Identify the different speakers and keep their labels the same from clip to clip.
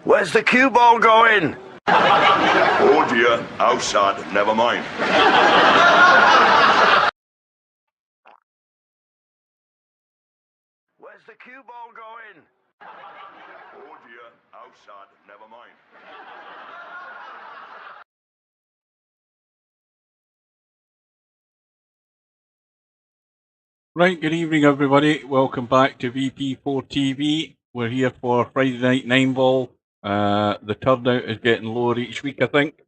Speaker 1: Where's the cue ball going?
Speaker 2: Oh dear, how sad, never mind.
Speaker 1: Where's the cue ball going?
Speaker 2: Oh dear, how sad, never mind.
Speaker 3: Right, good evening everybody. Welcome back to VP4TV. We're here for Friday night 9-ball. The turnout is getting lower each week, I think.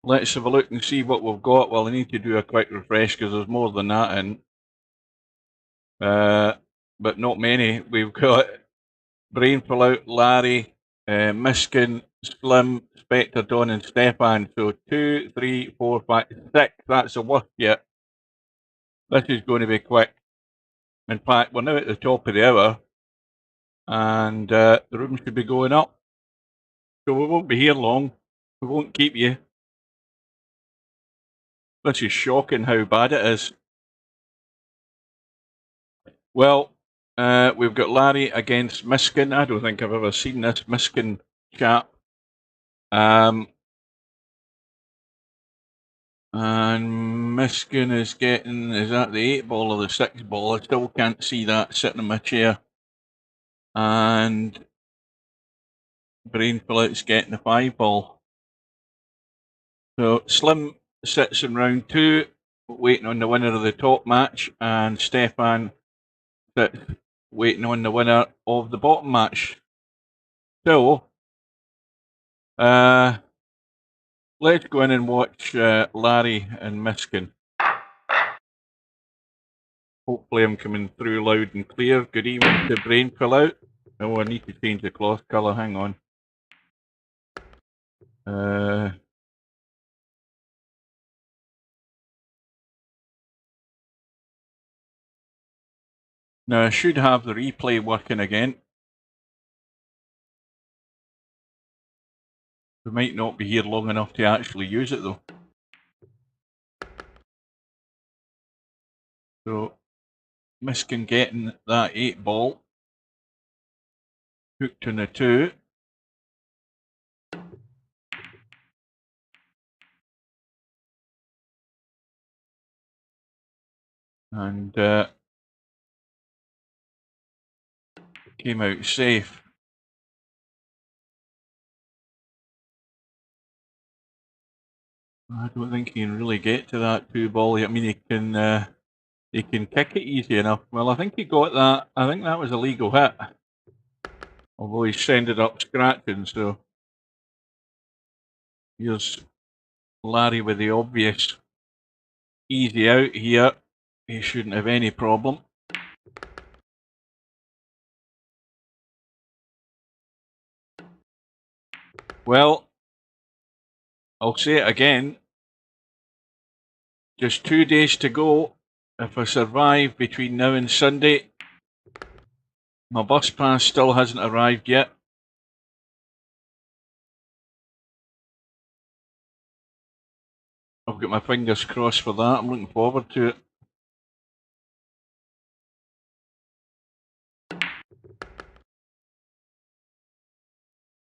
Speaker 3: Let's have a look and see what we've got. Well, I need to do a quick refresh because there's more than that in. But not many. We've got Brainful Out, Larry, Miskin, Slim, Spectre, Don and Stefan. So 2, 3, 4, 5, 6. That's the worst yet. This is going to be quick. In fact, we're now at the top of the hour, and the room should be going up. So we won't be here long. We won't keep you. This is shocking how bad it is. Well, we've got Larry against Miskin. I don't think I've ever seen this Miskin chap. And Miskin is getting, is that the 8-ball or the 6-ball? I still can't see that sitting in my chair. And Brainful Out's getting the 5-ball. So Slim sits in round 2, waiting on the winner of the top match, and Stefan sits waiting on the winner of the bottom match. So, let's go in and watch Larry and Miskin. Hopefully I'm coming through loud and clear. Good evening to Brainful Out. Oh, I need to change the cloth colour, hang on. Now I should have the replay working again. We might not be here long enough to actually use it though. So, Miskin getting that 8-ball. Hooked on the 2. And came out safe. I don't think he can really get to that 2-ball. I mean, he can kick it easy enough. Well, I think he got that. I think that was a legal hit. Although he's ended up scratching, so here's Larry with the obvious easy out here. He shouldn't have any problem. Well, I'll say it again. Just 2 days to go. If I survive between now and Sunday, my bus pass still hasn't arrived yet. I've got my fingers crossed for that. I'm looking forward to it.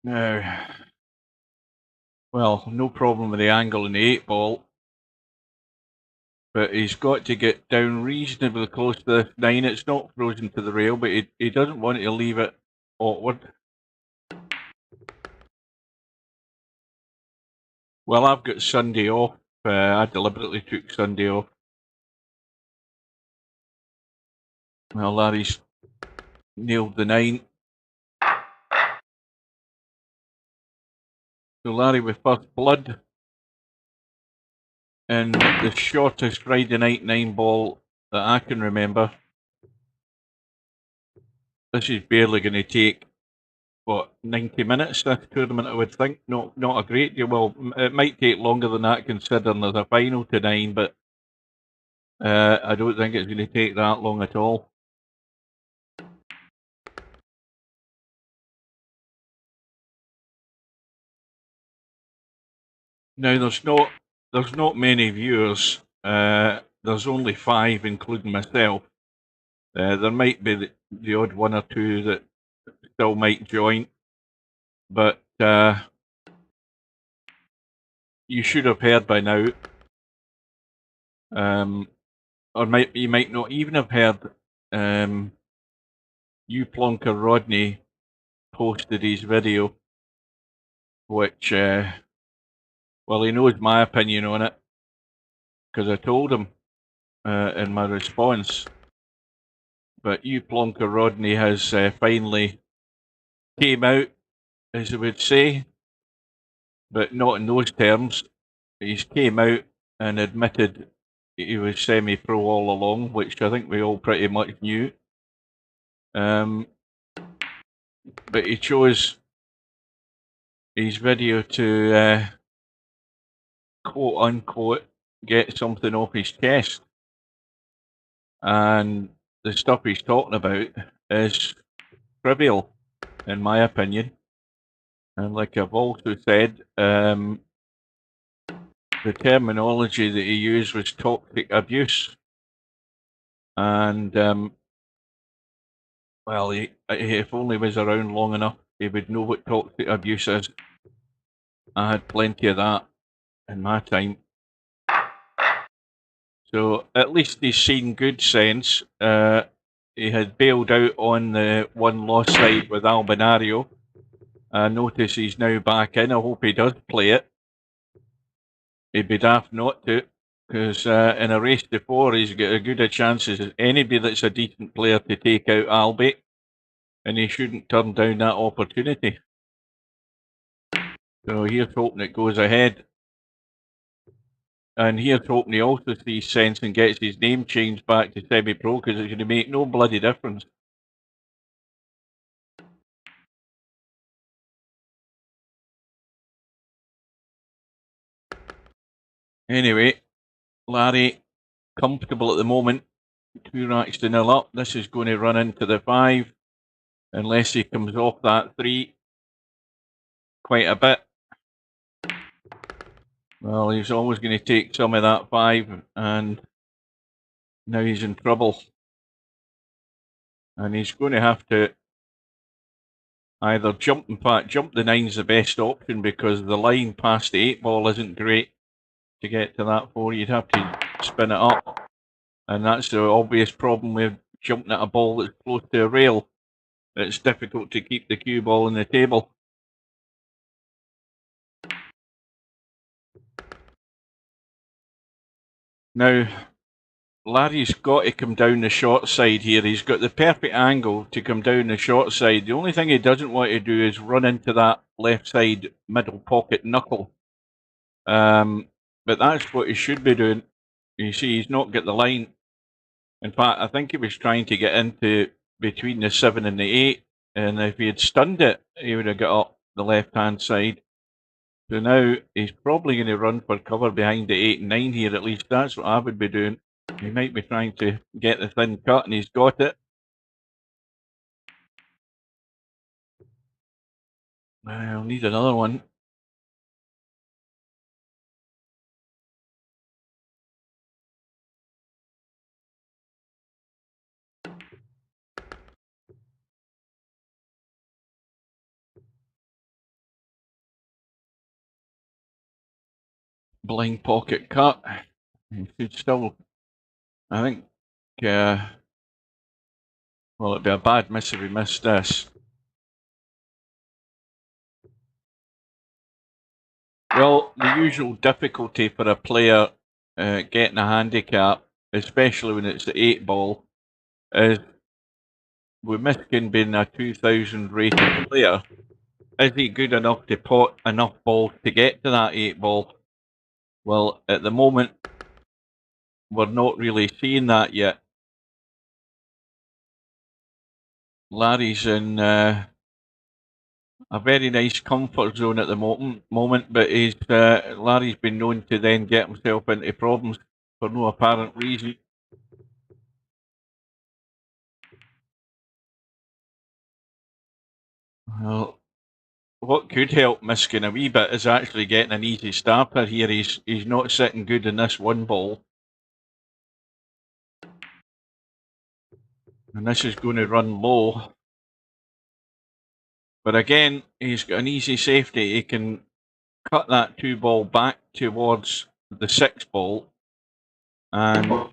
Speaker 3: Now, well, no problem with the angle in the 8-ball. But he's got to get down reasonably close to the 9. It's not frozen to the rail, but he doesn't want to leave it awkward. Well, I've got Sunday off. I deliberately took Sunday off. Well, Larry's nailed the 9. So Larry with first blood. And the shortest Friday night 9-ball that I can remember. This is barely going to take, what, 90 minutes, this tournament, I would think. Not a great deal. Well, it might take longer than that considering there's a final to 9, but I don't think it's going to take that long at all. Now, there's not many viewers. There's only 5, including myself. There might be the odd 1 or 2 that still might join, but you should have heard by now, or you might not even have heard. You Plonker Rodney posted his video, which, well, he knows my opinion on it, because I told him in my response. But you Plonker Rodney has finally came out, as I would say, but not in those terms. He's came out and admitted he was semi-pro all along, which I think we all pretty much knew. But he chose his video to quote unquote get something off his chest, and the stuff he's talking about is trivial, in my opinion. And like I've also said, the terminology that he used was toxic abuse. And, well, if only he was around long enough, he would know what toxic abuse is. I had plenty of that in my time. So at least he's seen good sense. He had bailed out on the one loss side with Albinario. I notice he's now back in. I hope he does play it. He'd be daft not to, because in a race to 4, he's got as good a chance as anybody that's a decent player to take out Albi, and he shouldn't turn down that opportunity. So here's hoping it goes ahead. And here's hoping he also sees sense and gets his name changed back to semi-pro, because it's going to make no bloody difference. Anyway, Larry, comfortable at the moment. 2 racks to 0 up. This is going to run into the 5, unless he comes off that 3 quite a bit. Well, he's always going to take some of that 5, and now he's in trouble. And he's going to have to either jump. In fact, jump the 9's the best option, because the line past the 8 ball isn't great to get to that 4. You'd have to spin it up. And that's the obvious problem with jumping at a ball that's close to a rail. It's difficult to keep the cue ball on the table. Now, Larry's got to come down the short side here. He's got the perfect angle to come down the short side. The only thing he doesn't want to do is run into that left side middle pocket knuckle. But that's what he should be doing. You see, he's not got the line. In fact, I think he was trying to get into between the 7 and the 8. And if he had stunned it, he would have got up the left-hand side. So now he's probably going to run for cover behind the 8 and 9 here. At least that's what I would be doing. He might be trying to get the thin cut, and he's got it. I'll need another one. Blind pocket cut. He should still, I think, well, it'd be a bad miss if he missed this. Well, the usual difficulty for a player getting a handicap, especially when it's the 8 ball, is with Miskin being a 2000 rated player, is he good enough to pot enough balls to get to that 8 ball? Well, at the moment, we're not really seeing that yet. Larry's in a very nice comfort zone at the moment, but Larry's been known to then get himself into problems for no apparent reason. Well, what could help Miskin a wee bit is actually getting an easy starter here. He's not sitting good in this 1 ball. And this is going to run low. But again, he's got an easy safety. He can cut that 2-ball back towards the 6-ball, and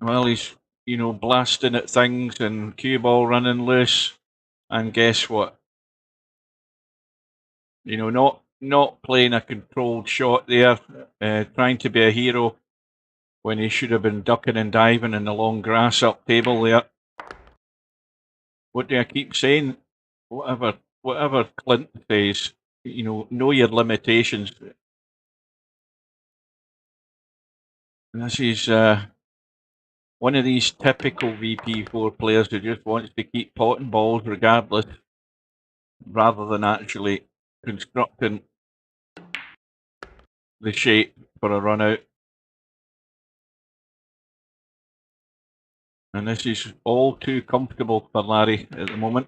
Speaker 3: well, he's blasting at things and cue ball running loose. And guess what? Not playing a controlled shot there, trying to be a hero when he should have been ducking and diving in the long grass up table there. What do I keep saying? Whatever Clint says, know your limitations. And this is one of these typical VP4 players who just wants to keep potting balls regardless, rather than actually constructing the shape for a run out. And this is all too comfortable for Larry at the moment.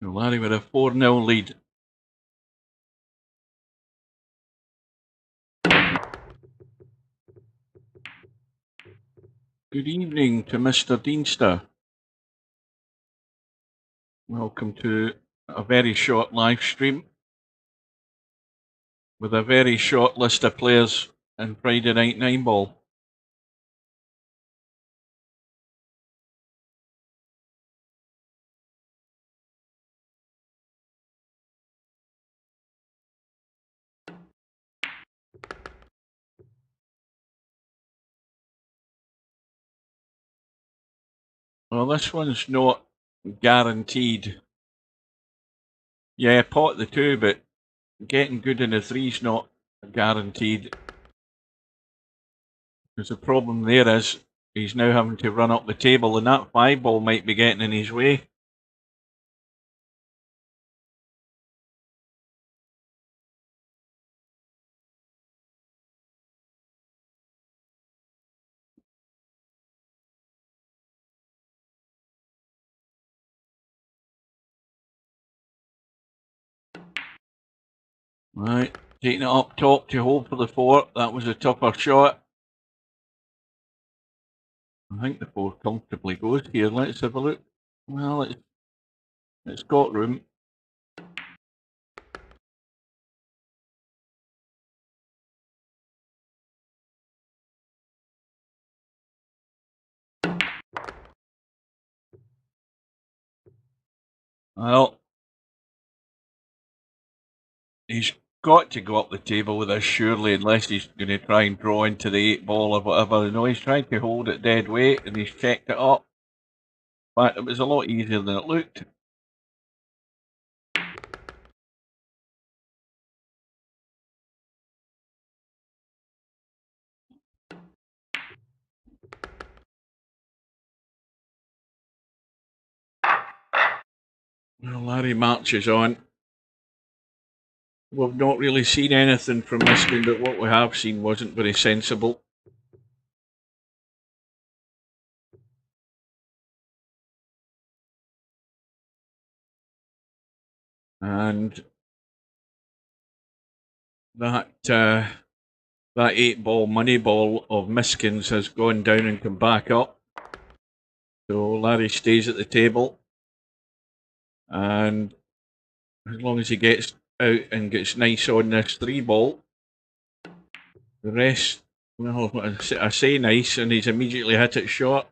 Speaker 3: Larry with a 4-0 lead. Good evening to Mr. Deanster. Welcome to a very short live stream with a very short list of players in Friday Night 9-ball. Well, this one's not guaranteed. Yeah, pot the 2, but getting good in the 3's not guaranteed. Because the problem there is he's now having to run up the table, and that 5-ball might be getting in his way. Right, taking it up top to hold for the 4. That was a tougher shot. I think the 4 comfortably goes here. Let's have a look. Well, it's got room. Well, he's got to go up the table with this, surely, unless he's going to try and draw into the 8-ball or whatever. No, he's trying to hold it dead weight, and he's checked it up. But it was a lot easier than it looked. Well, Larry marches on. We've not really seen anything from this game, but what we have seen wasn't very sensible. And that 8-ball money ball of Miskins has gone down and come back up. So Larry stays at the table. And as long as he gets out and gets nice on this 3-ball, the rest, well, I say nice, and he's immediately hit it short.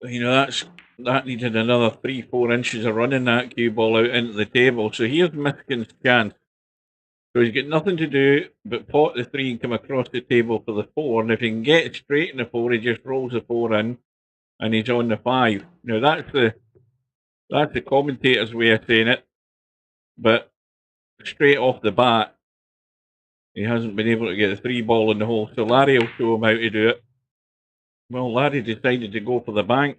Speaker 3: That needed another 3-4 inches of running that cue ball out into the table. So here's Miskin's chance. So he's got nothing to do but pot the 3 and come across the table for the 4. And if he can get it straight in the 4, he just rolls the 4 in, and he's on the 5. Now that's the commentator's way of saying it, but straight off the bat, he hasn't been able to get the 3-ball in the hole. So Larry will show him how to do it. Well, Larry decided to go for the bank,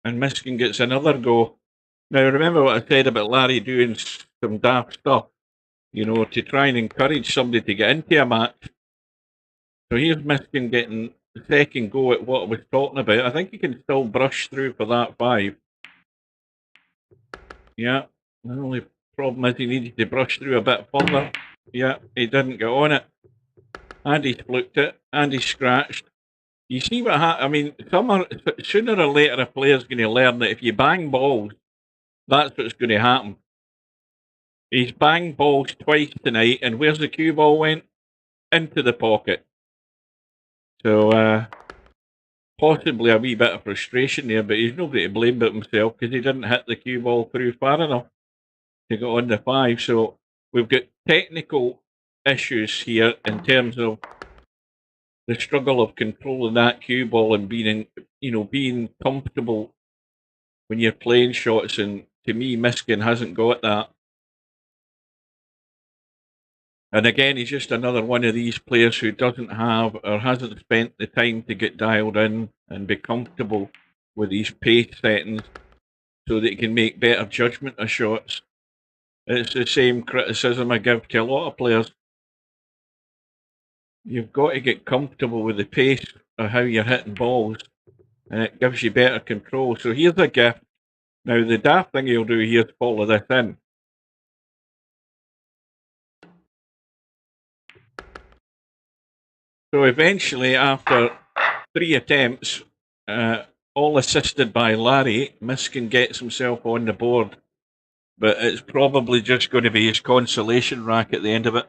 Speaker 3: and Miskin gets another go. Now, remember what I said about Larry doing some daft stuff, to try and encourage somebody to get into a match. So here's Miskin getting second go at what I was talking about. I think he can still brush through for that 5. Yeah, the only problem is he needed to brush through a bit further. Yeah, he didn't get on it. And he fluked it, and he scratched. You see what I mean, sooner or later a player's going to learn that if you bang balls, that's what's going to happen. He's banged balls twice tonight, and where's the cue ball went? Into the pocket. So, possibly a wee bit of frustration there, but he's nobody to blame but himself because he didn't hit the cue ball through far enough to get on the 5. So we've got technical issues here in terms of the struggle of controlling that cue ball and being comfortable when you're playing shots. And to me, Miskin hasn't got that. And again, he's just another one of these players who doesn't have or hasn't spent the time to get dialed in and be comfortable with these pace settings so that he can make better judgment of shots. It's the same criticism I give to a lot of players. You've got to get comfortable with the pace of how you're hitting balls, and it gives you better control. So here's a gift. Now, the daft thing he'll do here is follow this in. So eventually, after 3 attempts, all assisted by Larry, Miskin gets himself on the board. But it's probably just going to be his consolation rack at the end of it.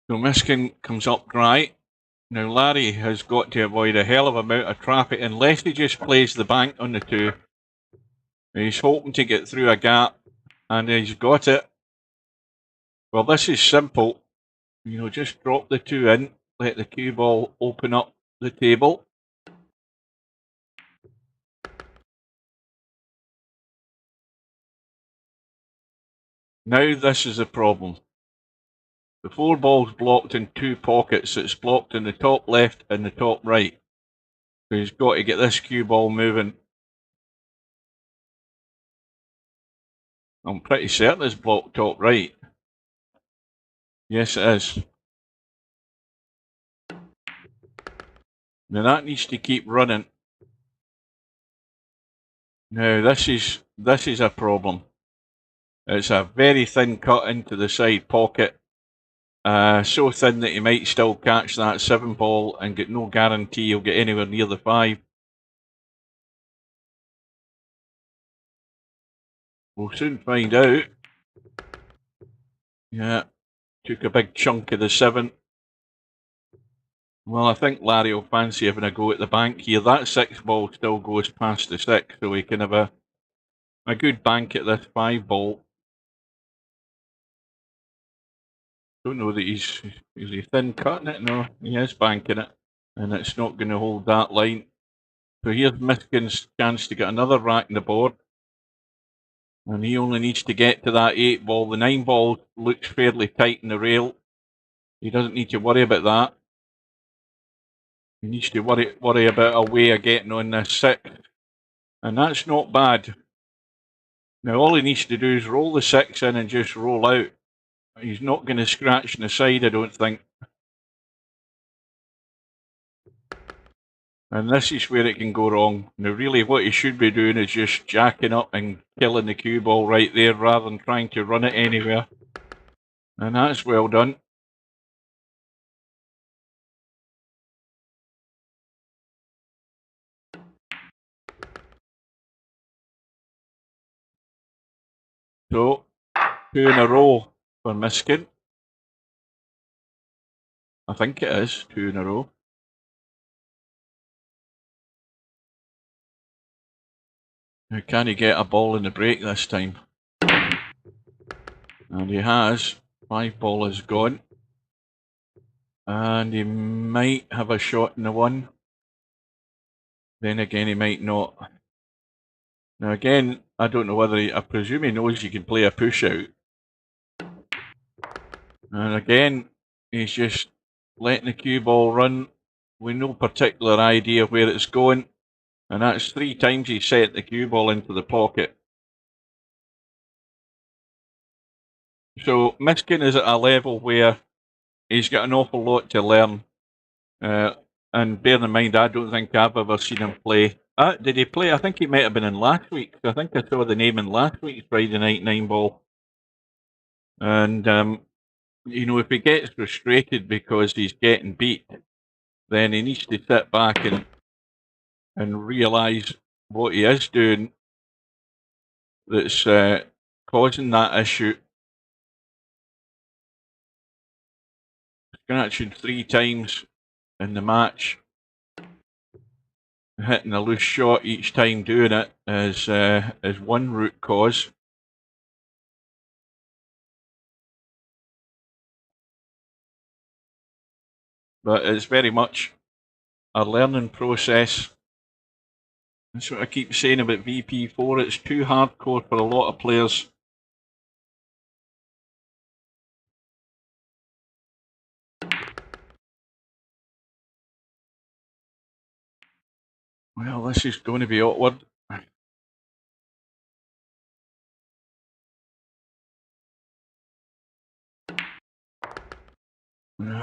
Speaker 3: So Miskin comes up dry. Now Larry has got to avoid a hell of a amount of traffic unless he just plays the bank on the 2. He's hoping to get through a gap, and he's got it. Well, this is simple. Just drop the 2 in, let the cue ball open up the table. Now this is a problem. The 4 ball's blocked in 2 pockets. It's blocked in the top left and the top right. So he's got to get this cue ball moving. I'm pretty certain it's blocked top right. Yes, it is. Now that needs to keep running. Now this is a problem. It's a very thin cut into the side pocket. So thin that he might still catch that 7 ball and get no guarantee he'll get anywhere near the 5. We'll soon find out. Yeah, took a big chunk of the 7. Well, I think Larry will fancy having a go at the bank here. That 6 ball still goes past the 6, so he can have a good bank at this 5 ball. Don't know that is he thin cutting it? No, he is banking it, and it's not going to hold that line. So here's Miskin's chance to get another rack in the board, and he only needs to get to that 8 ball. The 9 ball looks fairly tight in the rail. He doesn't need to worry about that. He needs to worry about a way of getting on this 6, and that's not bad. Now all he needs to do is roll the 6 in and just roll out. He's not going to scratch in the side, I don't think. And this is where it can go wrong. Now really what he should be doing is just jacking up and killing the cue ball right there rather than trying to run it anywhere. And that's well done. So, 2 in a row for Miskin. I think it is 2 in a row. Now can he get a ball in the break this time? And he has. 5 ball is gone. And he might have a shot in the 1. Then again, he might not. Now again, I don't know whether I presume he knows you can play a push out. And again, He's just letting the cue ball run with no particular idea where it's going. And that's 3 times he set the cue ball into the pocket. So Miskin is at a level where he's got an awful lot to learn. And bear in mind, I don't think I've ever seen him play. Did he play? I think he might have been in last week. I think I saw the name in last week's Friday Night 9 Ball. And, if he gets frustrated because he's getting beat, then he needs to sit back and realise what he is doing that's causing that issue. Scratching 3 times in the match, hitting a loose shot each time doing it is one root cause. But it's very much a learning process. That's what I keep saying about VP4. It's too hardcore for a lot of players. Well, this is going to be awkward.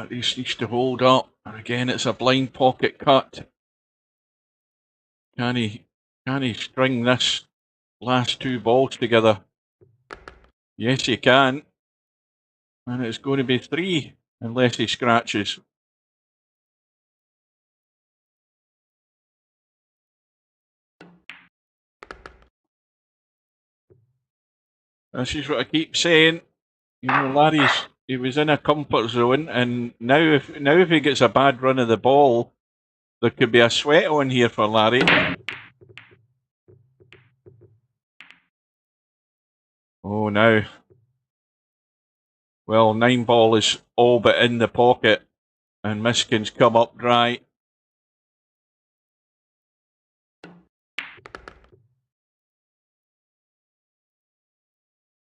Speaker 3: This needs to hold up. And again, it's a blind pocket cut. Can he string this last 2 balls together? Yes, he can. And it's going to be 3 unless he scratches. This is what I keep saying. He was in a comfort zone, and now if he gets a bad run of the ball, there could be a sweat on here for Larry. Oh, now. Well, 9 ball is all but in the pocket, and Miskin's come up dry.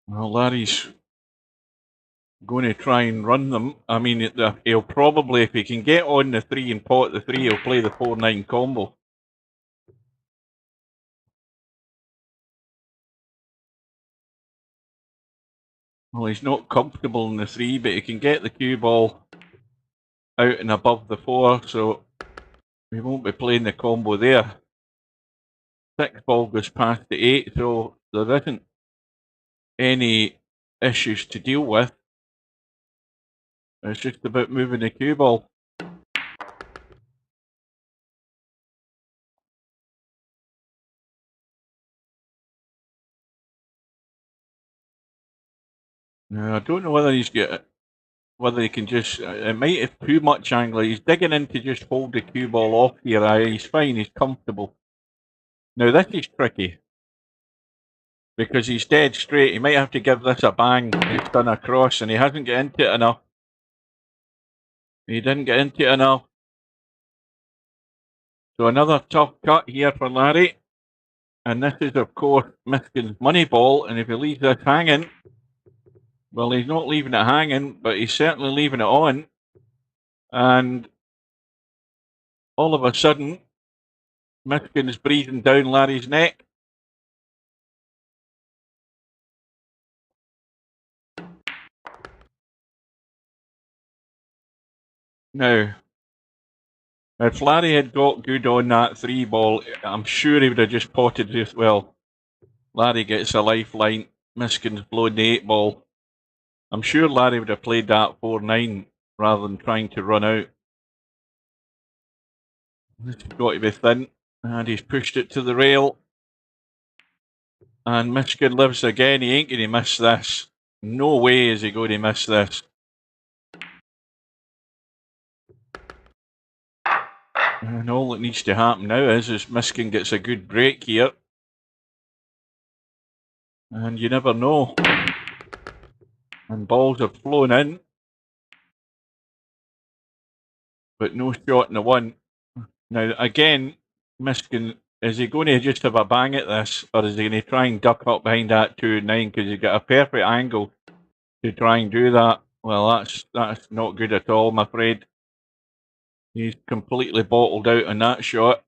Speaker 3: Well, Larry's going to try and run them. I mean, he'll probably, if he can get on the 3 and pot the 3, he'll play the 4-9 combo. Well, he's not comfortable in the 3, but he can get the cue ball out and above the 4, so we won't be playing the combo there. 6 ball goes past the 8, so there isn't any issues to deal with. It's just about moving the cue ball. Now, I don't know whether he can just. It might have too much angle. He's digging in to just hold the cue ball off here. He's fine. He's comfortable. Now this is tricky because he's dead straight. He might have to give this a bang. He's done a cross and he hasn't got into it enough. He didn't get into it enough. So another tough cut here for Larry. And this is, of course, Miskin's money ball. And if he leaves this hanging, well, he's not leaving it hanging, but he's certainly leaving it on. And all of a sudden, Miskin's breathing down Larry's neck. Now, if Larry had got good on that 3 ball, I'm sure he would have just potted this. Well, Larry gets a lifeline. Miskin's blown the 8 ball. I'm sure Larry would have played that 4-9 rather than trying to run out. This has got to be thin. And he's pushed it to the rail. And Miskin lives again. He ain't going to miss this. No way is he going to miss this. And all that needs to happen now is Miskin gets a good break here. And you never know. And balls have flown in. But no shot in the 1. Now, again, Miskin, is he going to just have a bang at this? Or is he going to try and duck up behind that 2-9? Because he's got a perfect angle to try and do that. Well, that's not good at all, I'm afraid. He's completely bottled out on that shot.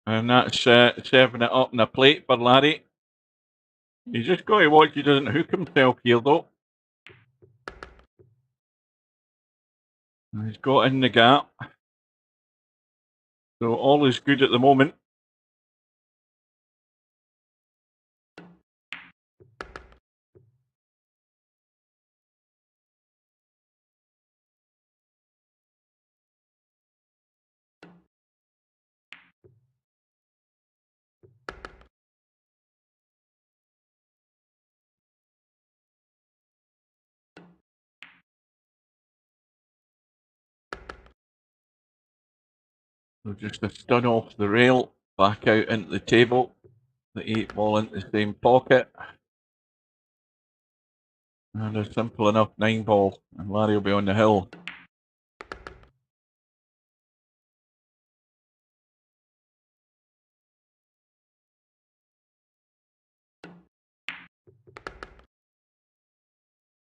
Speaker 3: And that's serving it up on a plate for Larry. He's just got to watch he doesn't hook himself here, though. He's got in the gap. So all is good at the moment. So just a stun off the rail, back out into the table. The 8 ball into the same pocket. And a simple enough 9 ball, and Larry will be on the hill.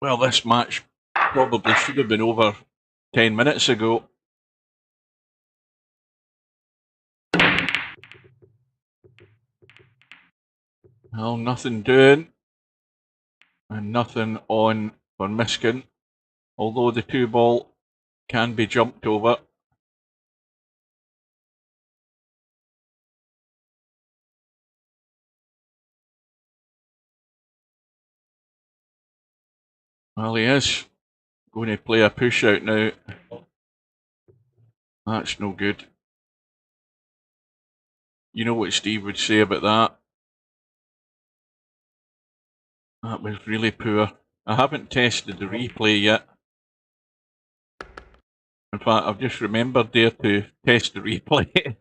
Speaker 3: Well, this match probably should have been over 10 minutes ago. Well, nothing doing, and nothing on for Miskin, although the 2 ball can be jumped over. Well, he is going to play a push out now. That's no good. You know what Steve would say about that. That was really poor. I haven't tested the replay yet. In fact, I've just remembered there to test the replay.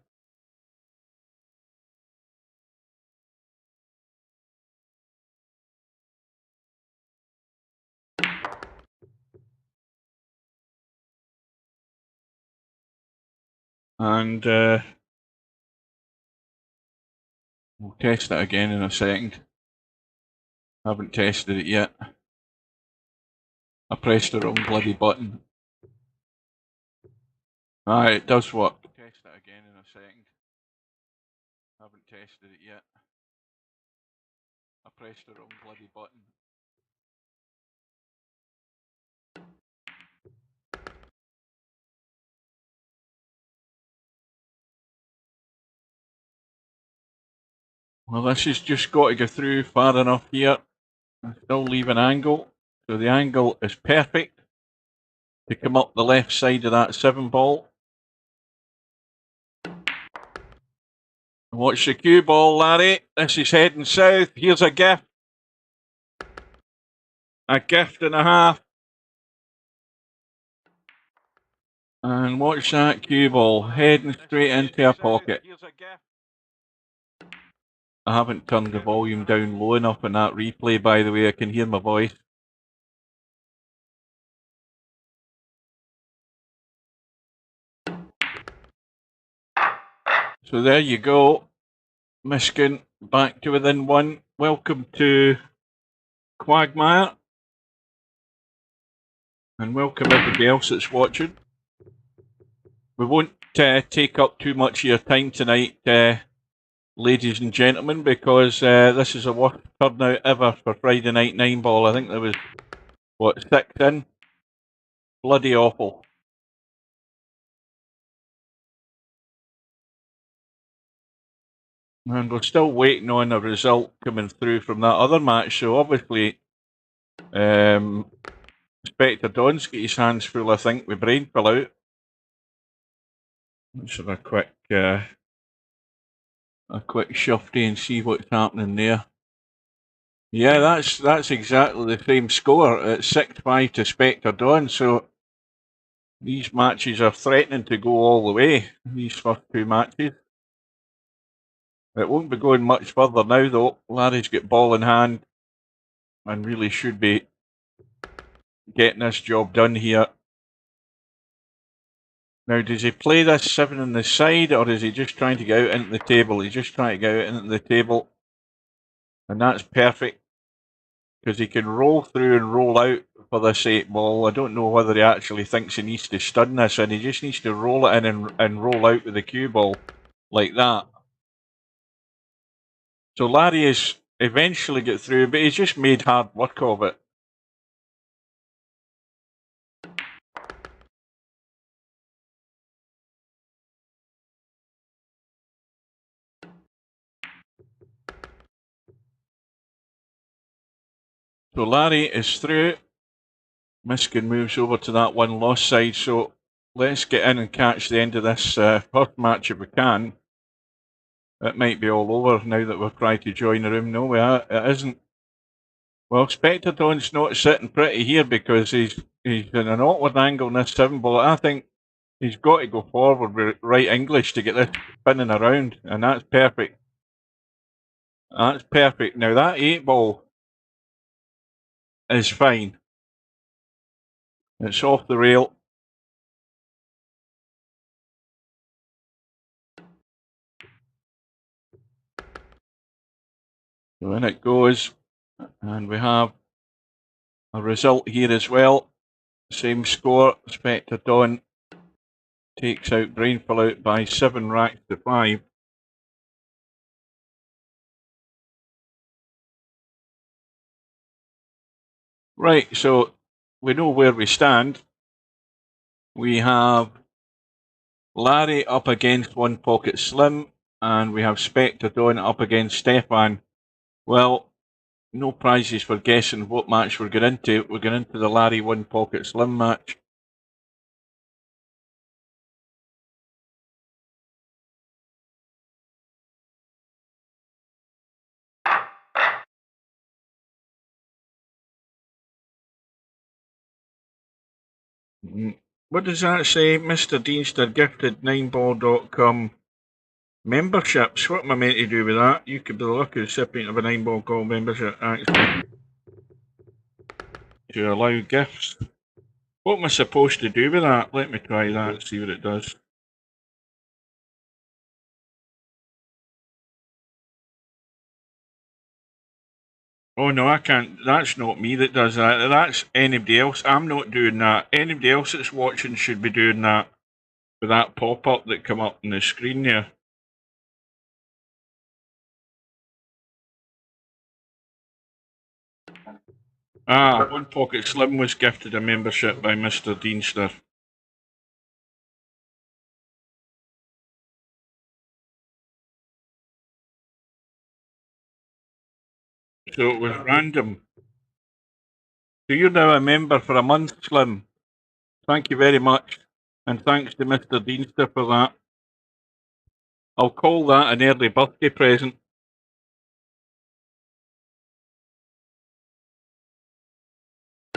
Speaker 3: And we'll test it again in a second. Haven't tested it yet. I pressed the wrong bloody button. Aye, it does work. Test it again in a second. Haven't tested it yet. I pressed the wrong bloody button. Well, this has just got to go through far enough here. I still leave an angle. So the angle is perfect to come up the left side of that 7 ball. Watch the cue ball, Larry. This is heading south. Here's a gift. A gift and a half. And watch that cue ball heading straight into a pocket. I haven't turned the volume down low enough in that replay, by the way. I can hear my voice. So there you go. Miskin back to within 1. Welcome to Quagmire. And welcome everybody else that's watching. We won't take up too much of your time tonight, ladies and gentlemen, because this is the worst turnout ever for Friday night 9 ball. I think there was, 6 in? Bloody awful. And we're still waiting on a result coming through from that other match, so obviously Spectre Don's got his hands full, I think, with brain fill out. Let's have a quick shufty and see what's happening there. Yeah, that's exactly the same score at 6-5 to Spectre Don. So these matches are threatening to go all the way. These first 2 matches. It won't be going much further now, though. Larry's got ball in hand and really should be getting this job done here. Now, does he play this 7 on the side, or is he just trying to get out into the table? He's just trying to get out into the table, and that's perfect. because he can roll through and roll out for this 8-ball. I don't know whether he actually thinks he needs to stun this, and he just needs to roll it in and roll out with the cue ball like that. So Larry is eventually get through, but he's just made hard work of it. So Larry is through. Miskin moves over to that one-loss side. So let's get in and catch the end of this first match if we can. It might be all over now that we've tried to join the room. No, it isn't. Well, Spectadon's not sitting pretty here because he's in an awkward angle in this 7-ball. I think he's got to go forward with right English to get this spinning around, and that's perfect. That's perfect. Now that 8-ball is fine. It's off the rail. So in it goes, and we have a result here as well. Same score. Spectadon takes out Brainful out by 7 racks to 5. Right, so we know where we stand. We have Larry up against One Pocket Slim, and we have Spectadon up against Stefan. Well, no prizes for guessing what match we're going into. We're going into the Larry One Pocket Slim match. What does that say? Mr. Deanster gifted 9ball.com memberships. What am I meant to do with that? You could be the lucky recipient of a 9ball call membership actually to allow gifts. What am I supposed to do with that? Let me try that and see what it does. Oh no, I can't. That's not me that does that. That's anybody else. I'm not doing that. Anybody else that's watching should be doing that with that pop-up that come up on the screen there. One Pocket Slim was gifted a membership by Mr. Deanster. So it was random. So you're now a member for a month, Slim. Thank you very much. And thanks to Mr. Deanster for that. I'll call that an early birthday present.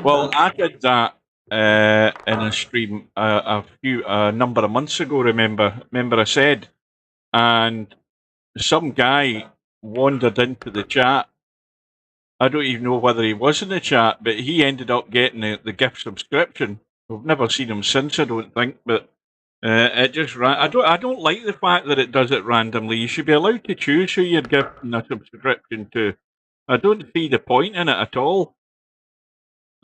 Speaker 3: Well, I did that in a stream a number of months ago. Remember I said, and some guy wandered into the chat. I don't even know whether he was in the chat, but he ended up getting the gift subscription. We've never seen him since, I don't think. But it just I don't like the fact that it does it randomly. You should be allowed to choose who you're giving a subscription to. I don't see the point in it at all.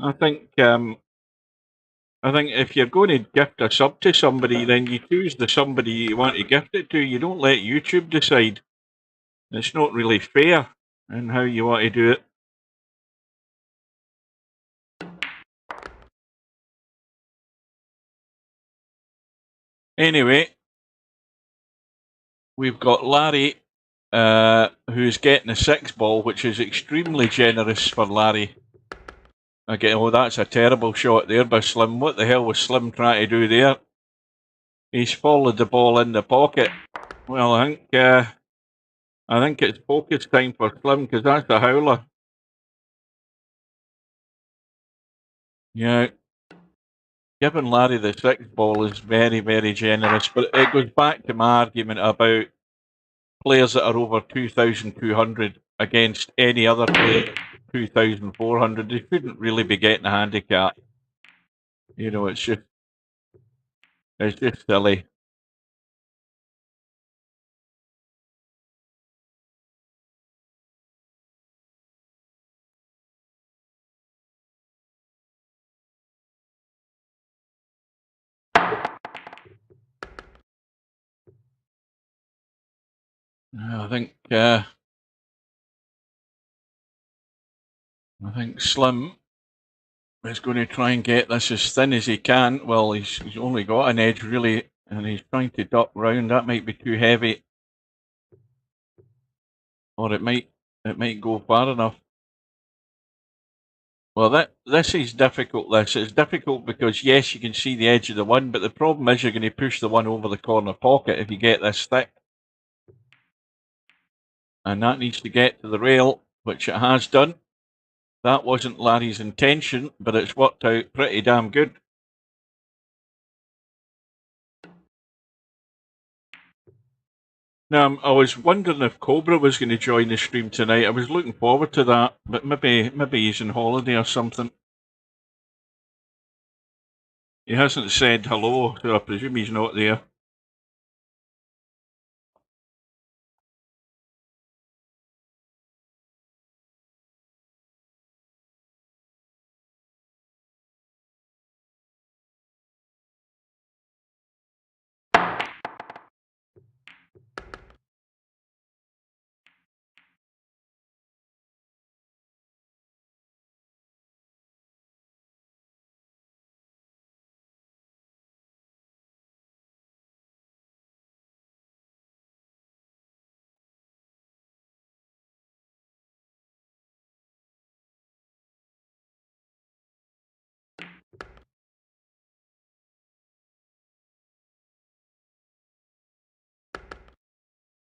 Speaker 3: I think if you're going to gift a sub to somebody, then you choose the somebody you want to gift it to. You don't let YouTube decide. It's not really fair in how you want to do it. Anyway, we've got Larry, who's getting a 6-ball, which is extremely generous for Larry. Again, oh, that's a terrible shot there by Slim. What the hell was Slim trying to do there? He's followed the ball in the pocket. Well, I think it's focus time for Slim because that's a howler. Yeah, giving Larry the 6-ball is very, very generous, but it goes back to my argument about players that are over 2,200 against any other player 2,400. They shouldn't really be getting a handicap. You know, it's just silly. I think Slim is going to try and get this as thin as he can. Well, he's only got an edge really, and he's trying to duck round. That might be too heavy, or it might go far enough. Well, this is difficult. This is difficult because yes, you can see the edge of the one, but the problem is you're going to push the one over the corner pocket if you get this thick, and that needs to get to the rail, which it has done. That wasn't Larry's intention, but it's worked out pretty damn good. Now, I was wondering if Cobra was going to join the stream tonight. I was looking forward to that, but maybe he's on holiday or something. He hasn't said hello, so I presume he's not there.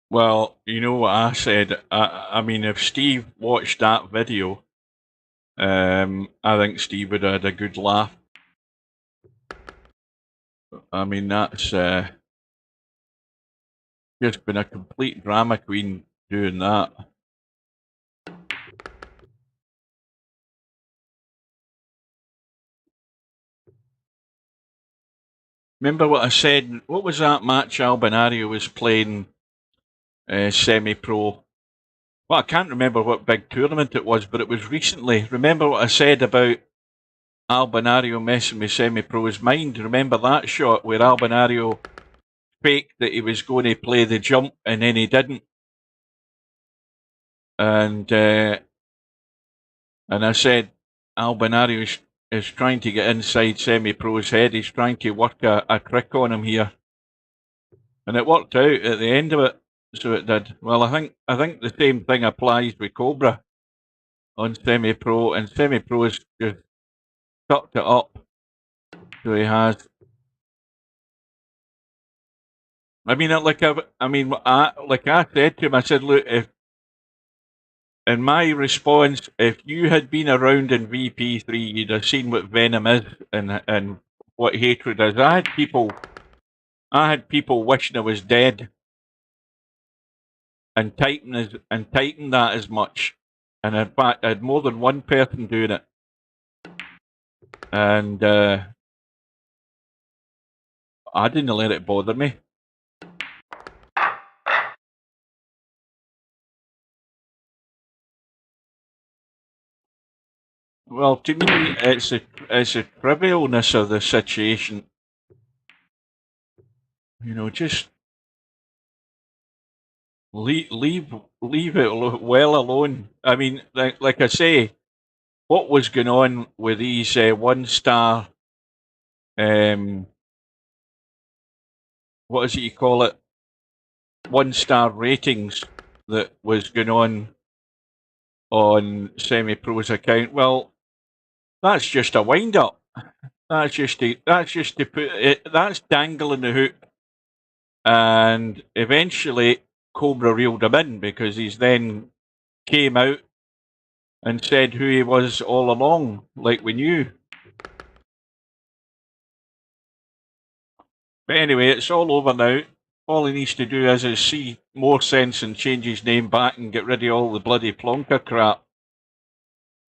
Speaker 3: Well, you know what I said. I mean, if Steve watched that video, I think Steve would have had a good laugh. I mean, that's just been a complete drama queen doing that. Remember what I said? What was that match Albinario was playing semi-pro? Well, I can't remember what big tournament it was, but it was recently. Remember what I said about Albinario messing with semi-pro's mind? Remember that shot where Albinario faked that he was going to play the jump and then he didn't? And I said Albinario is trying to get inside semi-pro's head. He's trying to work a trick on him here. And it worked out at the end of it. So it did. Well, I think the same thing applies with Cobra on semi-pro, and semi-pro has just tucked it up. So he has. I mean, like I said to him, I said, look, if in my response, if you had been around in VP3, you'd have seen what venom is and what hatred is. I had people wishing I was dead and typing that as much. And in fact, I had more than one person doing it. And I didn't let it bother me. Well, to me, it's a trivialness of the situation. You know, just leave it well alone. I mean, like I say, what was going on with these 1-star, what is it you call it, 1-star ratings that was going on semi-pro's account? Well, that's just a wind up. That's just to put it. That's dangling the hook, and eventually Cobra reeled him in because he's then came out and said who he was all along, like we knew. But anyway, it's all over now. All he needs to do is see more sense and change his name back and get rid of all the bloody plonker crap.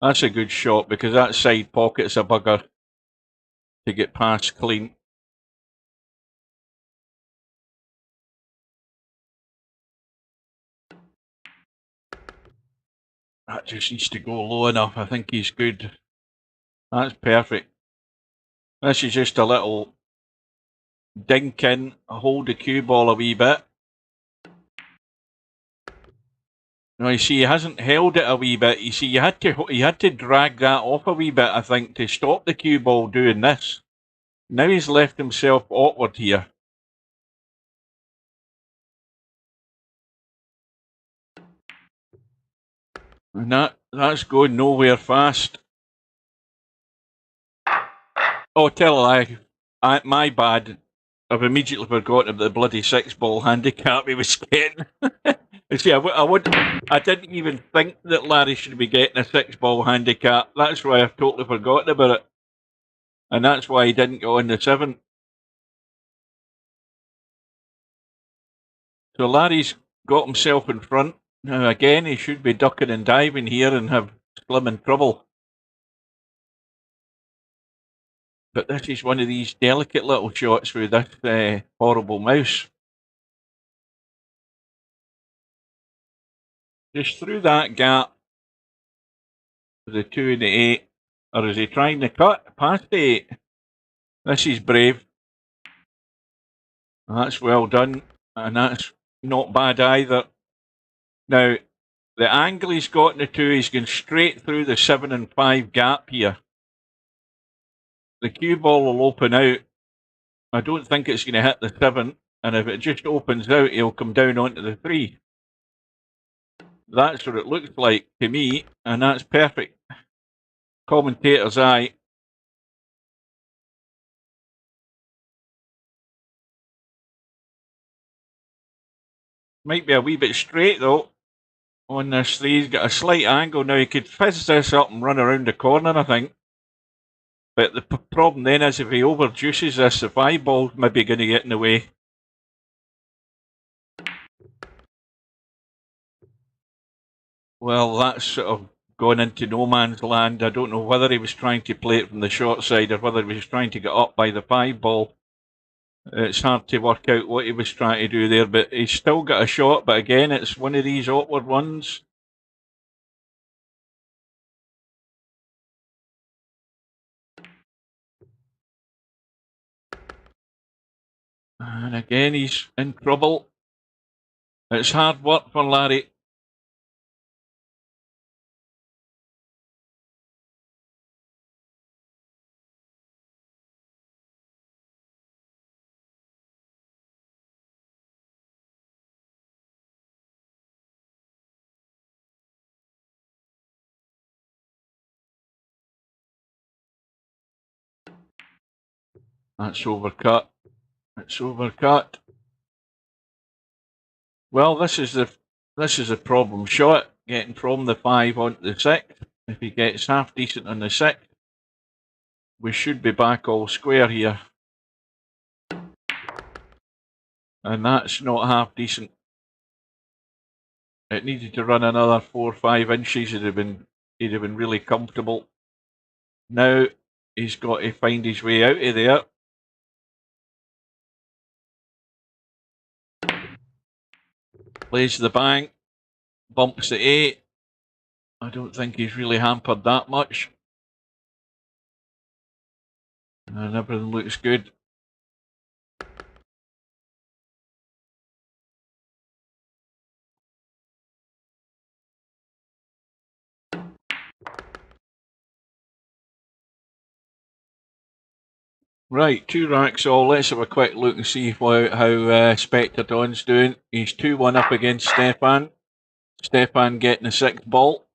Speaker 3: That's a good shot because that side pocket's a bugger to get past clean. That just needs to go low enough. I think he's good. That's perfect. This is just a little dink in, hold the cue ball a wee bit. No, you see, he hasn't held it a wee bit. You see, you had to drag that off a wee bit, I think, to stop the cue ball doing this. Now he's left himself awkward here. And that's going nowhere fast. Oh, tell a lie. My bad. I've immediately forgotten about the bloody 6-ball handicap he was getting. You see, I didn't even think that Larry should be getting a 6-ball handicap. That's why I've totally forgotten about it. And that's why he didn't go on the 7. So Larry's got himself in front. Now again, he should be ducking and diving here and have Slim in trouble. But this is one of these delicate little shots with this horrible mouse. Just through that gap, the 2 and the 8, or is he trying to cut past the 8? This is brave. That's well done, and that's not bad either. Now, the angle he's got in the 2, he's going straight through the 7 and 5 gap here. The cue ball will open out. I don't think it's going to hit the 7, and if it just opens out, he'll come down onto the 3. That's what it looks like to me, and that's perfect. Commentator's eye. Might be a wee bit straight though on this 3. He's got a slight angle. Now he could fizz this up and run around the corner, I think. But the problem then is if he overjuices this, the 5 ball's maybe going to get in the way. Well, that's sort of gone into no man's land. I don't know whether he was trying to play it from the short side or whether he was trying to get up by the 5 ball. It's hard to work out what he was trying to do there, but he's still got a shot. But again, it's one of these awkward ones. And again, he's in trouble. It's hard work for Larry. That's overcut. It's overcut. Well, this is the problem shot, getting from the 5 onto the 6. If he gets half decent on the 6, we should be back all square here. And that's not half decent. It needed to run another 4 or 5 inches. He'd have been really comfortable. Now he's got to find his way out of there. Plays the bank, bumps the 8. I don't think he's really hampered that much. And everything looks good. Right, 2 racks all. Let's have a quick look and see how Spectre Don's doing. He's 2-1 up against Stefan. Stefan getting the 6th ball.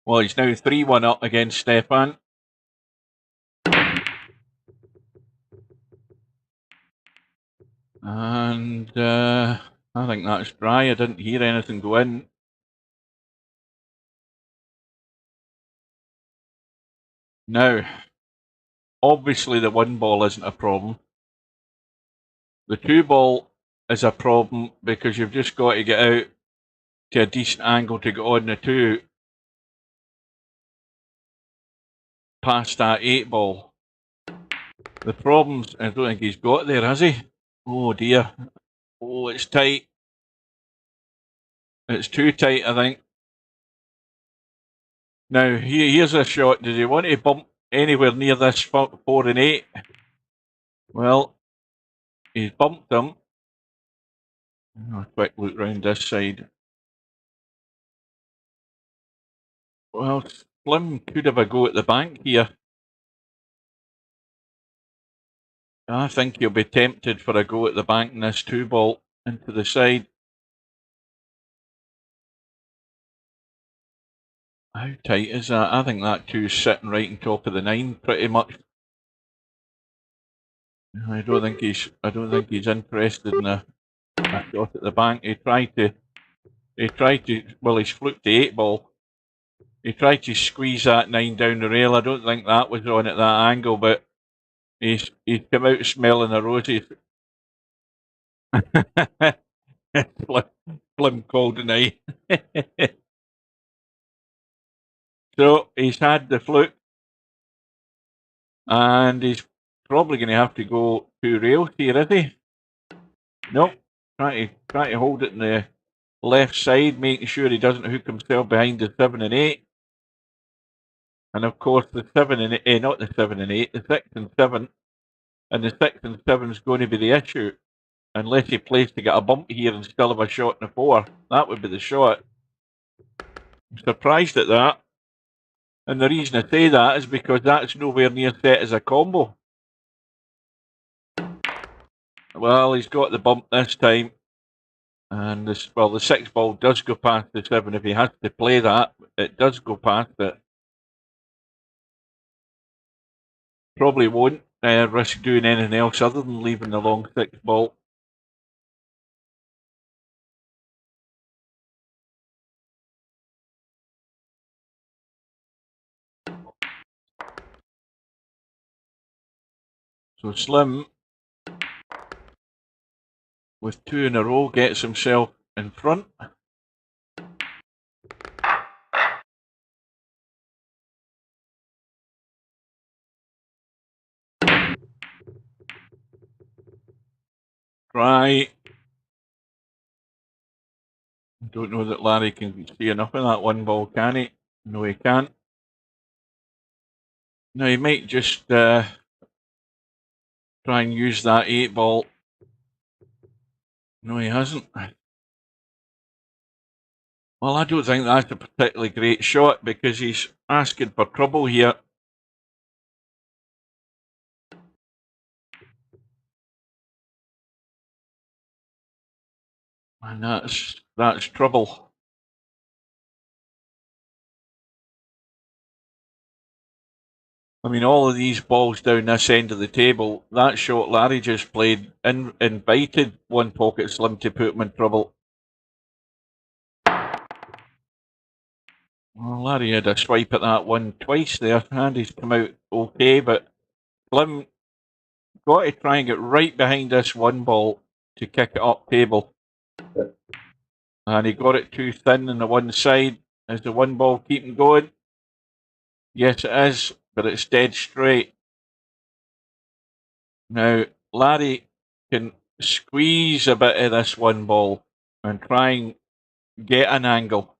Speaker 3: Well, he's now 3-1 up against Stefan. And I think that's dry. I didn't hear anything go in. Now, obviously the 1 ball isn't a problem. The 2 ball is a problem because you've just got to get out to a decent angle to go on the 2 past that 8 ball. The problems, I don't think he's got there, has he? Oh dear. Oh, it's tight. It's too tight, I think. Now, here's a shot. Does he want to bump anywhere near this 4 and 8? Well, he's bumped them. A quick look round this side. Well, Slim could have a go at the bank here. I think he'll be tempted for a go at the bank in this 2-ball into the side. How tight is that? I think that 2's sitting right on top of the 9 pretty much. I don't think he's interested in a shot at the bank. He tried to well, he's flipped the 8-ball. He tried to squeeze that 9 down the rail. I don't think that was on at that angle, but he's come out smelling the roses. Slim called tonight. So he's had the fluke, and he's probably going to have to go 2 rails here, is he? Nope. Trying to hold it in the left side, making sure he doesn't hook himself behind the 7 and 8. And of course, the 7 and 8, not the 7 and 8, the 6 and 7. And the 6 and 7 is going to be the issue. Unless he plays to get a bump here and still have a shot in a 4. That would be the shot. I'm surprised at that. And the reason I say that is because that's nowhere near set as a combo. Well, he's got the bump this time. And the 6-ball does go past the 7. If he has to play that, it does go past it. Probably won't risk doing anything else other than leaving the long 6-ball. So Slim, with 2 in a row, gets himself in front. Try. I don't know that Larry can see enough of that 1-ball, can he? No, he can't. No, he might just try and use that 8-ball. No, he hasn't. Well, I don't think that's a particularly great shot because he's asking for trouble here. And that's trouble. I mean, all of these balls down this end of the table, that shot Larry just played invited one pocket Slim to put him in trouble. Well, Larry had a swipe at that one twice there, and he's come out okay, but Slim got to try and get right behind this 1-ball to kick it up table. And he got it too thin on the one side. Is the 1-ball keeping going? Yes, it is, but it's dead straight. Now, Larry can squeeze a bit of this 1-ball and try and get an angle,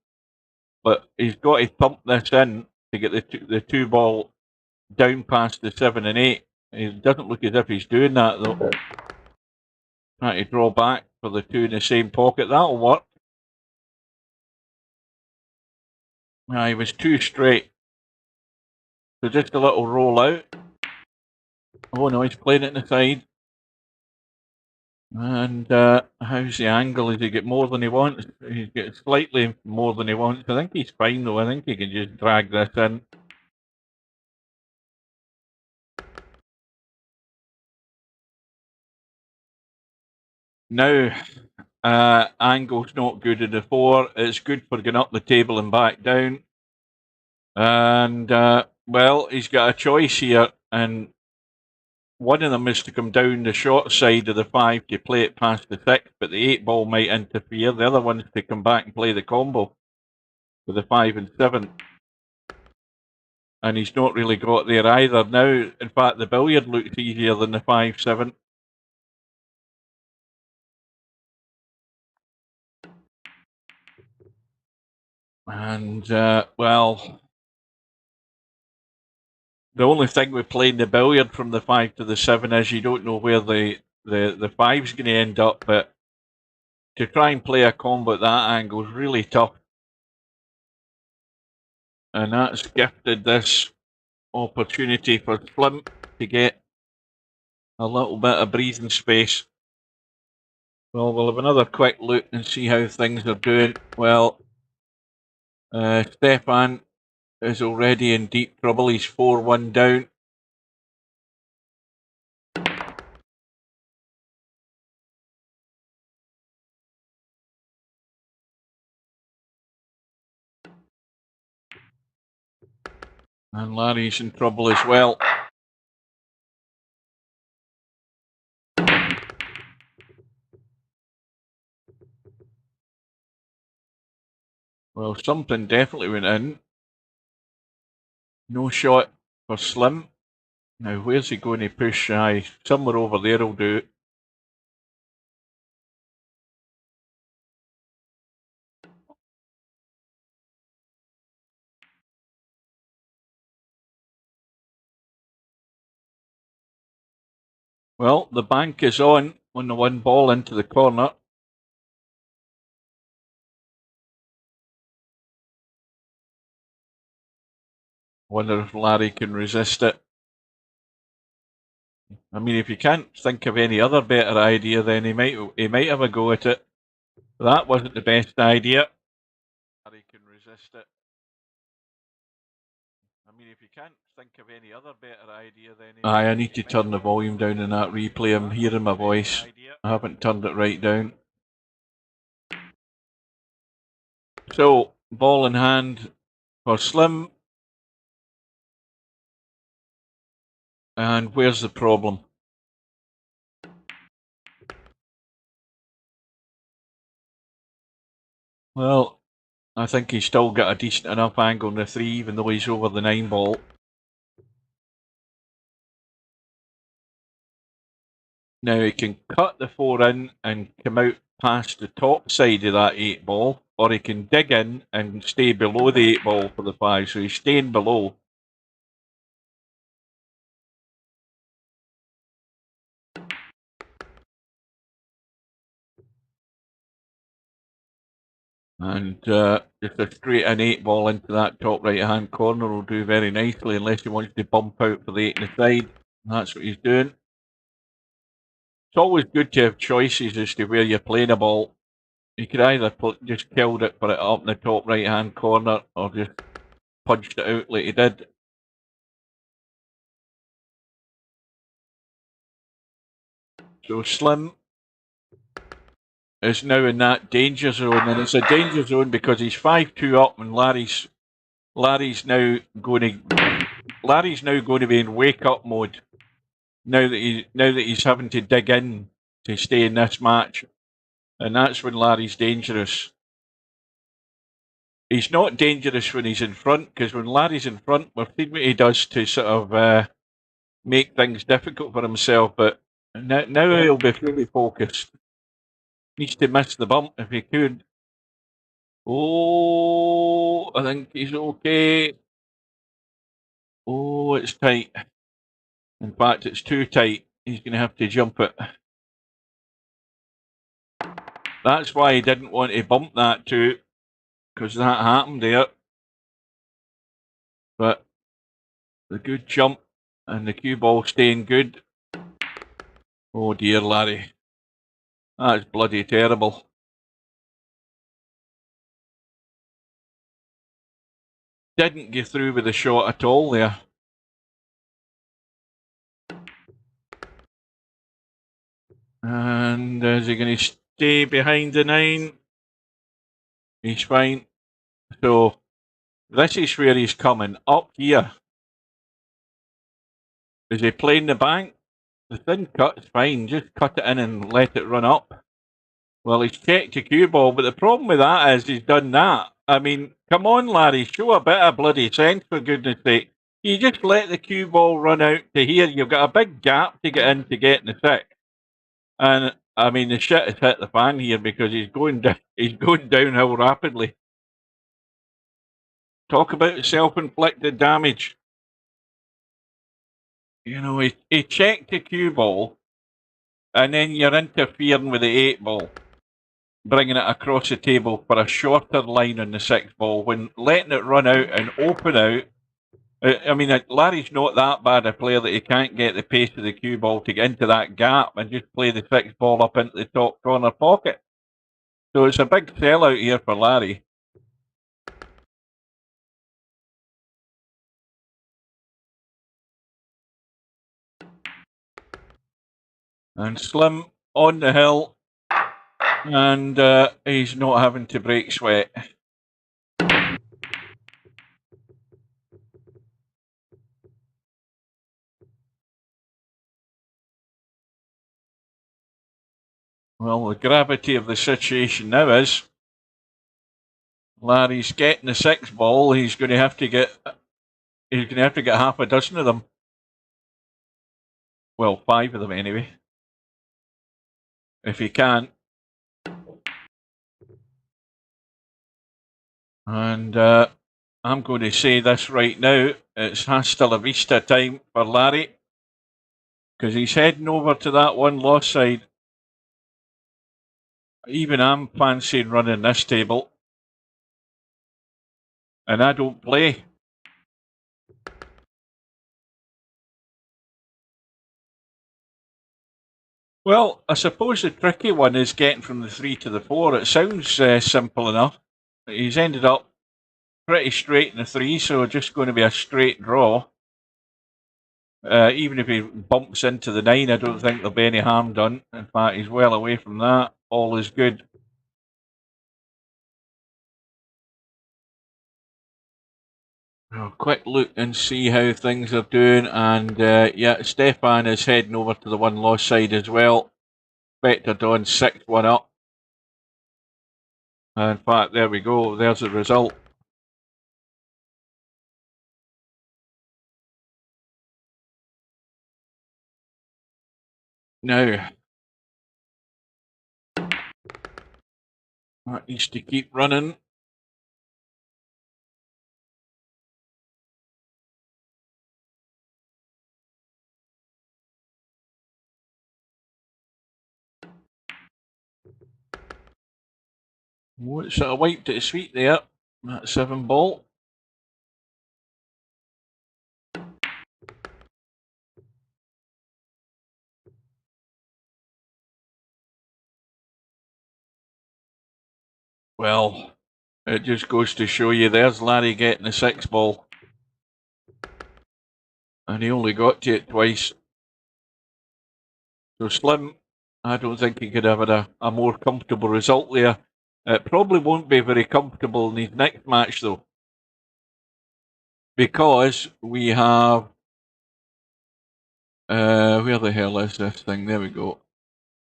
Speaker 3: but he's got to thump this in to get the 2-ball down past the 7 and 8. It doesn't look as if he's doing that, though. Trying to draw back for the 2 in the same pocket. That'll work. He was too straight. So just a little roll out. Oh no, he's playing it in the side. And how's the angle? Does he get more than he wants? He's got slightly more than he wants. I think he's fine though. I think he can just drag this in. Now, angle's not good in the 4. It's good for getting up the table and back down. And, well, he's got a choice here. And one of them is to come down the short side of the 5 to play it past the 6, but the 8-ball might interfere. The other one is to come back and play the combo with the 5 and 7. And he's not really got there either. Now, in fact, the billiard looks easier than the 5-7. And, well, the only thing with playing the billiard from the 5 to the 7 is you don't know where the 5's going to end up, but to try and play a combo at that angle is really tough. And that's gifted this opportunity for Slim to get a little bit of breathing space. Well, we'll have another quick look and see how things are doing. Well, Stefan is already in deep trouble. He's 4-1 down. And Larry's in trouble as well. Well, something definitely went in. No shot for Slim. Now, where's he going to push? Somewhere over there will do. Well, the bank is on the one ball into the corner. Wonder if Larry can resist it. I mean, if you can't think of any other better idea, then he might have a go at it. That wasn't the best idea. Larry can resist it. I mean, if you can't think of any other better idea, then I need to turn the volume down in that replay. I'm hearing my voice. I haven't turned it right down. So, ball in hand for Slim. And where's the problem? Well, I think he's still got a decent enough angle on the 3, even though he's over the 9 ball. Now he can cut the 4 in and come out past the top side of that 8 ball, or he can dig in and stay below the 8 ball for the 5, so he's staying below. And just a straight in 8 ball into that top right hand corner will do very nicely, unless he wants to bump out for the 8 in the side. That's what he's doing. It's always good to have choices as to where you're playing a ball. You could either just killed it, put it up in the top right hand corner, or just punched it out like he did. So Slim is now in that danger zone, and it's a danger zone because he's 5-2 up, and Larry's now going to be in wake up mode. Now that he's having to dig in to stay in this match, and that's when Larry's dangerous. He's not dangerous when he's in front, because when Larry's in front, we're seeing what he does to sort of make things difficult for himself. But now he'll be fully focused. Needs to miss the bump if he could. Oh, I think he's okay. Oh, it's tight. In fact, it's too tight. He's going to have to jump it. That's why he didn't want to bump that too, because that happened there. But the good jump and the cue ball staying good. Oh dear, Larry. That's bloody terrible. Didn't get through with the shot at all there. And is he going to stay behind the 9? He's fine. So this is where he's coming. Up here. Is he playing the bank? The thin cut's fine. Just cut it in and let it run up. Well, he's checked the cue ball, but the problem with that is he's done that. I mean, come on, Larry, show a bit of bloody sense, for goodness sake. You just let the cue ball run out to here. You've got a big gap to get in to get in the 6. And, I mean, the shit has hit the fan here because he's going downhill rapidly. Talk about self-inflicted damage. You know, he checked the cue ball, and then you're interfering with the 8 ball. bringing it across the table for a shorter line on the 6th ball when letting it run out and open out. I mean, Larry's not that bad a player that he can't get the pace of the cue ball to get into that gap and just play the 6th ball up into the top corner pocket. So it's a big sellout here for Larry. And Slim on the hill, and he's not having to break sweat. Well, the gravity of the situation now is Larry's getting the 6th ball. He's going to have to get half a dozen of them. Well, 5 of them anyway. If he can't. And I'm going to say this right now. It's hasta la vista time for Larry. Because he's heading over to that one loss side. Even I'm fancying running this table. And I don't play. Well, I suppose the tricky one is getting from the 3 to the 4. It sounds simple enough. He's ended up pretty straight in the 3, so just going to be a straight draw. Even if he bumps into the 9, I don't think there'll be any harm done. In fact, he's well away from that. All is good. A quick look and see how things are doing. And yeah, Stefan is heading over to the one loss side as well. Spectre Dawn 6-1 up. In fact, there we go. There's the result. Now, that needs to keep running. Sort of wiped it sweet there. That 7 ball. Well, it just goes to show you there's Larry getting the 6 ball. And he only got to it twice. So Slim, I don't think he could have had a more comfortable result there. It probably won't be very comfortable in his next match though. Because we have... where the hell is this thing? There we go.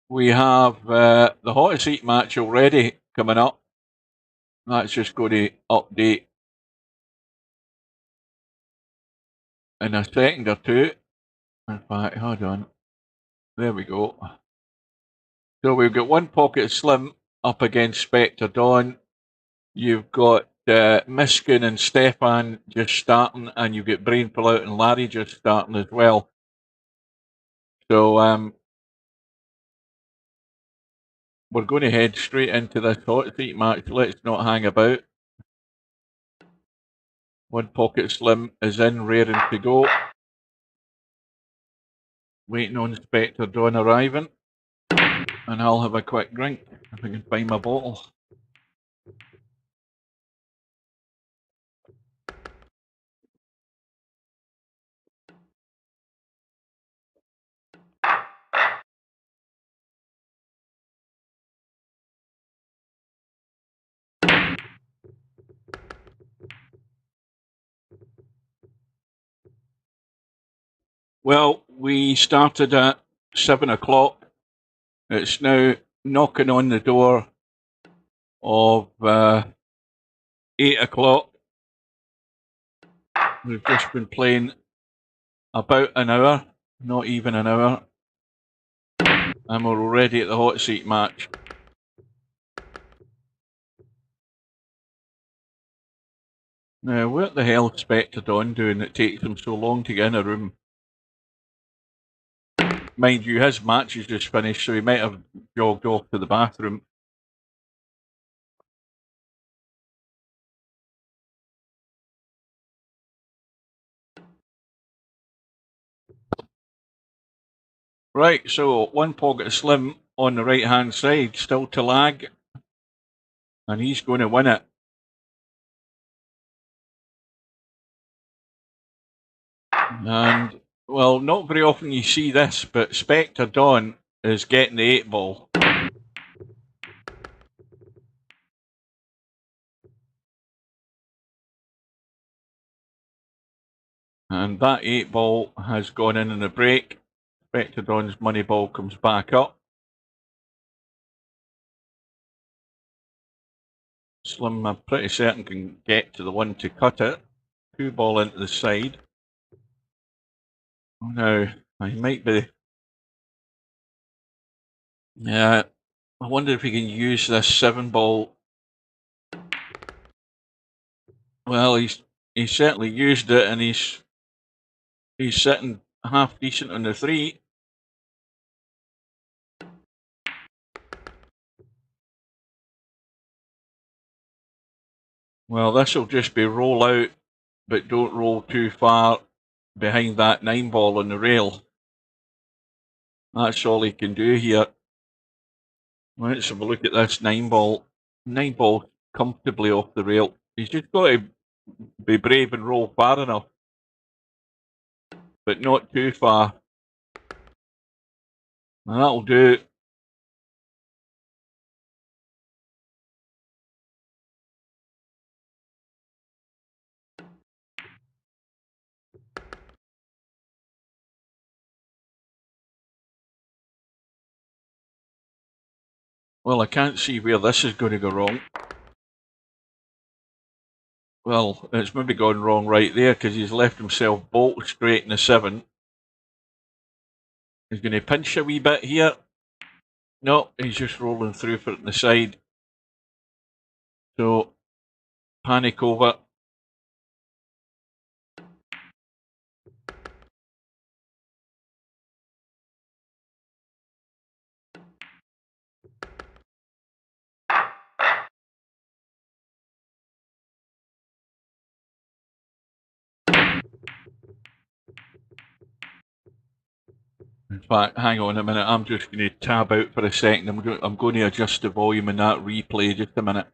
Speaker 3: We have the hot seat match already coming up. That's just going to update in a second or two. In fact, hold on. There we go. So we've got one Pocket Slim up against Spectre Dawn. You've got Miskin and Stefan just starting, and you've got Brain Pull Out and Larry just starting as well. So we're going to head straight into this hot seat match. Let's not hang about. One Pocket Slim is in, raring to go. Waiting on Spectre Dawn arriving. And I'll have a quick drink if I can find my bottle. Well, we started at 7 o'clock. It's now knocking on the door of 8 o'clock. We've just been playing about an hour, not even an hour. And we're already at the hot seat match. Now, what the hell is Spectre Dawn doing that takes him so long to get in a room? Mind you, his match is just finished, so he might have jogged off to the bathroom. Right, so one pocket slim on the right hand side, still to lag, and he's going to win it. And well, not very often you see this, but Spectre Dawn is getting the 8 ball. And that 8 ball has gone in the break. Spectre Dawn's money ball comes back up. Slim, I'm pretty certain, can get to the one to cut it. 2 ball into the side. Now, I might be... Yeah, I wonder if he can use this 7 ball. Well, he's certainly used it, and he's sitting half decent on the 3. Well, this will just be roll out, but don't roll too far behind that 9 ball on the rail. That's all he can do here. Let's have a look at this 9 ball. 9 ball comfortably off the rail. He's just got to be brave and roll far enough, but not too far. And that'll do. Well, I can't see where this is going to go wrong. Well, it's maybe gone wrong right there because he's left himself bolt straight in the 7. He's going to pinch a wee bit here. No, he's just rolling through for it on the side. So, panic over. In fact, hang on a minute. I'm just going to tab out for a second. I'm going to adjust the volume in that replay. Just a minute.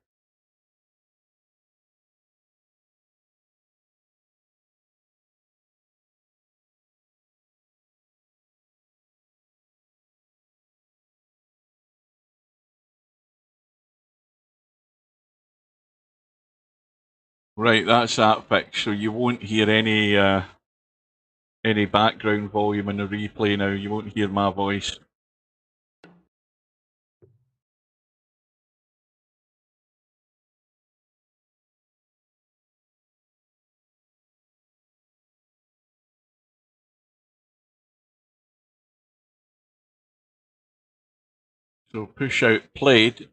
Speaker 3: Right, that's that fixed. So you won't hear any background volume in the replay now. You won't hear my voice. So push out played.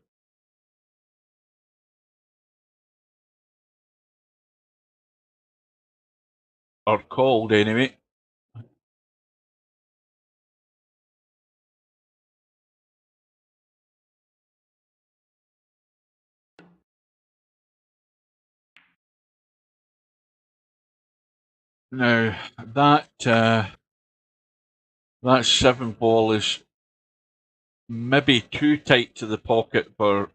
Speaker 3: Or called anyway. Now that 7 ball is maybe too tight to the pocket for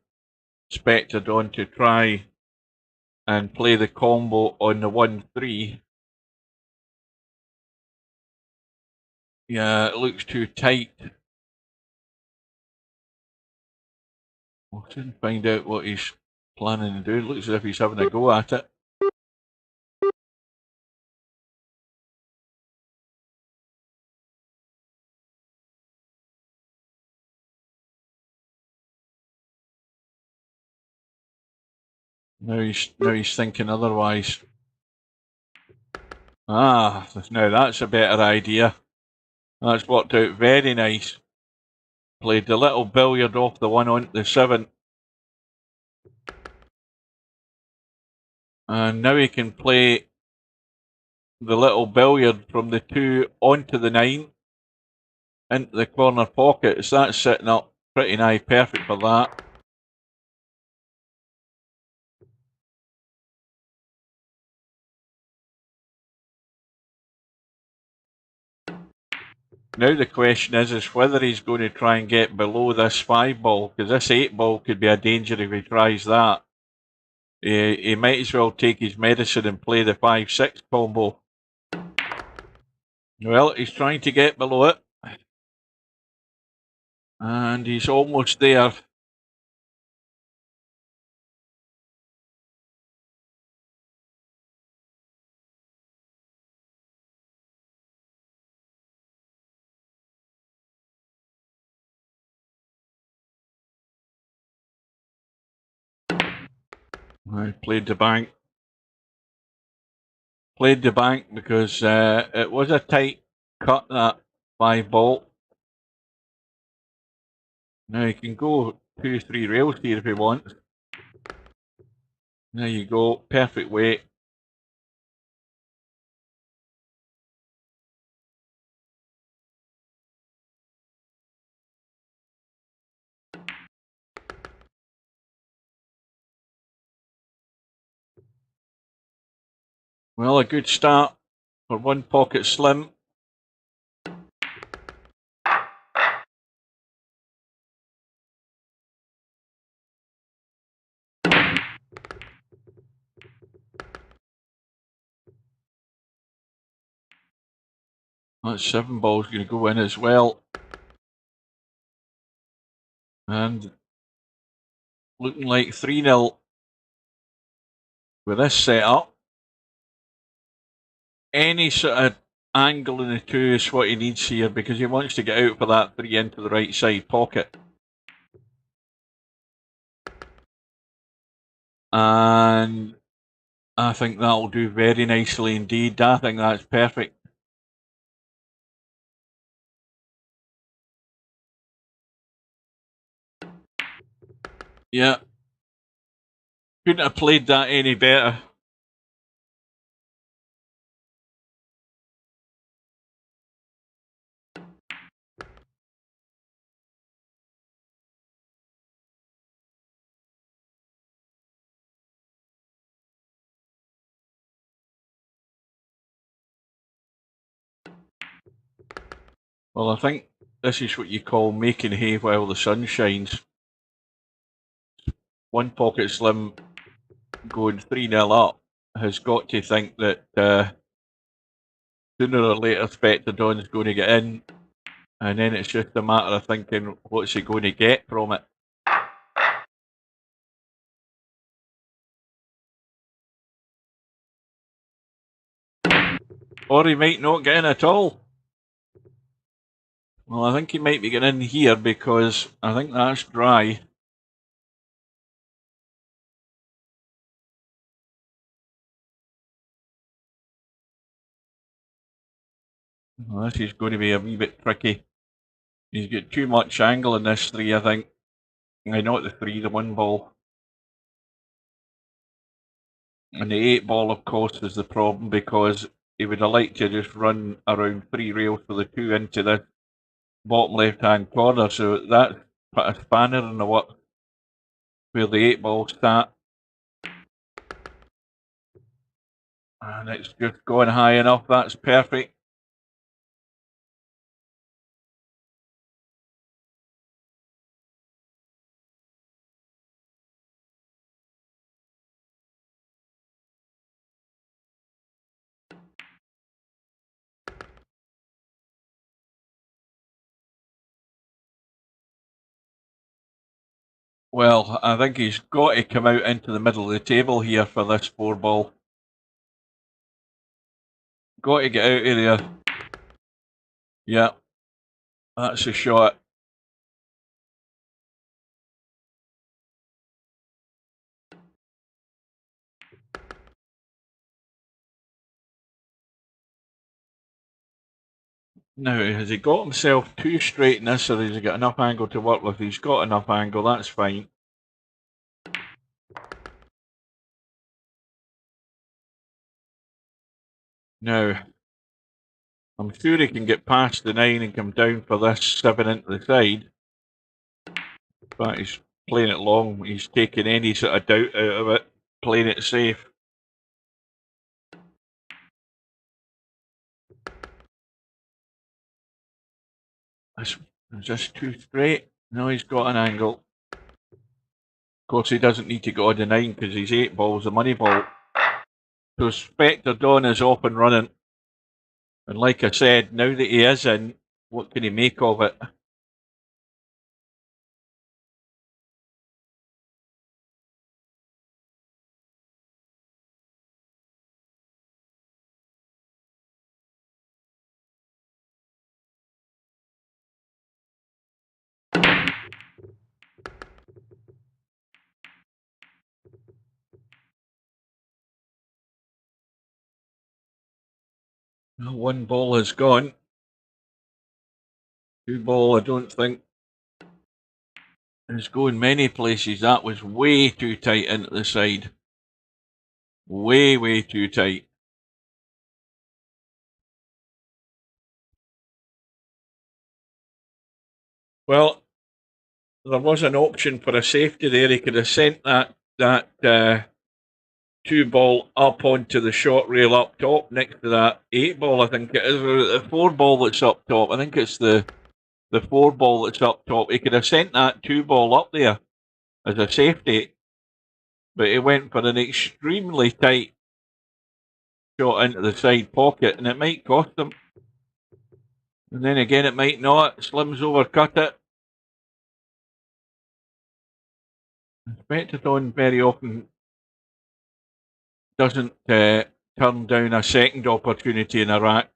Speaker 3: Spectre Dawn to try and play the combo on the 1-3. Yeah, it looks too tight. We'll soon find out what he's planning to do. It looks as if he's having a go at it. Now he's thinking otherwise. Ah, now that's a better idea. That's worked out very nice. Played the little billiard off the 1 onto the 7. And now he can play the little billiard from the 2 onto the 9 into the corner pocket. So that's sitting up pretty nigh perfect for that. Now the question is whether he's going to try and get below this 5 ball, because this 8 ball could be a danger if he tries that. He might as well take his medicine and play the 5-6 combo. Well, he's trying to get below it. And he's almost there. I played the bank. Played the bank because it was a tight cut, that 5 ball. Now he can go 2-3 rails here if he wants. There you go, perfect weight. Well, a good start for One Pocket Slim. That 7 ball's going to go in as well. And looking like 3-0 with this setup. Any sort of angle in the 2 is what he needs here, because he wants to get out for that 3 into the right side pocket. And I think that'll do very nicely indeed. I think that's perfect. Yeah. Couldn't have played that any better. Well, I think this is what you call making hay while the sun shines. One Pocket Slim going 3-0 up has got to think that sooner or later Spectrodon's going to get in, and then it's just a matter of thinking what's he going to get from it. Or he might not get in at all. Well, I think he might be getting in here because I think that's dry. Well, this is going to be a wee bit tricky. He's got too much angle in this 3, I think. Not the 3, the 1 ball. And the 8 ball, of course, is the problem, because he would have liked to just run around 3 rails for the 2 into the bottom left-hand corner, so that's put a spanner in the works where the 8 ball sat. And it's just going high enough, that's perfect. Well, I think he's got to come out into the middle of the table here for this 4 ball. Got to get out of there. Yeah, that's a shot. Now, has he got himself too straight in this, or has he got enough angle to work with? He's got enough angle, that's fine. Now, I'm sure he can get past the 9 and come down for this 7 into the side. But he's playing it long. He's taking any sort of doubt out of it, playing it safe. Is this too straight? No, he's got an angle. Of course, he doesn't need to go on the 9 because he's 8 balls, the money ball. So Spectre Dawn is off and running. And like I said, now that he is in, what can he make of it? Well, 1 ball is gone. 2 ball, I don't think is going many places. That was way too tight into the side. Way too tight. Well, there was an option for a safety there. He could have sent that 2 ball up onto the short rail up top next to that 8 ball, I think it is, or the 4 ball that's up top. I think it's the 4 ball that's up top. He could have sent that 2 ball up there as a safety, but he went for an extremely tight shot into the side pocket, and it might cost him. And then again, it might not. Slim's overcut it. Spectaton very often doesn't turn down a second opportunity in a rack.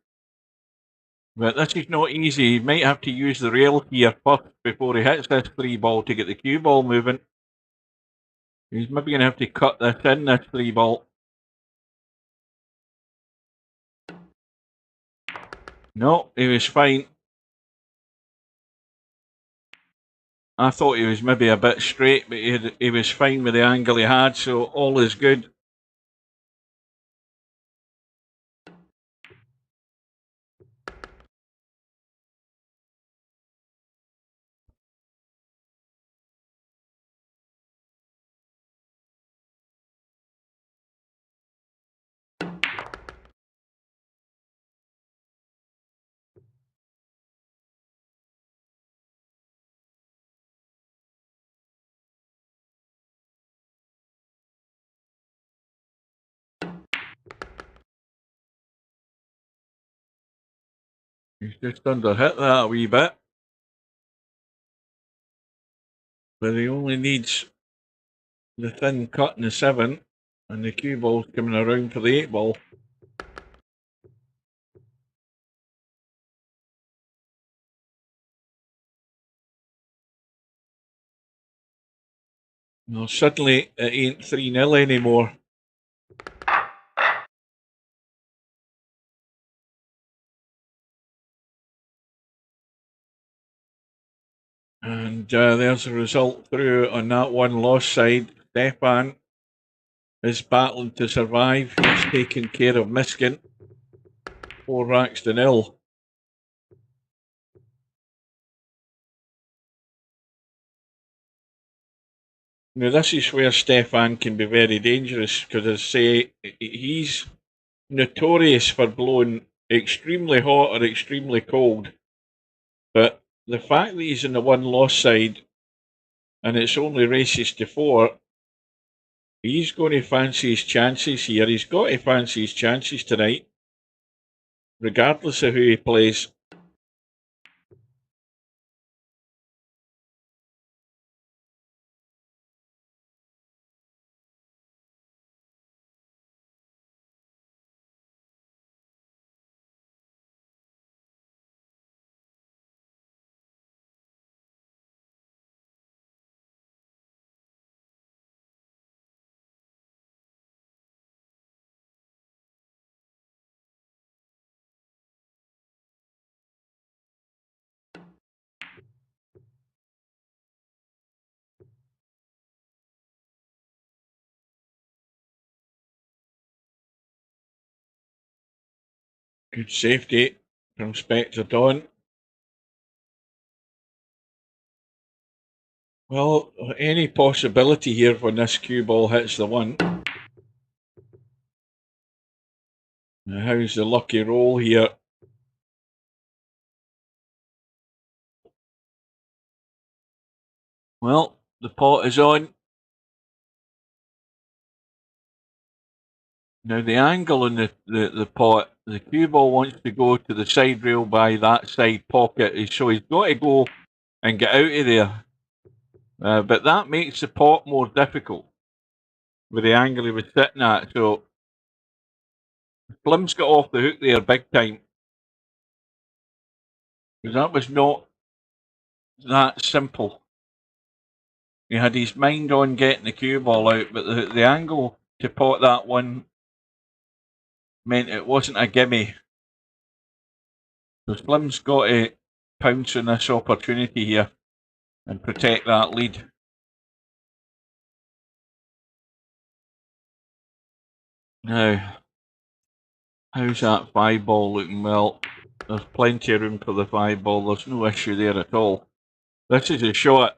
Speaker 3: But this is not easy. He might have to use the rail here first before he hits this 3 ball to get the cue ball moving. He's maybe going to have to cut this in, this 3 ball. No, he was fine. I thought he was maybe a bit straight, but he was fine with the angle he had, so all is good. He's just under hit that a wee bit. But he only needs the thin cut in the 7, and the cue ball's coming around for the 8 ball. Well, suddenly it ain't 3-0 anymore. And there's a result through on that 1 loss side. Stefan is battling to survive. He's taking care of Miskin. 4 racks to 0. Now, this is where Stefan can be very dangerous because, as I say, he's notorious for blowing extremely hot or extremely cold. But the fact that he's in the 1 loss side and it's only races to 4, he's going to fancy his chances here. He's got to fancy his chances tonight, regardless of who he plays. Good safety from Spectre Dawn. Well, any possibility here when this cue ball hits the 1. Now, how's the lucky roll here? Well, the pot is on. Now the angle in the pot, the cue ball wants to go to the side rail by that side pocket, so he's got to go and get out of there. But that makes the pot more difficult with the angle he was sitting at. So Slim's got off the hook there big time. Because that was not that simple. He had his mind on getting the cue ball out, but the angle to pot that one meant it wasn't a gimme. So Slim's got to pounce on this opportunity here and protect that lead. Now, how's that 5 ball looking? Well, there's plenty of room for the 5 ball. There's no issue there at all. This is a shot.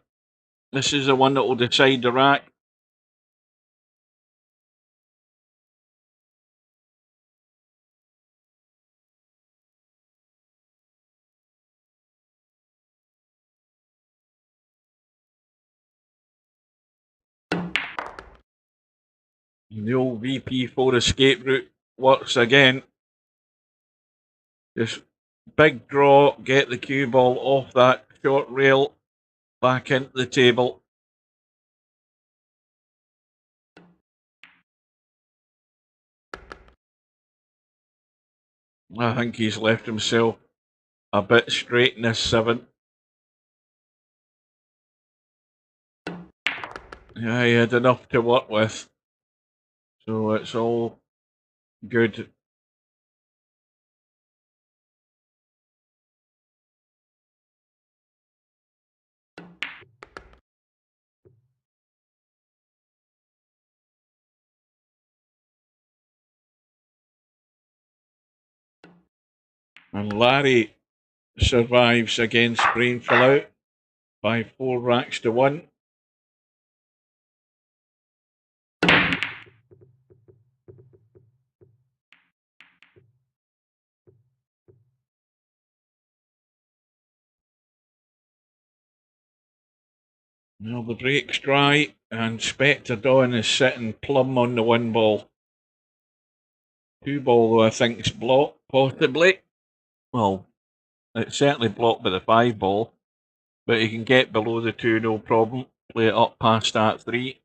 Speaker 3: This is the one that will decide the rack. The old VP4 escape route works again. Just big draw, get the cue ball off that short rail, back into the table. I think he's left himself a bit straight in this 7. Yeah, he had enough to work with. So it's all good. And Larry survives against Brainful out by 4 racks to 1. Well, the break's dry, and Spectre Dawn is sitting plumb on the 1 ball. 2 ball, though, I think is blocked, possibly. Well, it's certainly blocked by the 5 ball, but he can get below the 2, no problem. Play it up past that 3.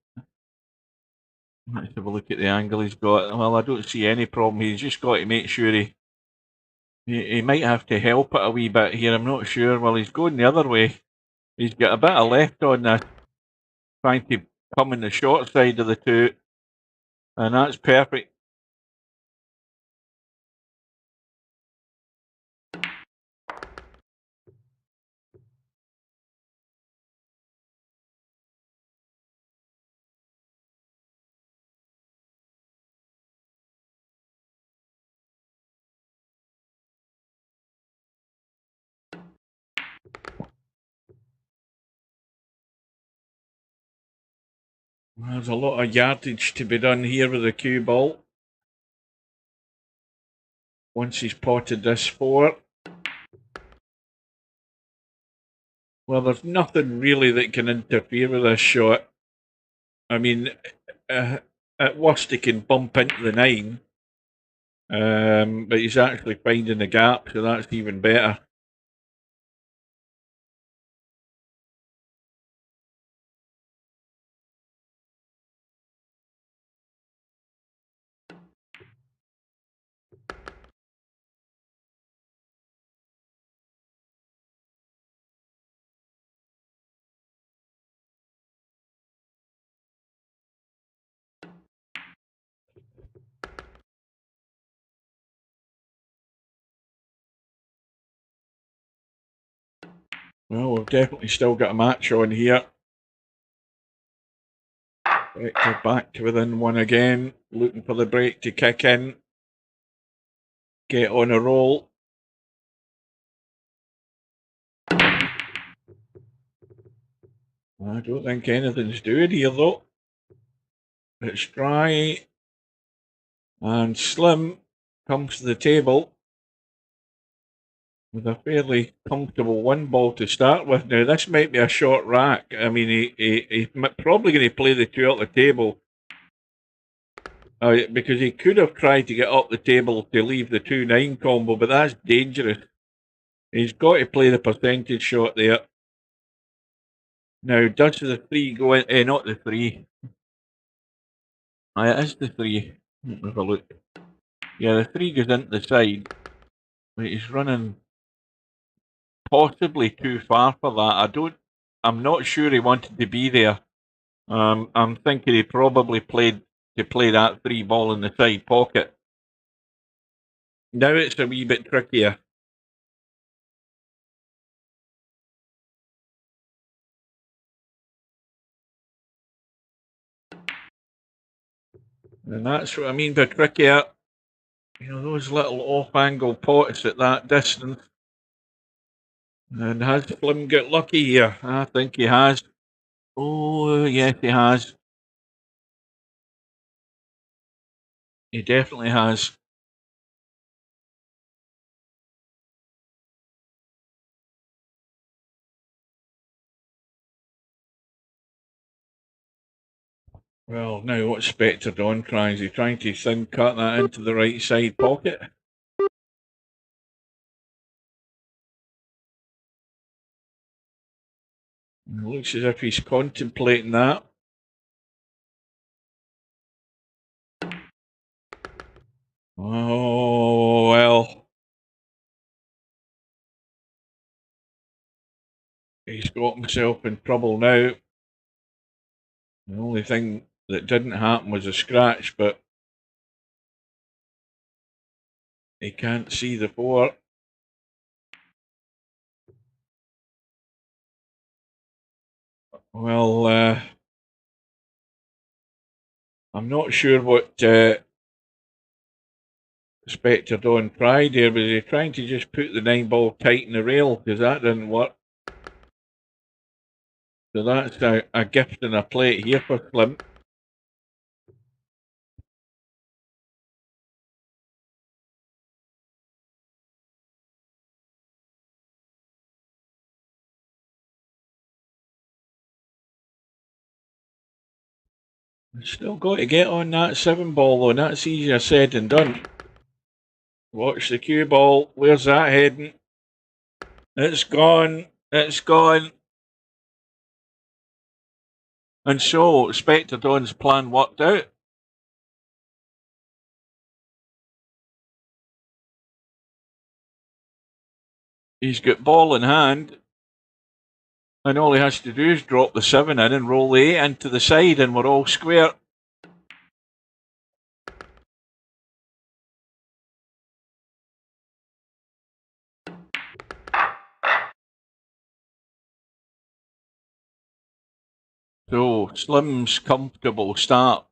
Speaker 3: Let's have a look at the angle he's got. Well, I don't see any problem. He's just got to make sure he might have to help it a wee bit here. I'm not sure. Well, he's going the other way. He's got a bit of left on this, trying to come in the short side of the 2, and that's perfect. There's a lot of yardage to be done here with the cue ball. Once he's potted this 4. Well, there's nothing really that can interfere with this shot. I mean, at worst he can bump into the 9. But he's actually finding the gap, so that's even better. Well, we've definitely still got a match on here. Vector back to within 1 again, looking for the break to kick in. Get on a roll. I don't think anything's doing here though. It's dry. And Slim comes to the table. with a fairly comfortable 1 ball to start with. Now, this might be a short rack. I mean, he's probably going to play the 2 up the table. Because he could have tried to get up the table to leave the 2-9 combo, but that's dangerous. He's got to play the percentage shot there. Now, does the 3 go in? Not the 3. It is the 3. Let me have a look. Yeah, the 3 goes into the side. But he's running possibly too far for that. I'm not sure he wanted to be there. I'm thinking he probably played to play that 3 ball in the side pocket. Now it's a wee bit trickier. And that's what I mean by trickier. You know, those little off-angle pots at that distance. And has Slim got lucky here? I think he has. Oh, yes, he has. He definitely has. Well, now what's Spectre Don trying? Is he trying to thin cut that into the right side pocket? It looks as if he's contemplating that. Oh, well. He's got himself in trouble now. The only thing that didn't happen was a scratch, but he can't see the 4. Well, I'm not sure what Spectre Don tried here. Was he trying to just put the 9 ball tight in the rail? Because that didn't work. So that's a gift and a plate here for Slim. Still got to get on that 7 ball though, and that's easier said than done. Watch the cue ball. Where's that heading? It's gone. It's gone. And so Spectre Don's plan worked out. He's got ball in hand, and all he has to do is drop the 7 in and roll the 8 into the side, and we're all square. So Slim's comfortable start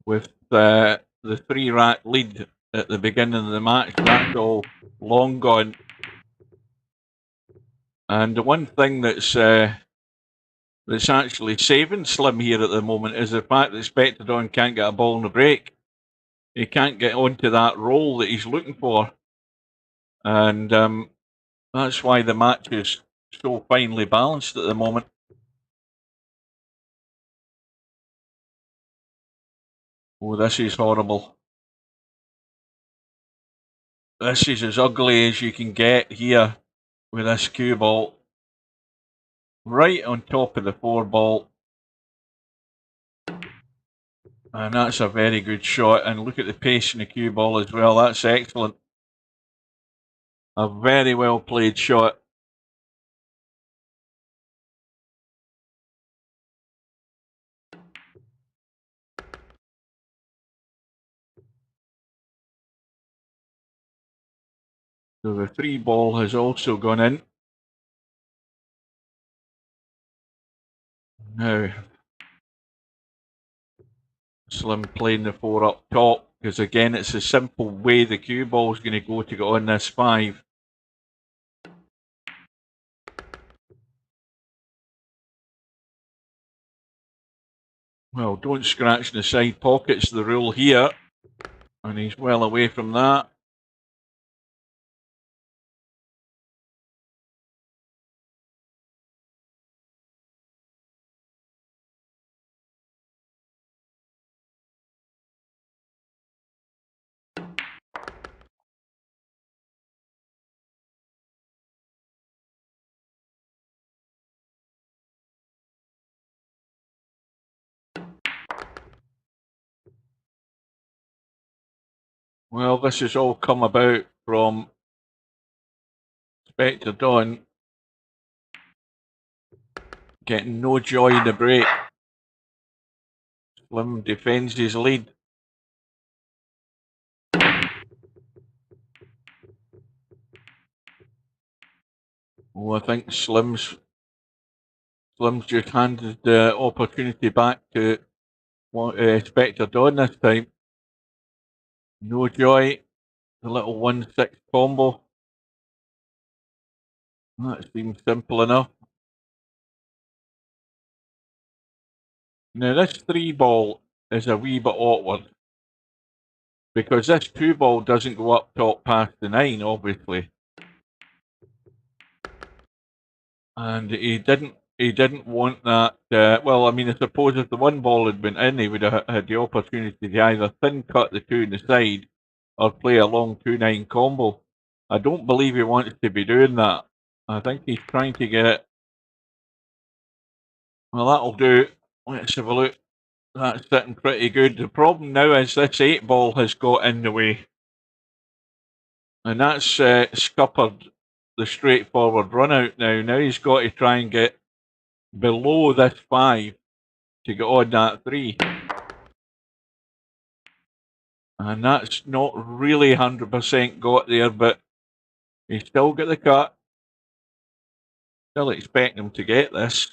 Speaker 3: with the 3 rack lead at the beginning of the match. That's all long gone. And the one thing that's actually saving Slim here at the moment is the fact that Spectre Don can't get a ball in the break. He can't get onto that roll that he's looking for. And that's why the match is so finely balanced at the moment. Oh, this is horrible. This is as ugly as you can get here with this cue ball. Right on top of the 4 ball. And that's a very good shot. And look at the pace in the cue ball as well. That's excellent. A very well played shot. So the 3 ball has also gone in. Now, Slim playing the 4 up top, because again, it's a simple way the cue ball is going to go to get on this 5. Well, don't scratch the side pockets, the rule here. And he's well away from that. Well, this has all come about from Spectre Dawn getting no joy in the break. Slim defends his lead. Oh, I think Slim's just handed the opportunity back to Spectre Dawn this time. No joy. The little 1-6 combo. That seems simple enough. Now this 3-ball is a wee bit awkward, because this 2-ball doesn't go up top past the 9, obviously. And he didn't want that. Well, I mean, I suppose if the 1-ball had been in, he would have had the opportunity to either thin cut the 2 in the side or play a long 2-9 combo. I don't believe he wants to be doing that. I think he's trying to get it. Well, that'll do. Let's have a look. That's sitting pretty good. The problem now is this 8-ball has got in the way. And that's scuppered the straightforward run out now. Now he's got to try and get below this 5 to get on that 3. And that's not really 100% got there, but he's still got the cut. Still expect him to get this.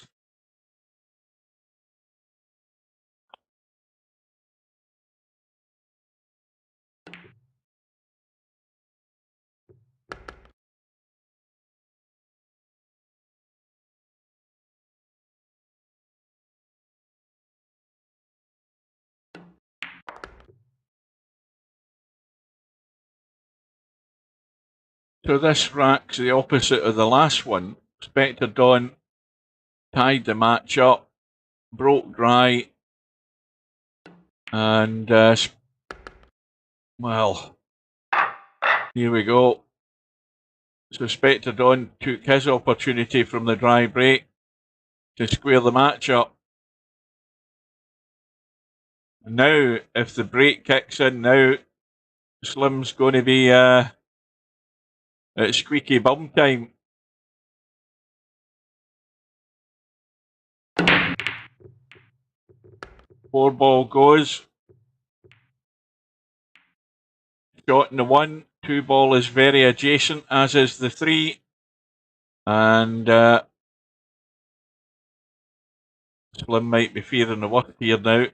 Speaker 3: So this rack's the opposite of the last one. Spectre Dawn tied the match up, broke dry, and well, here we go. So Spectre Dawn took his opportunity from the dry break to square the match up. Now, if the break kicks in now, Slim's going to be at squeaky bum time. Four ball goes. Shot in the 1. 2 ball is very adjacent, as is the 3. And Slim might be fearing the worst here now.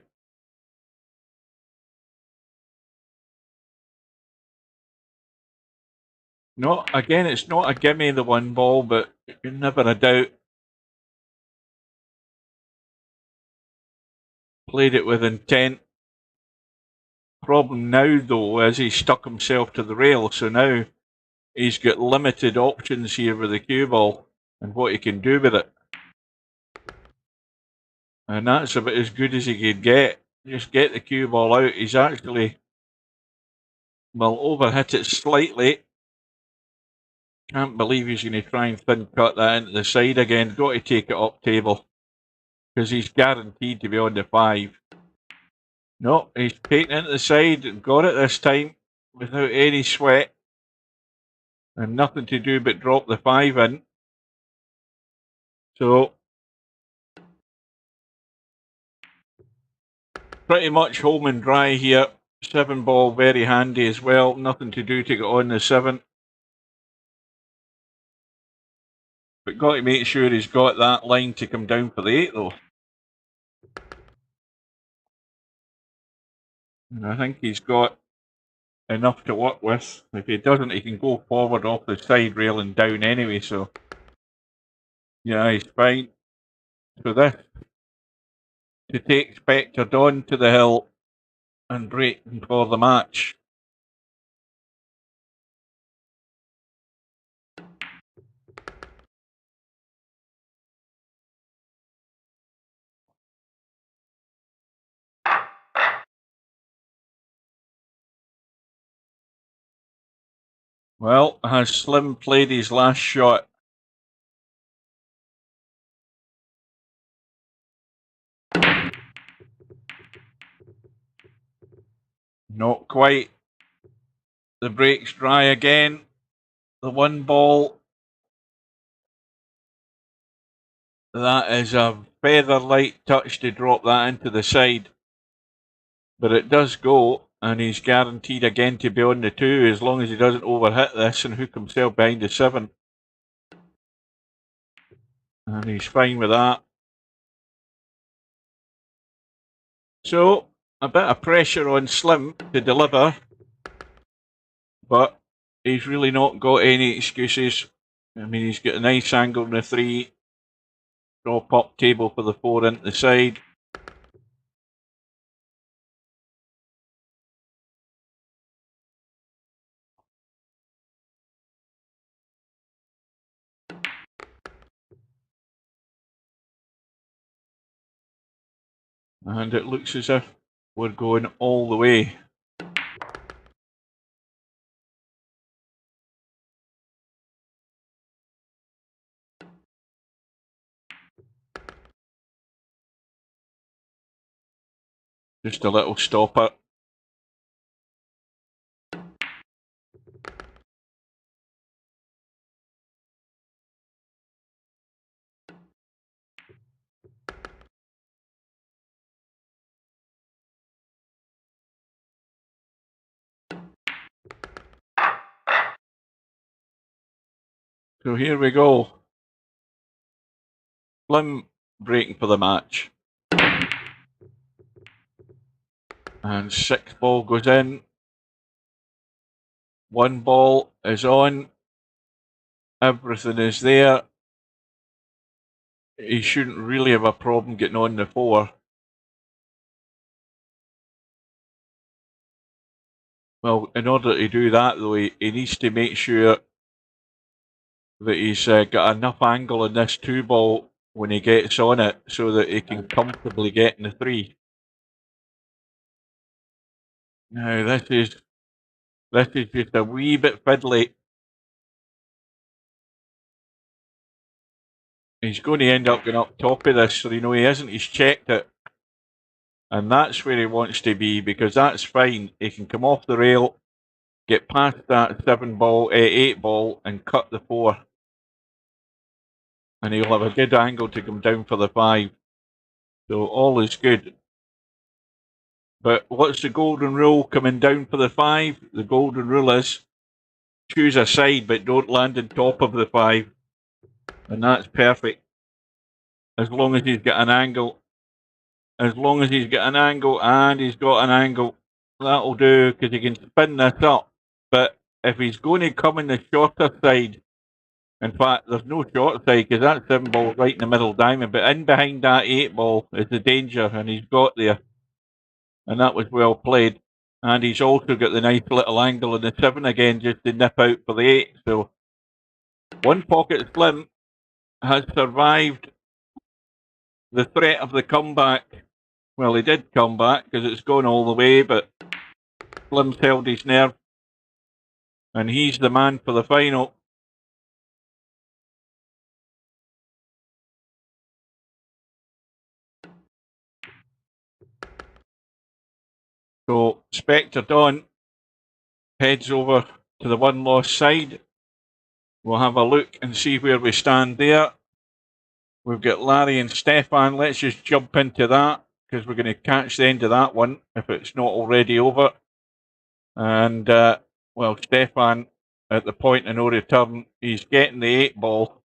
Speaker 3: No, again, it's not a gimme the 1 ball, but never a doubt. Played it with intent. Problem now, though, is he stuck himself to the rail, so now he's got limited options here with the cue ball and what he can do with it. And that's about as good as he could get. Just get the cue ball out. He's actually, well, overhit it slightly. Can't believe he's going to try and thin cut that into the side again. Got to take it up table, because he's guaranteed to be on the 5. No, he's taken it into the side and got it this time without any sweat. And nothing to do but drop the 5 in. So, pretty much home and dry here. 7 ball very handy as well. Nothing to do to get on the 7. But got to make sure he's got that line to come down for the 8 though. And I think he's got enough to work with. If he doesn't, he can go forward off the side rail and down anyway, so yeah, he's fine. So this to take Spectre Dawn to the hill and break for the match. Well, has Slim played his last shot? Not quite. The brakes dry again. The one ball. That is a feather light touch to drop that into the side. But it does go, and he's guaranteed again to be on the 2 as long as he doesn't overhit this and hook himself behind the 7. And he's fine with that. So, a bit of pressure on Slim to deliver, but he's really not got any excuses. I mean, he's got a nice angle in the 3, drop up table for the 4 into the side. And it looks as if we're going all the way. Just a little stopper. So here we go. Slim breaking for the match. And 6 ball goes in. 1 ball is on. Everything is there. He shouldn't really have a problem getting on the 4. Well, in order to do that, though, he needs to make sure that he's got enough angle in this 2 ball when he gets on it so that he can comfortably get in the 3. Now, this is just a wee bit fiddly. He's going to end up going up top of this, so he isn't. He's checked it. And that's where he wants to be, because that's fine. He can come off the rail, get past that 8 ball, and cut the 4. And he'll have a good angle to come down for the 5. So all is good. But what's the golden rule coming down for the 5? The golden rule is choose a side, but don't land on top of the 5. And that's perfect. As long as he's got an angle. As long as he's got an angle, and he's got an angle, that'll do, because he can spin this up. But if he's going to come in the shorter side, in fact, there's no short side, because that 7 ball's right in the middle diamond, but in behind that 8 ball is the danger, and he's got there. And that was well played. And he's also got the nice little angle in the 7 again, just to nip out for the 8. So, One Pocket Slim has survived the threat of the comeback. Well, he did come back because it's gone all the way, but Slim's held his nerve. And he's the man for the final. So Spectre Dawn heads over to the 1 lost side. We'll have a look and see where we stand there. We've got Larry and Stefan. Let's just jump into that, because we're going to catch the end of that one if it's not already over. And, well, Stefan at the point of no return, he's getting the 8 ball.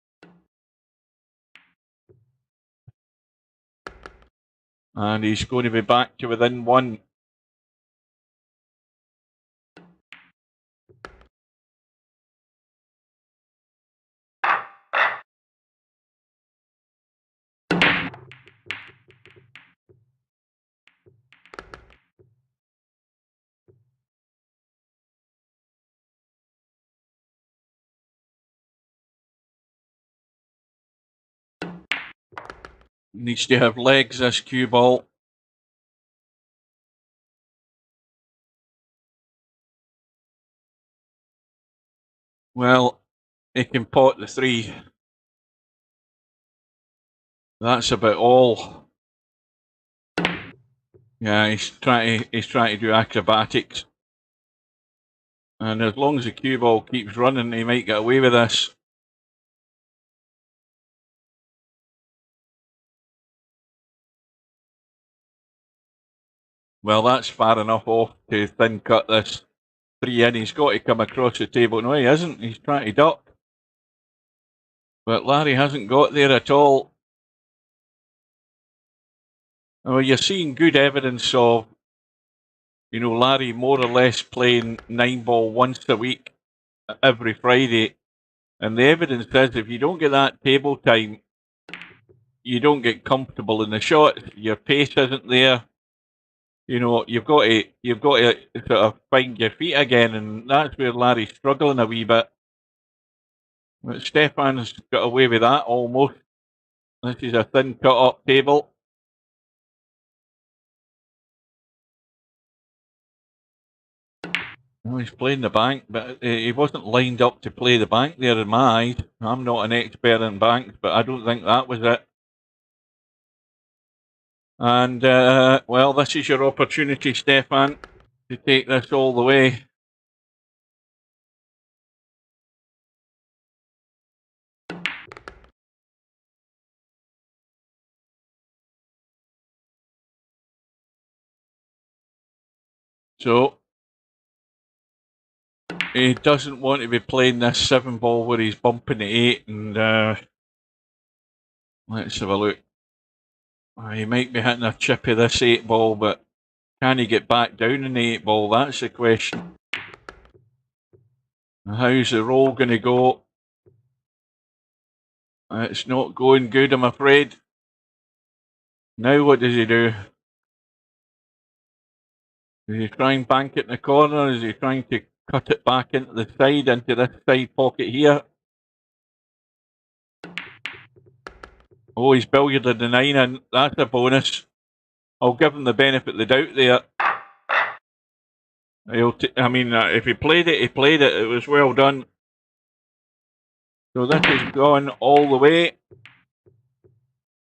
Speaker 3: And he's going to be back to within 1. Needs to have legs, this cue ball. Well, he can pot the 3. That's about all. Yeah, he's trying to do acrobatics. And as long as the cue ball keeps running, he might get away with this. Well, that's far enough off to thin cut this 3 in. He's got to come across the table. No, he isn't. He's trying to duck. But Larry hasn't got there at all. Well, you're seeing good evidence of, you know, Larry more or less playing 9-ball once a week, every Friday. And the evidence is if you don't get that table time, you don't get comfortable in the shot. Your pace isn't there. You know, you've got to sort of find your feet again, and that's where Larry's struggling a wee bit. But Stefan's got away with that almost. This is a thin cut up table. Well, he's playing the bank, but he wasn't lined up to play the bank there in my eyes. I'm not an expert in banks, but I don't think that was it. And, well, this is your opportunity, Stefan, to take this all the way. So, he doesn't want to be playing this 7-ball where he's bumping the 8, and let's have a look. He might be hitting a chip of this 8-ball, but can he get back down in the 8-ball? That's the question. How's the roll going to go? It's not going good, I'm afraid. Now what does he do? Is he trying to bank it in the corner? Is he trying to cut it back into the side, into this side pocket here? Oh, he's billiarded the 9 in. That's a bonus. I'll give him the benefit of the doubt there. I mean, if he played it, he played it. It was well done. So this is gone all the way.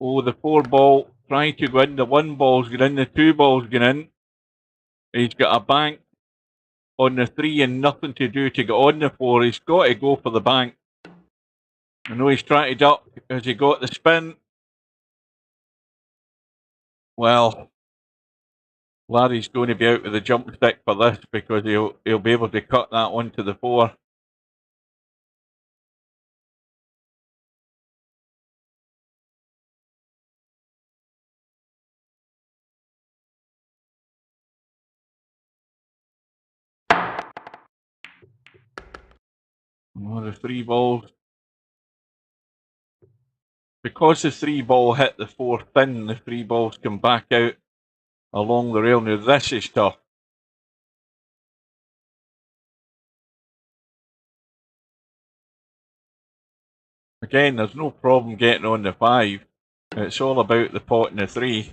Speaker 3: Oh, the 4-ball trying to go in. The 1-ball's going in. The 2-ball's going in. He's got a bank on the 3 and nothing to do to get on the 4. He's got to go for the bank. I know he's trying to duck. Has he got the spin? Well, Larry's going to be out with the jump stick for this because he'll be able to cut that one to the 4. Oh, the 3 balls. Because the 3-ball hit the 4 thin, the 3 balls come back out along the rail. Now this is tough. Again, there's no problem getting on the 5. It's all about the pot and the 3.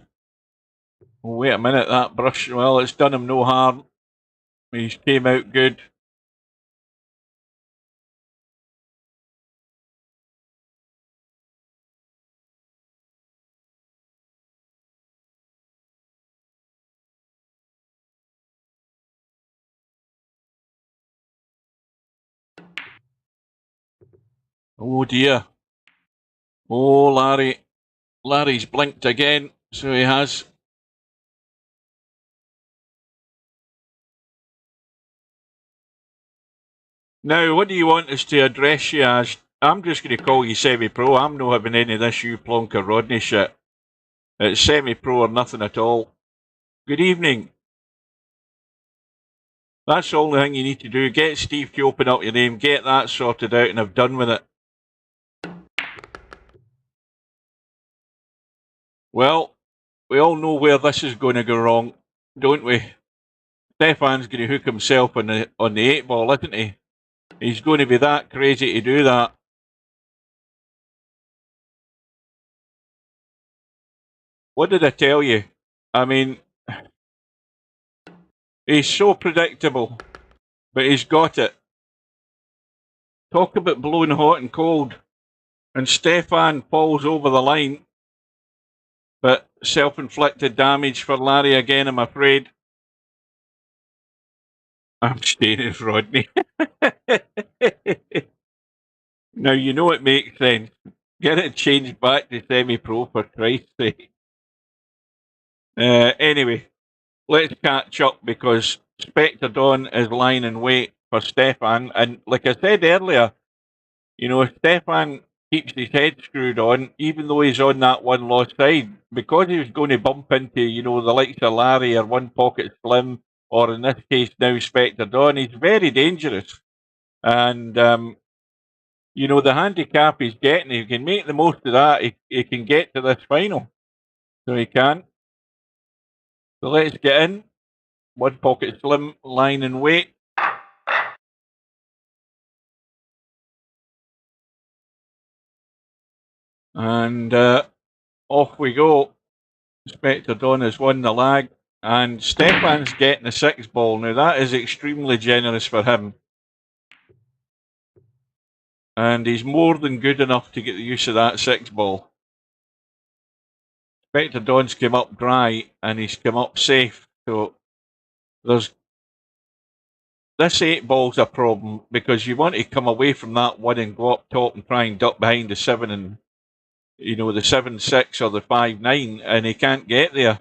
Speaker 3: Oh, wait a minute, that brush, well, it's done him no harm. He's came out good. Oh dear. Oh, Larry's blinked again, so he has. Now, what do you want us to address you as? I'm just going to call you semi-pro. I'm not having any of this you plonker Rodney shit. It's semi-pro or nothing at all. Good evening. That's the only thing you need to do. Get Steve to open up your name, get that sorted out, and have done with it. Well, we all know where this is going to go wrong, don't we? Stefan's going to hook himself on the 8-ball, isn't he? He's going to be that crazy to do that. What did I tell you? I mean, he's so predictable, but he's got it. Talk about blowing hot and cold. And Stefan falls over the line. But self-inflicted damage for Larry again, I'm afraid. I'm staying in Rodney. Now, you know it makes sense. Get it changed back to semi-pro for Christ's sake. Anyway, let's catch up because Spectre Dawn is lying in wait for Stefan. And like I said earlier, you know, if Stefan keeps his head screwed on, even though he's on that one lost side, because he was going to bump into, you know, the likes of Larry or One Pocket Slim, or in this case now Spectre Dawn, he's very dangerous. And, you know, the handicap he's getting, he can make the most of that. He can get to this final. So he can. So let's get in. One Pocket Slim, line and wait. And off we go. Spectre Dawn has won the lag. And Stefan's getting a 6 ball. Now, that is extremely generous for him. And he's more than good enough to get the use of that 6 ball. Spectre Dawn's come up dry and he's come up safe. So there's this 8 ball's a problem because you want to come away from that one and go up top and try and duck behind the 7 and, you know, the 7-6 or the 5-9, and he can't get there.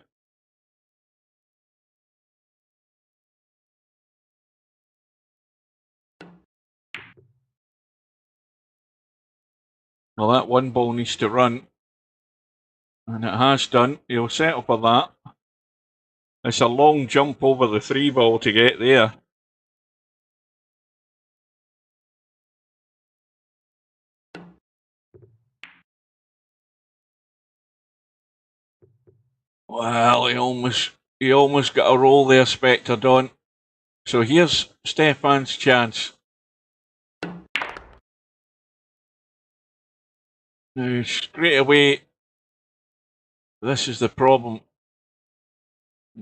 Speaker 3: Well, that 1 ball needs to run, and it has done. He'll settle for that. It's a long jump over the 3 ball to get there. Well, he almost got a roll there, Spectre Dawn. So here's Stefan's chance. Now, straight away, this is the problem.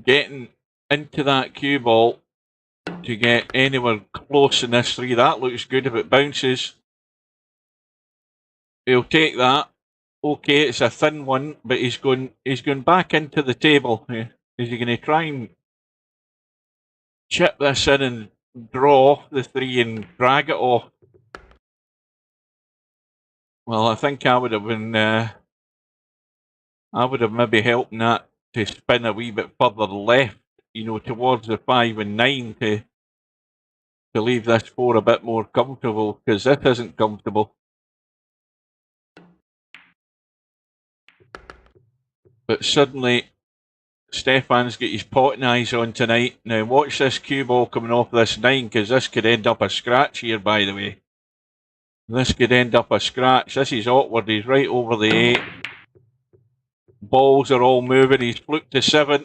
Speaker 3: Getting into that cue ball to get anywhere close in this 3. That looks good if it bounces. He'll take that. Okay, it's a thin one, but he's going back into the table. Is he going to try and chip this in and draw off the 3 and drag it off? Well, I think I would have been. I would have maybe helped that to spin a wee bit further left, you know, towards the 5 and 9 to leave this 4 a bit more comfortable, because this isn't comfortable. But suddenly, Stefan's got his potting eyes on tonight. Now, watch this cue ball coming off this 9, because this could end up a scratch here, by the way. This could end up a scratch. This is awkward. He's right over the 8. Balls are all moving. He's flipped to 7.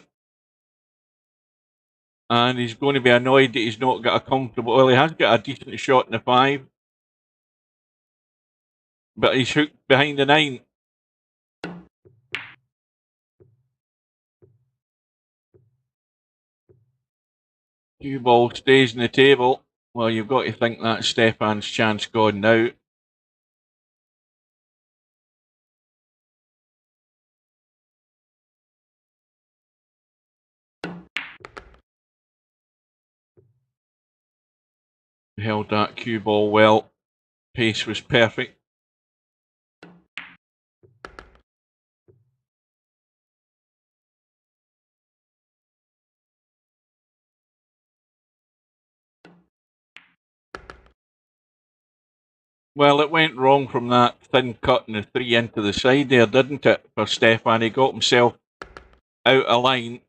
Speaker 3: And he's going to be annoyed that he's not got a comfortable... Well, he has got a decent shot in the 5. But he's hooked behind the 9. Cue ball stays in the table. Well, you've got to think that's Stefan's chance gone now. Held that cue ball well. Pace was perfect. Well, it went wrong from that thin cut and the 3 into the side there, didn't it, for Stefan? He got himself out of line,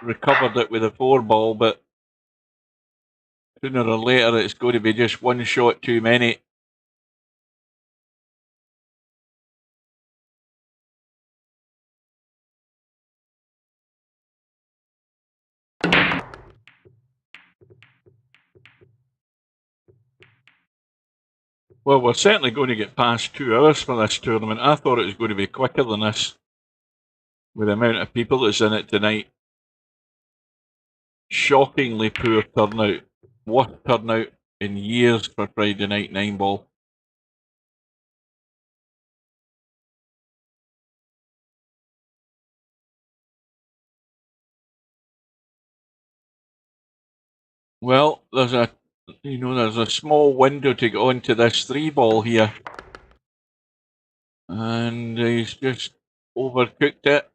Speaker 3: recovered it with a 4 ball, but sooner or later it's going to be just one shot too many. Well, we're certainly going to get past 2 hours for this tournament. I thought it was going to be quicker than this, with the amount of people that's in it tonight. Shockingly poor turnout. Worst turnout in years for Friday Night 9 Ball. Well, there's a small window to get onto this 3-ball here. And he's just overcooked it.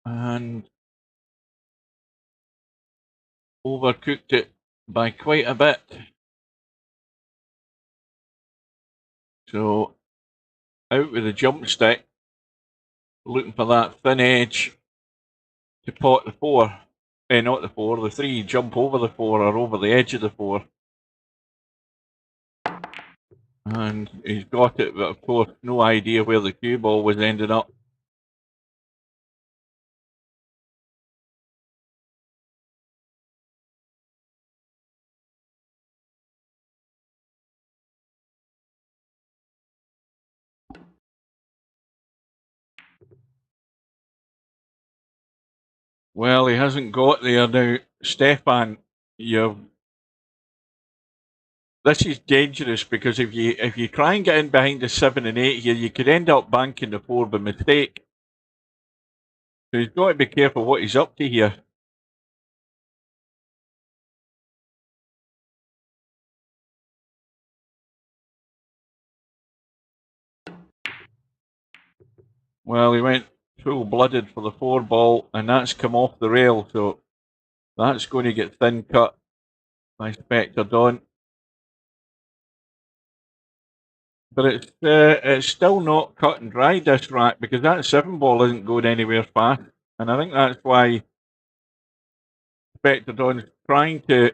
Speaker 3: And overcooked it by quite a bit. So out with the jump stick, looking for that thin edge to pot the 4. Not the 4, the 3. Jump over the 4 or over the edge of the 4. And he's got it, but of course no idea where the cue ball was ending up. Well, he hasn't got there now. Stefan, this is dangerous because if you try and get in behind the 7 and 8 here, you could end up banking the 4 by mistake. So he's got to be careful what he's up to here. Well, he went full-blooded for the 4 ball, and that's come off the rail, so that's going to get thin cut by Spectre Dawn. But it's still not cut and dried, this rack, because that 7 ball isn't going anywhere fast. And I think that's why Spectre Dawn's trying to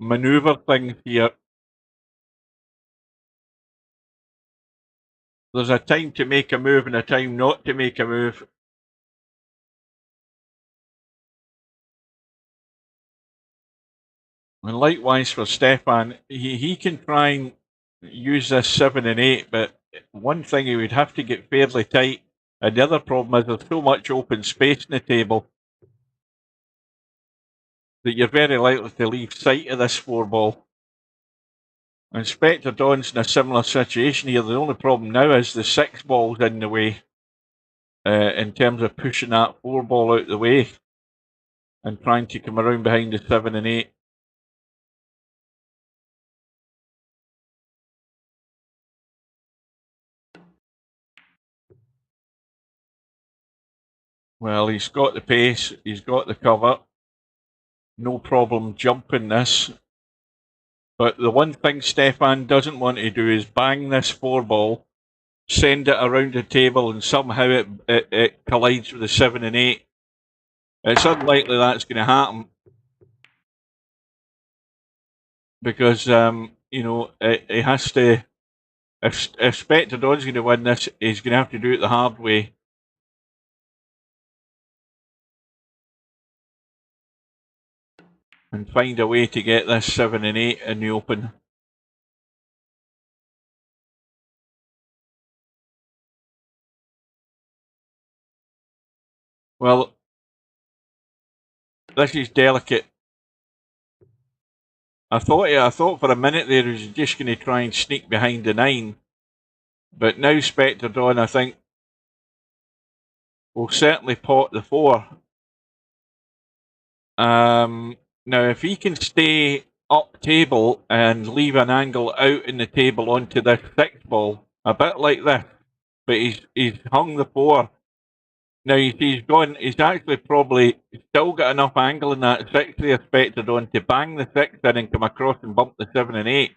Speaker 3: manoeuvre things here. There's a time to make a move and a time not to make a move. And likewise for Stefan, he can try and use this 7 and 8, but one thing he would have to get fairly tight. And the other problem is there's so much open space in the table that you're very likely to leave sight of this 4 ball. And Spectre Dawn's in a similar situation here. The only problem now is the 6 ball's in the way in terms of pushing that 4 ball out the way and trying to come around behind the 7 and 8. Well, he's got the pace, he's got the cover. No problem jumping this. But the one thing Stefan doesn't want to do is bang this 4 ball, send it around the table, and somehow it collides with the 7 and 8. It's unlikely that's going to happen because it has to. If Spectre Dawn's going to win this, he's going to have to do it the hard way. And find a way to get this 7 and 8 in the open. Well, this is delicate. I thought for a minute there he was just going to try and sneak behind the 9. But now Spectre Dawn, I think, will certainly pot the 4. Now, if he can stay up table and leave an angle out in the table onto this 6 ball, a bit like this, but he's hung the 4. Now he's actually probably still got enough angle in that 6 there, Spectre Dawn, to bang the 6 in and come across and bump the 7 and 8.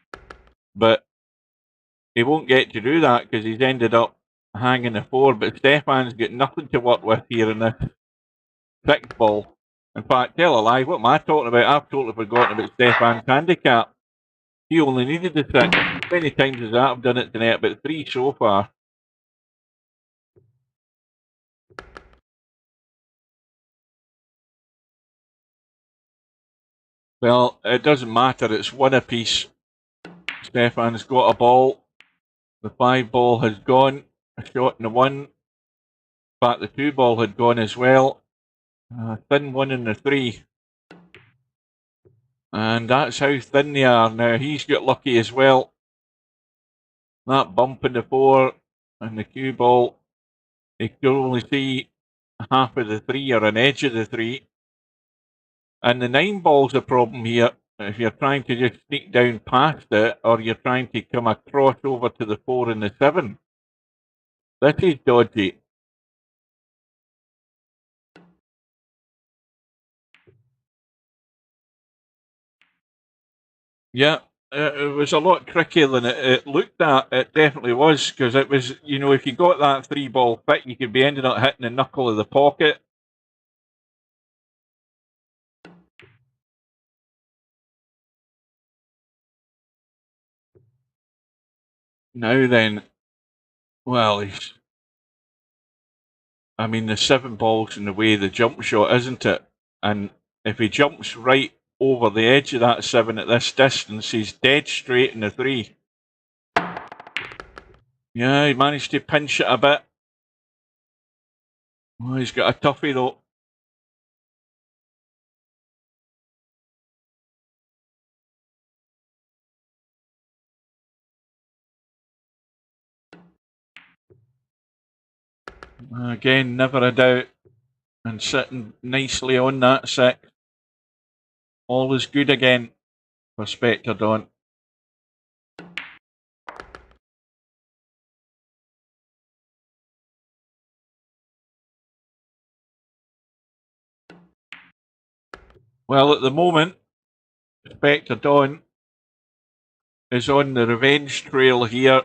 Speaker 3: But he won't get to do that because he's ended up hanging the 4. But Stefan's got nothing to work with here in this 6 ball. In fact, tell a lie, what am I talking about? I've totally forgotten about Stefan's handicap. He only needed the 6. How many times has that I've done it tonight? About 3 so far. Well, it doesn't matter. It's 1 apiece. Stefan's got a ball. The 5 ball has gone. A shot in the 1. In fact, the 2 ball had gone as well. Thin 1 in the 3. And that's how thin they are. Now, he's got lucky as well. That bump in the 4 and the cue ball. He could only see half of the 3 or an edge of the 3. And the 9 ball's a problem here. If you're trying to just sneak down past it, or you're trying to come across over to the 4 and the 7. This is dodgy. Yeah, it was a lot trickier than it looked at. It definitely was, because it was, you know, if you got that 3 ball fit, you could be ending up hitting the knuckle of the pocket. Now then, well, I mean, the 7 ball's in the way of the jump shot, isn't it? And if he jumps right over the edge of that 7 at this distance, he's dead straight in the 3. Yeah, he managed to pinch it a bit. Oh, he's got a toughie though. Again, never a doubt. And sitting nicely on that 6. All is good again for Spectre Dawn. Well, at the moment, Spectre Dawn is on the revenge trail here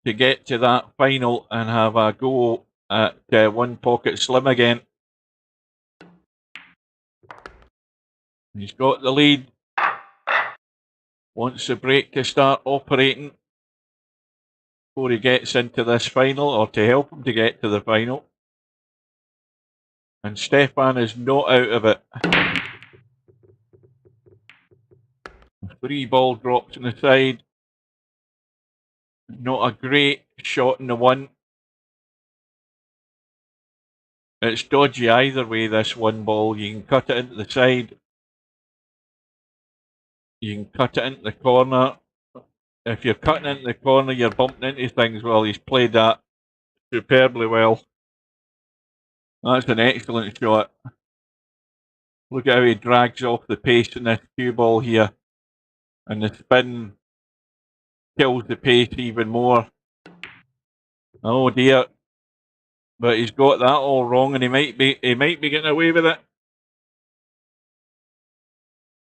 Speaker 3: to get to that final and have a go at One Pocket Slim again. He's got the lead. Wants the break to start operating before he gets into this final, or to help him to get to the final. And Stefan is not out of it. 3 ball drops on the side. Not a great shot in the 1. It's dodgy either way, this 1 ball. You can cut it into the side. You can cut it into the corner. If you're cutting into the corner, you're bumping into things. Well, he's played that superbly well. That's an excellent shot. Look at how he drags off the pace in this cue ball here. And the spin kills the pace even more. Oh dear. But he's got that all wrong, and he might be getting away with it.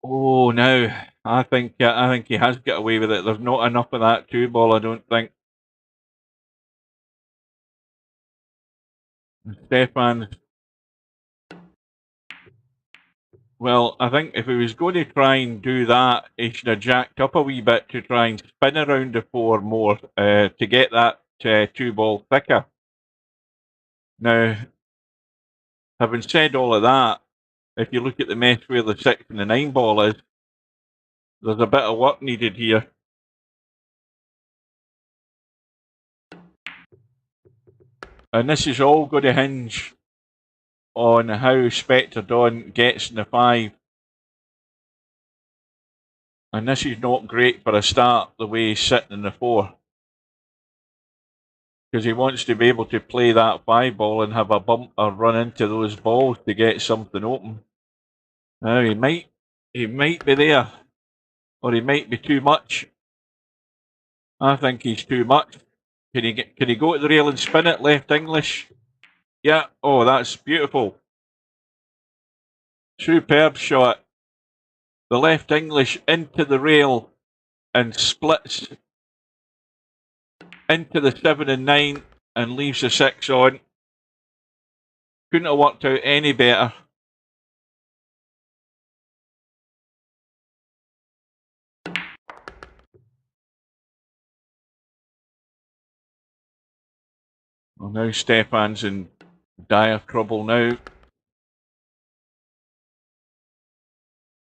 Speaker 3: Oh, now I think he has got away with it. There's not enough of that 2 ball, I don't think. Stefan. Well, I think if he was going to try and do that, he should have jacked up a wee bit to try and spin around the 4 more to get that 2 ball thicker. Now, having said all of that, if you look at the mess where the 6 and the 9 ball is, there's a bit of work needed here. And this is all going to hinge on how Spectre Dawn gets in the 5. And this is not great for a start, the way he's sitting in the 4. Because he wants to be able to play that 5 ball and have a bump or run into those balls to get something open. Now he might be there, or he might be too much. I think he's too much. Can he go to the rail and spin it left English? Yeah. Oh, that's beautiful. Superb shot. The left English into the rail and splits into the 7 and 9 and leaves the 6 on. Couldn't have worked out any better. Well, now Stefan's in dire trouble now.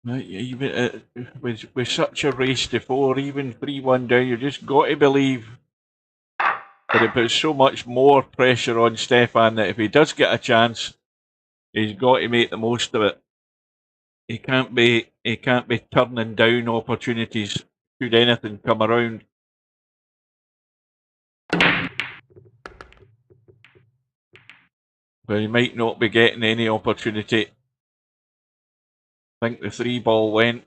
Speaker 3: Even with such a race to 4, even 3-1 down, you just got to believe. But it puts so much more pressure on Stefan that if he does get a chance, he's got to make the most of it. He can't be turning down opportunities should anything come around. But he might not be getting any opportunity. I think the 3 ball went.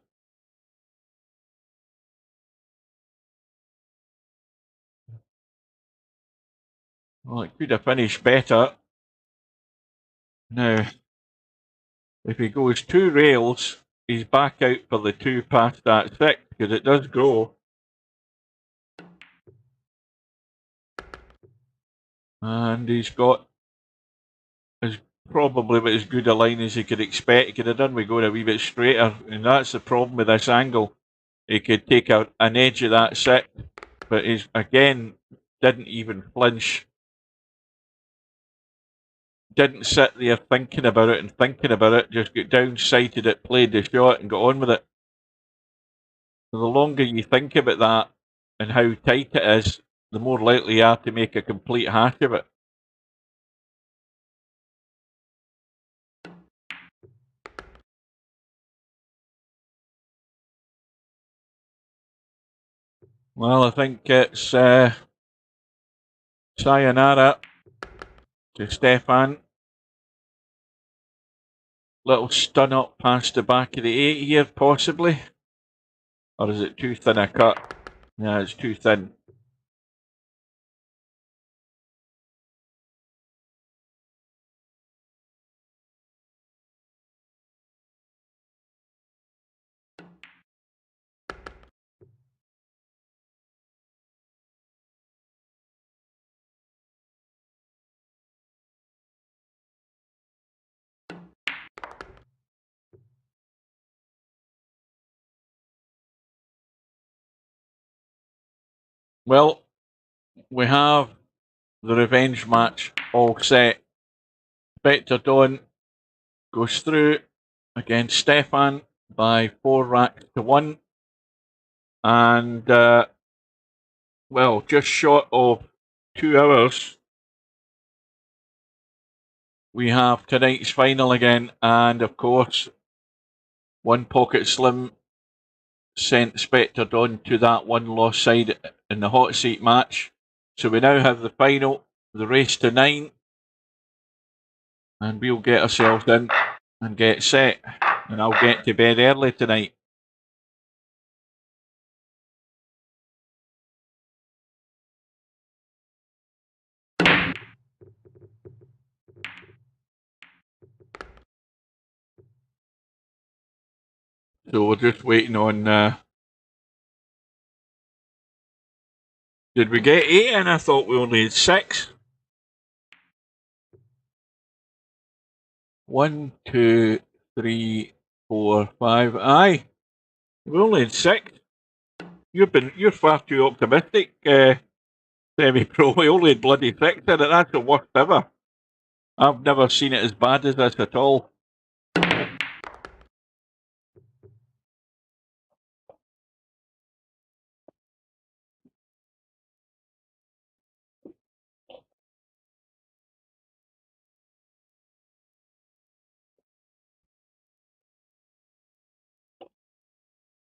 Speaker 3: Well, it could have finished better. Now, if he goes 2 rails, he's back out for the 2 past that 6, because it does go. And he's got probably as good a line as he could expect. He could have done with going a wee bit straighter, and that's the problem with this angle. He could take an edge of that 6, but he's, again, didn't even flinch. Didn't sit there thinking about it, just got down, sighted it, played the shot, and got on with it. So the longer you think about that and how tight it is, the more likely you are to make a complete hash of it. Well, I think it's sayonara to Stefan. Little stun up past the back of the 8 here, possibly. Or is it too thin a cut? Yeah, it's too thin. Well, we have the revenge match all set. Spectre Dawn goes through against Stefan by 4 racks to 1. And, well, just short of 2 hours, we have tonight's final again. And, of course, One Pocket Slim sent Spectre Dawn to that 1-loss side in the hot seat match. So we now have the final, the race to 9. And we'll get ourselves in and get set. And I'll get to bed early tonight. So we're just waiting on... Did we get 8 in? I thought we only had 6. 1, 2, 3, 4, 5. Aye, we only had 6. You're far too optimistic, semi-pro. We only had bloody 6 in it. That's the worst ever. I've never seen it as bad as this at all.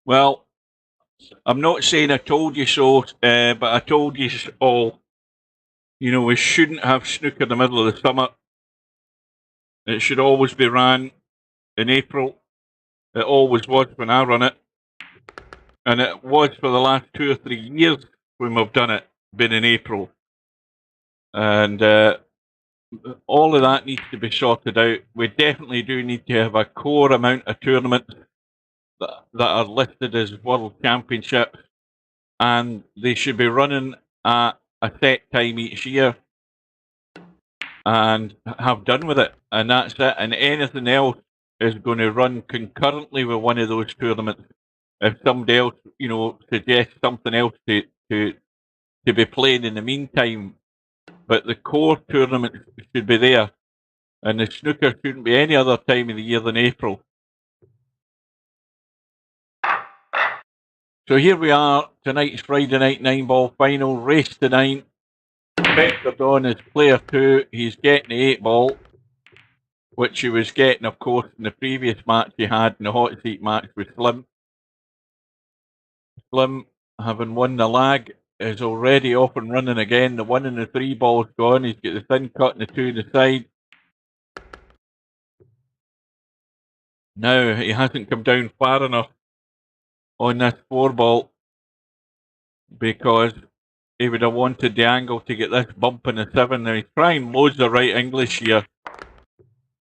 Speaker 3: Well, I'm not saying I told you so, but I told you all, you know, we shouldn't have snooker in the middle of the summer. It should always be ran in April. It always was when I run it. And it was for the last 2 or 3 years when we've done it, been in April. And all of that needs to be sorted out. We definitely do need to have a core amount of tournaments that are listed as World Championships, and they should be running at a set time each year and have done with it. And that's it. And anything else is going to run concurrently with one of those tournaments. If somebody else, you know, suggests something else to be playing in the meantime, but the core tournament should be there, and the snooker shouldn't be any other time of the year than April. So here we are, tonight's Friday night 9-ball final, race to 9. Spectre Dawn is player 2. He's getting the 8-ball, which he was getting, of course, in the previous match he had in the hot seat match with Slim. Slim, having won the lag, is already off and running again. The 1 and the 3 ball's gone. He's got the thin cut and the 2 on the side. Now, he hasn't come down far enough on this 4 ball because he would have wanted the angle to get this bump in the 7. Now, he's trying loads of right English here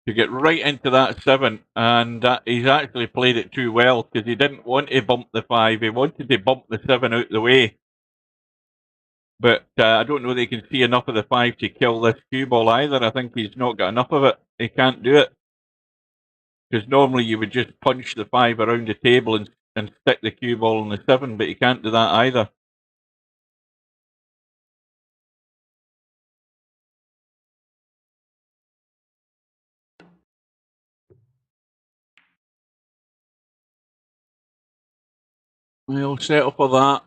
Speaker 3: to get right into that 7, and he's actually played it too well because he didn't want to bump the 5. He wanted to bump the 7 out the way. But I don't know that he can see enough of the 5 to kill this cue ball either. I think he's not got enough of it. He can't do it. Because normally you would just punch the 5 around the table and stick the cue ball in the 7, but you can't do that either. We'll settle for that.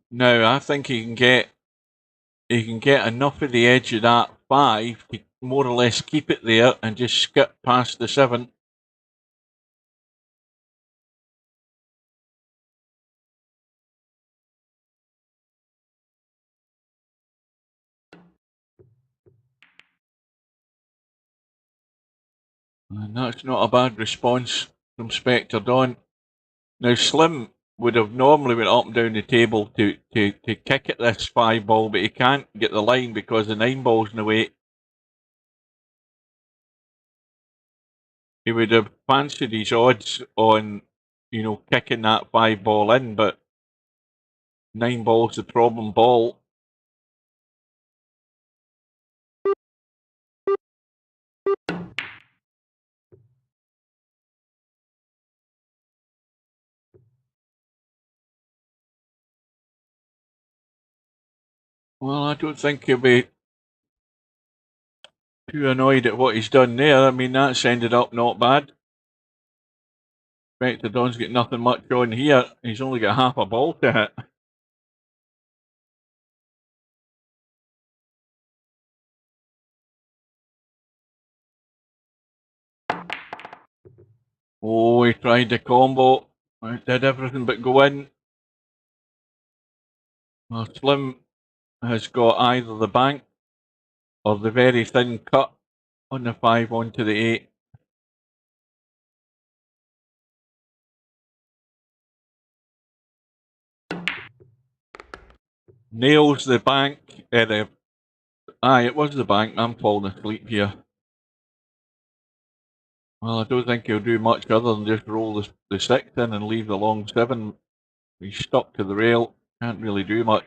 Speaker 3: Now I think he can get enough of the edge of that 5 to more or less keep it there and just skip past the 7. And that's not a bad response from Spectre Dawn. Now Slim would have normally went up and down the table to kick at this 5 ball, but he can't get the line because the 9 ball's in the way. He would have fancied his odds on, kicking that 5 ball in, but 9 ball's the problem ball. Well, I don't think he'll be too annoyed at what he's done there. I mean, that's ended up not bad. Spectre Dawn's got nothing much on here. He's only got half a ball to hit. Oh, he tried the combo. It did everything but go in. Well, Slim has got either the bank or the very thin cut on the 5 onto the 8. Nails the bank. It was the bank. I'm falling asleep here. Well, I don't think he'll do much other than just roll the 6 in and leave the long 7. He's stuck to the rail. Can't really do much.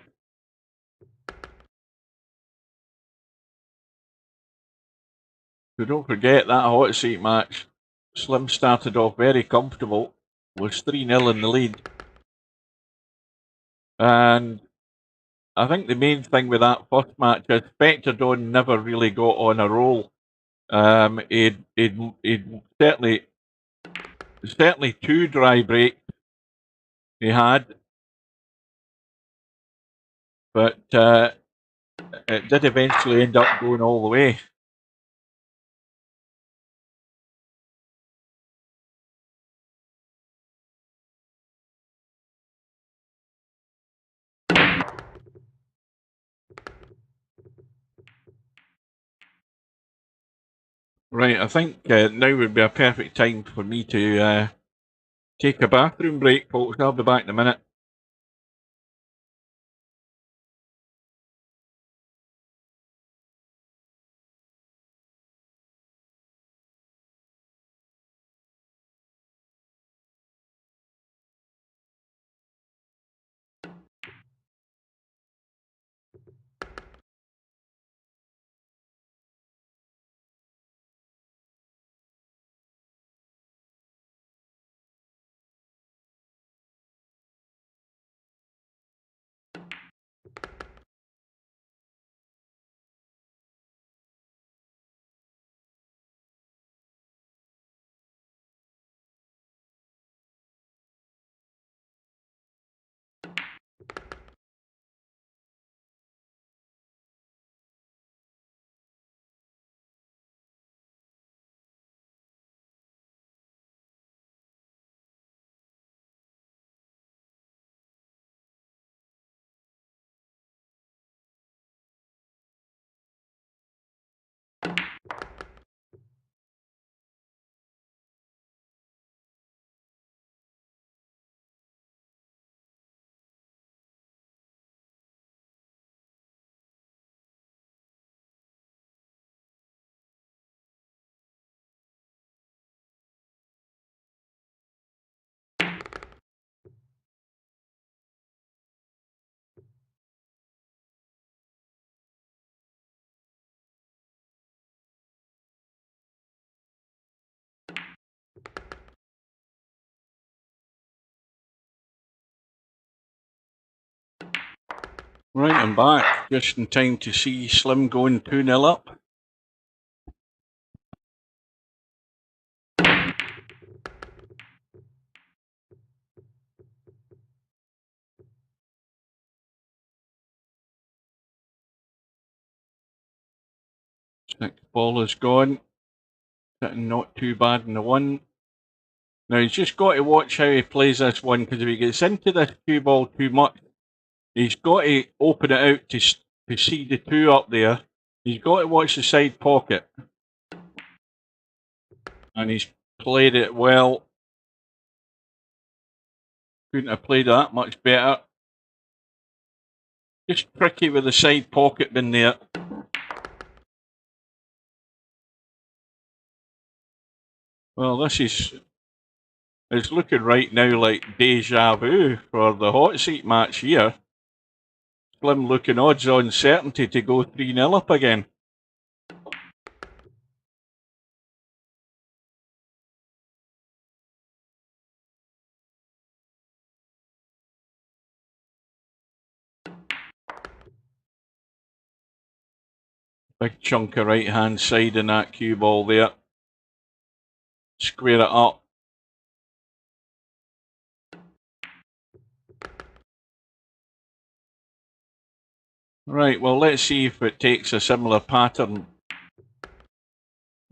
Speaker 3: So don't forget that hot seat match. Slim started off very comfortable. Was 3-0 in the lead. And I think the main thing with that first match is Spectre Dawn never really got on a roll. He'd certainly 2 dry breaks he had, but it did eventually end up going all the way. Right, I think now would be a perfect time for me to take a bathroom break, folks. I'll be back in a minute. Right, I'm back just in time to see Slim going 2-0 up. Sixth ball is gone. Sitting not too bad in the one. Now he's just got to watch how he plays this one, because if he gets into this cue ball too much, he's got to open it out to see the two up there. He's got to watch the side pocket. And he's played it well. Couldn't have played that much better. Just tricky with the side pocket been there. Well, this is... It's looking right now like deja vu for the hot seat match here. Slim looking odds on certainty to go 3-0 up again. Big chunk of right hand side in that cue ball there. Square it up. Right, well, let's see if it takes a similar pattern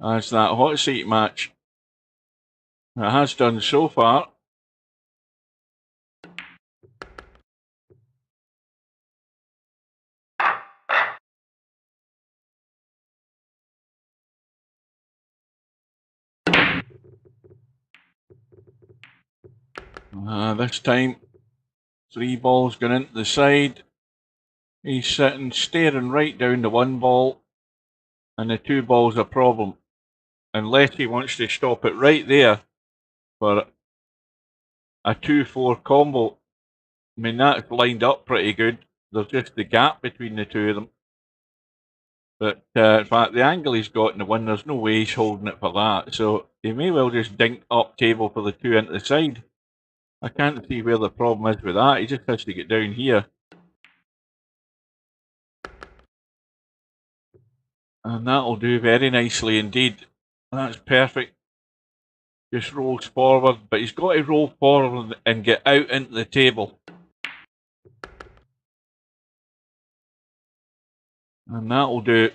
Speaker 3: as that hot seat match. It has done so far. This time, 3 balls going into the side. He's sitting staring right down the 1 ball, and the 2 ball's a problem. Unless he wants to stop it right there for a 2-4 combo. I mean, that's lined up pretty good. There's just the gap between the two of them. But in fact, the angle he's got in the 1, there's no way he's holding it for that. So he may well just dink up table for the 2 into the side. I can't see where the problem is with that. He just has to get down here. And that'll do very nicely indeed. That's perfect. Just rolls forward, but he's got to roll forward and get out into the table. And that'll do it.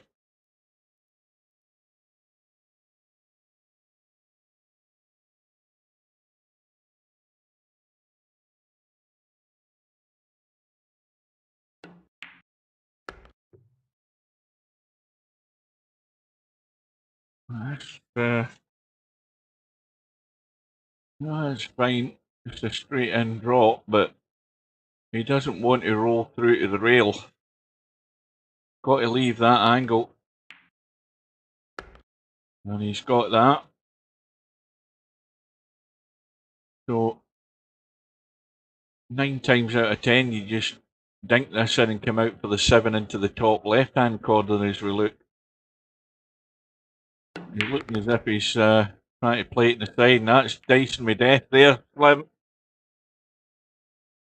Speaker 3: That's fine. Just a straight in drop, but he doesn't want to roll through to the rail. Got to leave that angle. And he's got that. So 9 times out of 10, you just dink this in and come out for the 7 into the top left-hand corner as we look. He's looking as if he's trying to play it in the side, and that's dicing with death there, Slim.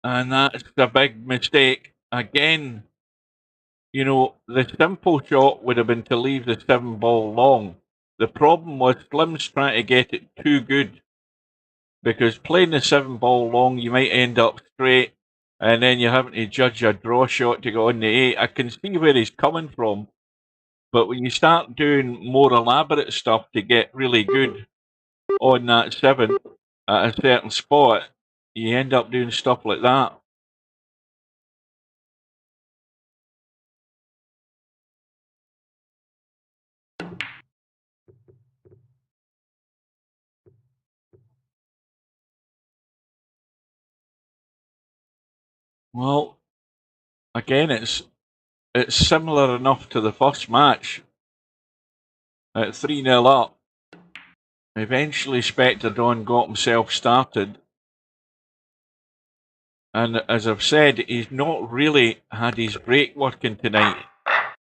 Speaker 3: And that's a big mistake. Again, you know, the simple shot would have been to leave the 7 ball long. The problem was Slim's trying to get it too good, because playing the 7 ball long, you might end up straight, and then you're having to judge a draw shot to go on the 8. I can see where he's coming from, but when you start doing more elaborate stuff to get really good on that 7 at a certain spot, you end up doing stuff like that. Well, again, it's similar enough to the first match. At 3-0 up, eventually Spectre Dawn got himself started. And as I've said, he's not really had his break working tonight.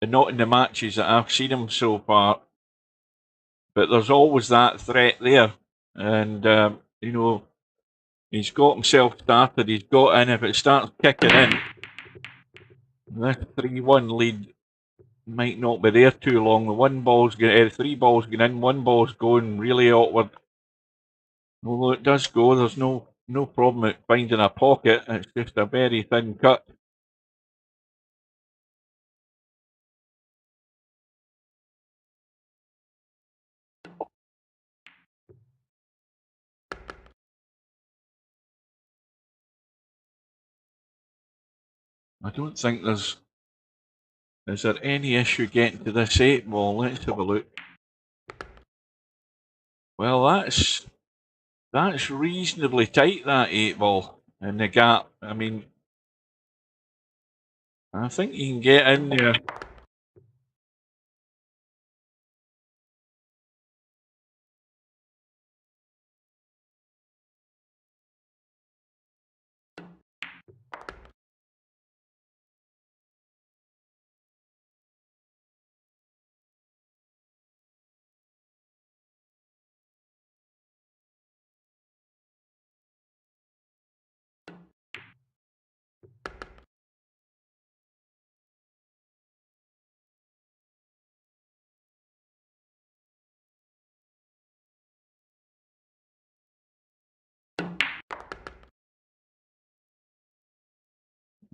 Speaker 3: And not in the matches that I've seen him so far. But there's always that threat there. And, you know, he's got himself started. He's got in. If it starts kicking in, This 3-1 lead might not be there too long. The 3 balls going in, 1 ball's going really awkward. Although it does go, there's no problem at finding a pocket. It's just a very thin cut. I don't think there's... Is there any issue getting to this 8 ball? Let's have a look. Well, that's reasonably tight, that 8 ball. And the gap, I mean, I think you can get in there.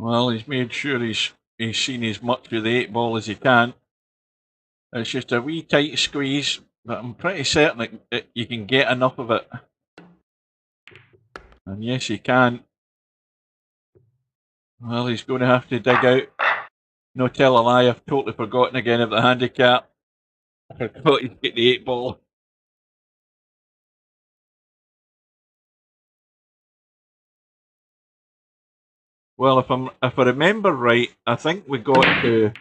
Speaker 3: Well, he's made sure he's seen as much of the 8 ball as he can. It's just a wee tight squeeze, but I'm pretty certain that you can get enough of it. And yes, he can. Well, he's going to have to dig out. No tell a lie, I've totally forgotten again about the handicap. I forgot he's get the 8 ball. Well, if I remember right, I think we got to...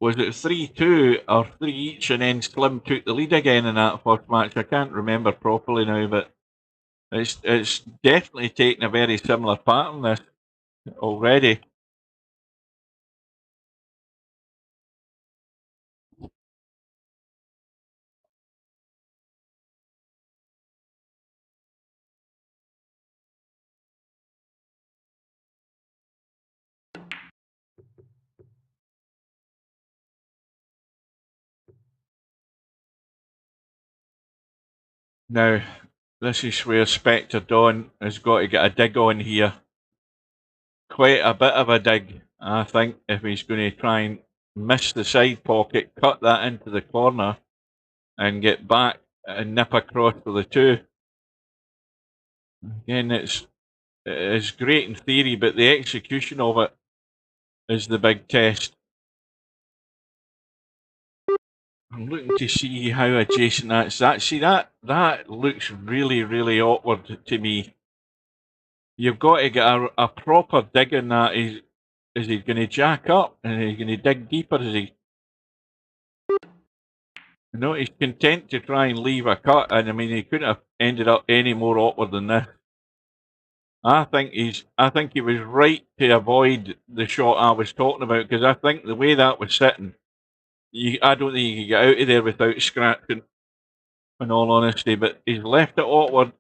Speaker 3: Was it 3-2 or 3 each, and then Slim took the lead again in that first match? I can't remember properly now, but it's definitely taken a very similar pattern this already. Now, this is where Spectre Dawn has got to get a dig on here. Quite a bit of a dig, I think, if he's going to try and miss the side pocket, cut that into the corner, and get back and nip across for the 2. Again, it's great in theory, but the execution of it is the big test. I'm looking to see how adjacent that's that. See, that looks really, really awkward to me. You've got to get a proper dig in that. Is he going to jack up? And is he going to dig deeper? Is he? No, he's content to try and leave a cut. And I mean, he couldn't have ended up any more awkward than this. I think he was right to avoid the shot I was talking about, because I think the way that was sitting, I don't think you could get out of there without scratching, in all honesty. But he's left it awkward,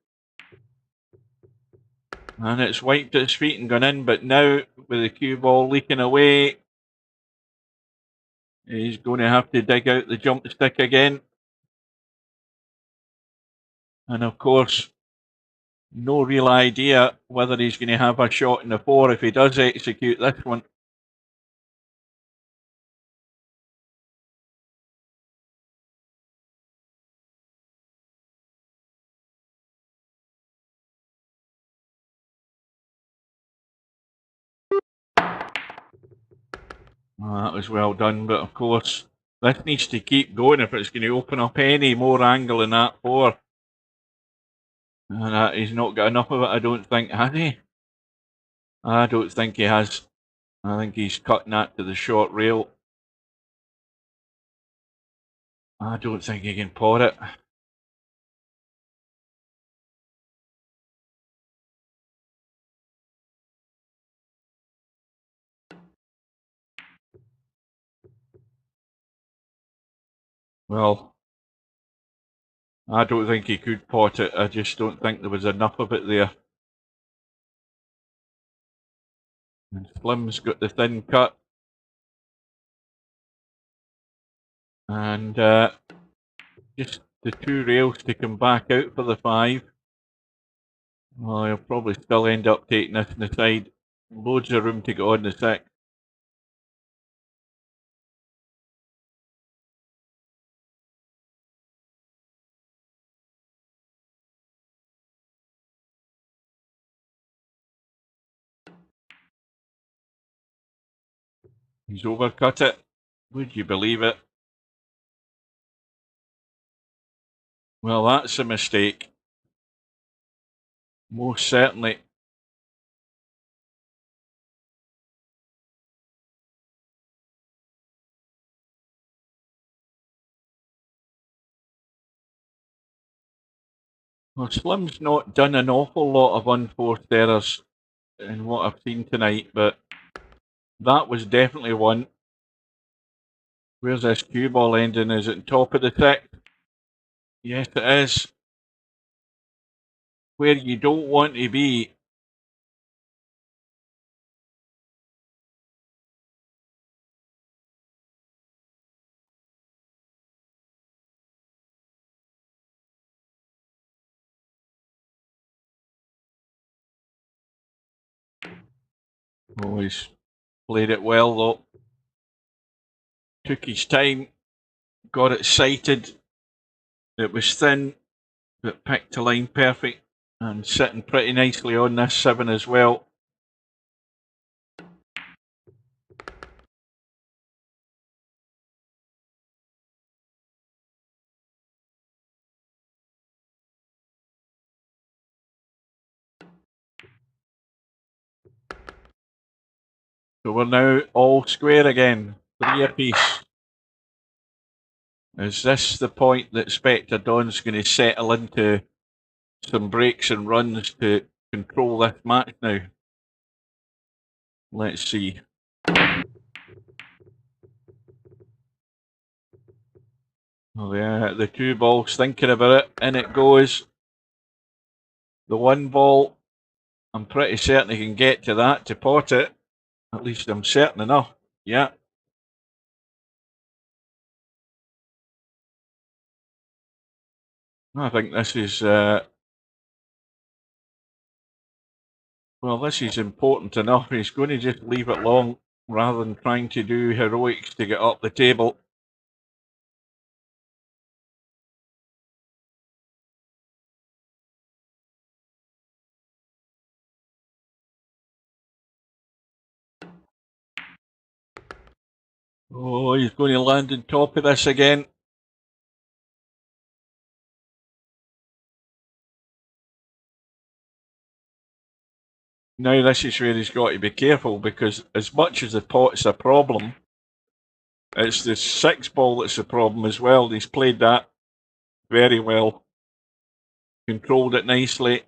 Speaker 3: and it's wiped its feet and gone in. But now, with the cue ball leaking away, he's going to have to dig out the jump stick again. And of course, no real idea whether he's going to have a shot in the 4 if he does execute this one. Oh, that was well done, but of course, this needs to keep going if it's going to open up any more angle in that 4. And he's not got enough of it, I don't think, has he? I don't think he has. I think he's cutting that to the short rail. I don't think he can pot it. Well, I don't think he could pot it. I just don't think there was enough of it there. And Slim's got the thin cut. And just the 2 rails to come back out for the 5. Well, he'll probably still end up taking this in the side. Loads of room to get on the 6. He's overcut it. Would you believe it? Well, that's a mistake. Most certainly. Well, Slim's not done an awful lot of unforced errors in what I've seen tonight, but that was definitely one. Where's this cue ball ending? Is it top of the 6? Yes, it is. Where you don't want to be. Oh, he's played it well, though. Took his time, got it sighted. It was thin, but picked the line perfect and sitting pretty nicely on this 7 as well. So we're now all square again, 3 apiece. Is this the point that Spectre Don's going to settle into some breaks and runs to control this match now? Let's see. Oh, yeah, the 2 balls, thinking about it, in it goes. The 1 ball, I'm pretty certain he can get to that to pot it. At least I'm certain enough. Yeah. I think this is, well, this is important enough. He's going to just leave it long rather than trying to do heroics to get up the table. Oh, he's going to land on top of this again. Now this is where he's got to be careful, because as much as the pot's a problem, it's the 6 ball that's the problem as well. He's played that very well. Controlled it nicely.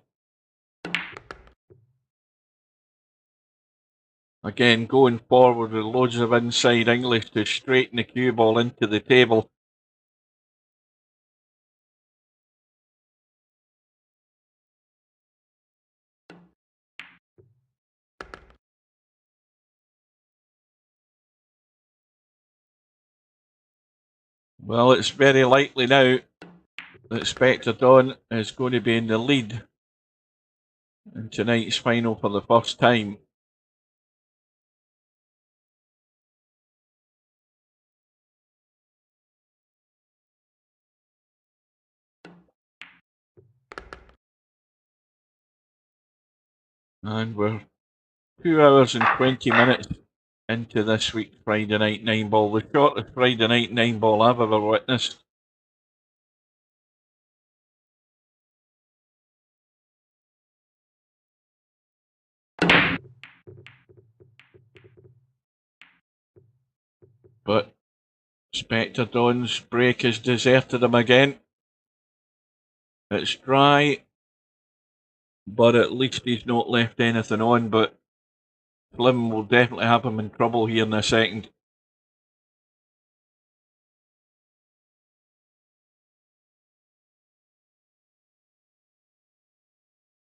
Speaker 3: Again, going forward with loads of inside English to straighten the cue ball into the table. Well, it's very likely now that Spectre Dawn is going to be in the lead in tonight's final for the first time. And we're 2 hours and 20 minutes into this week's Friday Night 9-ball, the shortest Friday Night 9-ball I've ever witnessed. But Spectre Dawn's break has deserted him again. It's dry, but at least he's not left anything on. But Slim will definitely have him in trouble here in a second.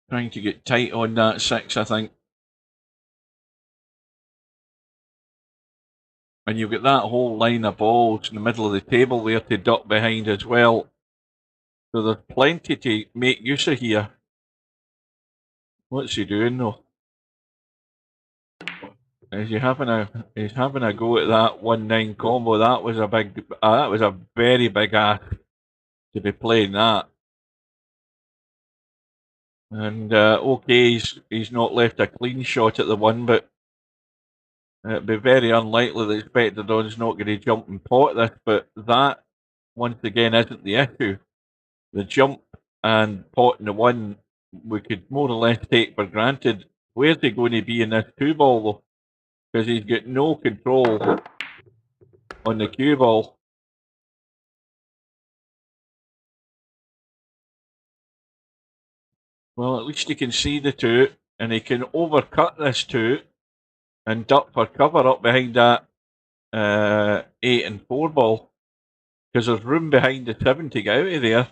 Speaker 3: Trying to get tight on that 6, I think. And you've got that whole line of balls in the middle of the table there to duck behind as well. So there's plenty to make use of here. What's he doing though? He's having a go at that 1-9 combo. That was a very big ask to be playing that. And okay, he's not left a clean shot at the one, but it'd be very unlikely that Spectre Dawn's not going to jump and pot this. But that, once again, isn't the issue. The jump and potting the one, we could more or less take for granted. Where's he going to be in this 2-ball though? Because he's got no control on the cue ball. Well, at least he can see the 2, and he can overcut this 2 and duck for cover up behind that 8 and 4 ball. Because there's room behind the 7 to get out of there.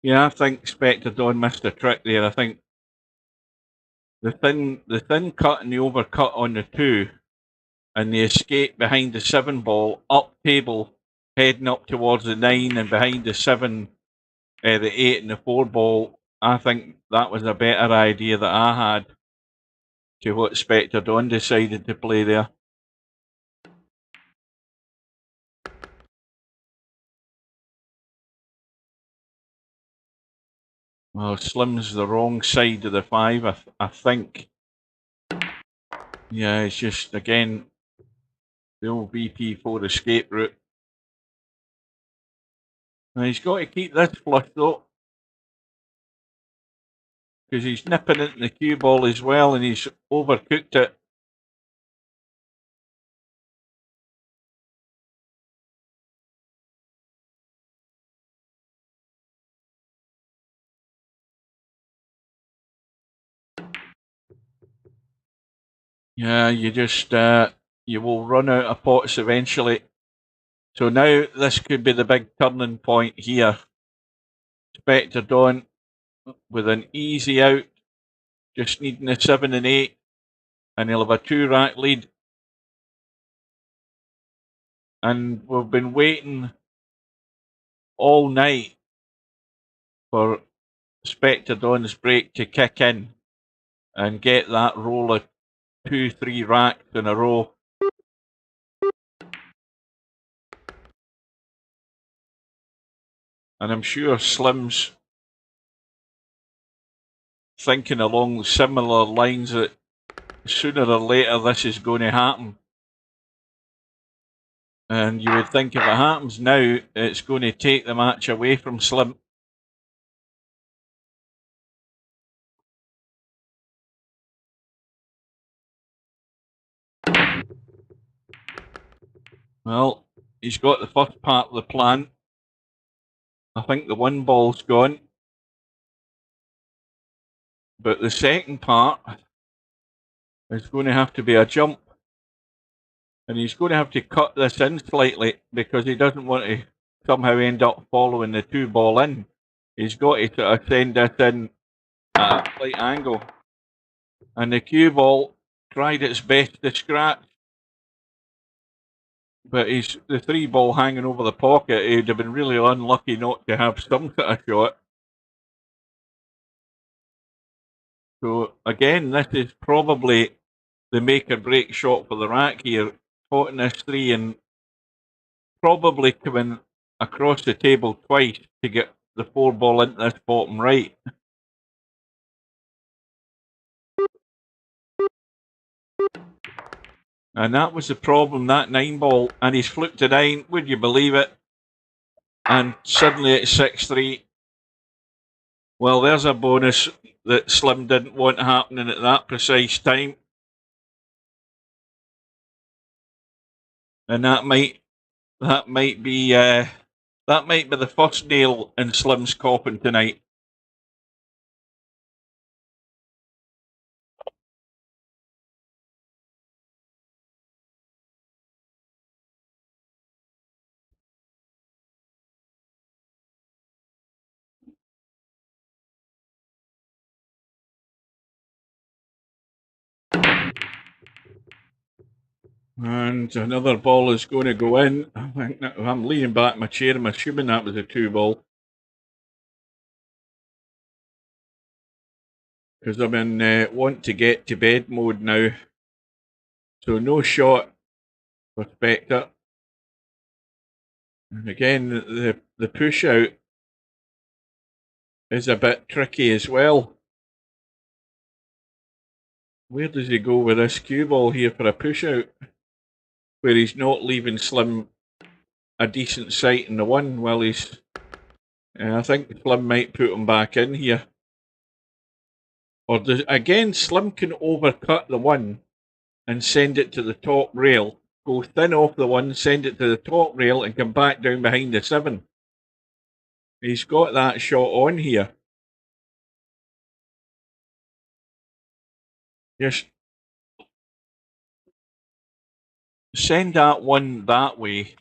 Speaker 3: Yeah, I think Spectre Dawn missed a trick there. I think the thin cut and the overcut on the 2 and the escape behind the 7 ball up table, heading up towards the 9 and behind the 7, the 8 and the 4 ball. I think that was a better idea that I had to what Spectre Dawn decided to play there. Well, Slim's the wrong side of the 5, I think. Yeah, it's just, again, the old VP4 escape route. Now, he's got to keep this flush, though, because he's nipping into the cue ball as well, and he's overcooked it. Yeah, you will run out of pots eventually. So now this could be the big turning point here. Spectre Dawn with an easy out, just needing a 7 and 8, and he'll have a 2-rack lead. And we've been waiting all night for Spectre Dawn's break to kick in and get that roll of 2-3 racks in a row. And I'm sure Slim's thinking along similar lines that sooner or later this is going to happen. And you would think if it happens now, it's going to take the match away from Slim. Well, he's got the first part of the plan. I think the 1 ball's gone. But the second part is going to have to be a jump. And he's going to have to cut this in slightly because he doesn't want to somehow end up following the 2 ball in. He's got to sort of send this in at a slight angle. And the cue ball tried its best to scratch. But he's the 3 ball hanging over the pocket. He'd have been really unlucky not to have some sort of shot. So again, this is probably the make or break shot for the rack here. Potting this 3 and probably coming across the table twice to get the 4 ball into this bottom right. And that was the problem, that 9 ball. And he's flipped to 9, would you believe it? And suddenly it's 6-3. Well, there's a bonus that Slim didn't want happening at that precise time. And that might be the first nail in Slim's coffin tonight. And another ball is going to go in. I'm leaning back in my chair. I'm assuming that was a 2 ball. Because I'm in want to get to bed mode now. So no shot for Spectre. And again, the push out is a bit tricky as well. Where does he go with this cue ball here for a push out? Where he's not leaving Slim a decent sight in the 1 while he's... I think Slim might put him back in here. Or again, Slim can overcut the 1 and send it to the top rail. Go thin off the 1, send it to the top rail and come back down behind the 7. He's got that shot on here. Just send that 1 that way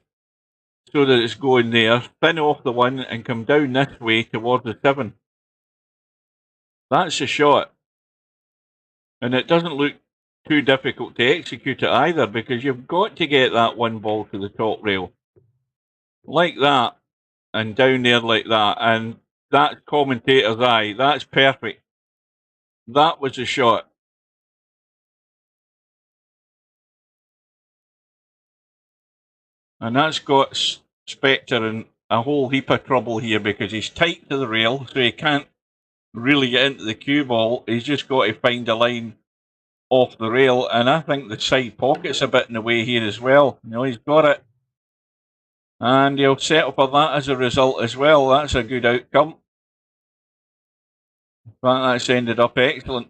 Speaker 3: so that it's going there, thin off the 1 and come down this way towards the 7. That's a shot. And it doesn't look too difficult to execute it either, because you've got to get that 1 ball to the top rail. Like that, and down there like that, and that's commentator's eye. That's perfect. That was a shot. And that's got Spectre in a whole heap of trouble here, because he's tight to the rail, so he can't really get into the cue ball. He's just got to find a line off the rail, and I think the side pocket's a bit in the way here as well. You know, he's got it. And he'll settle for that as a result as well. That's a good outcome. But that's ended up excellent.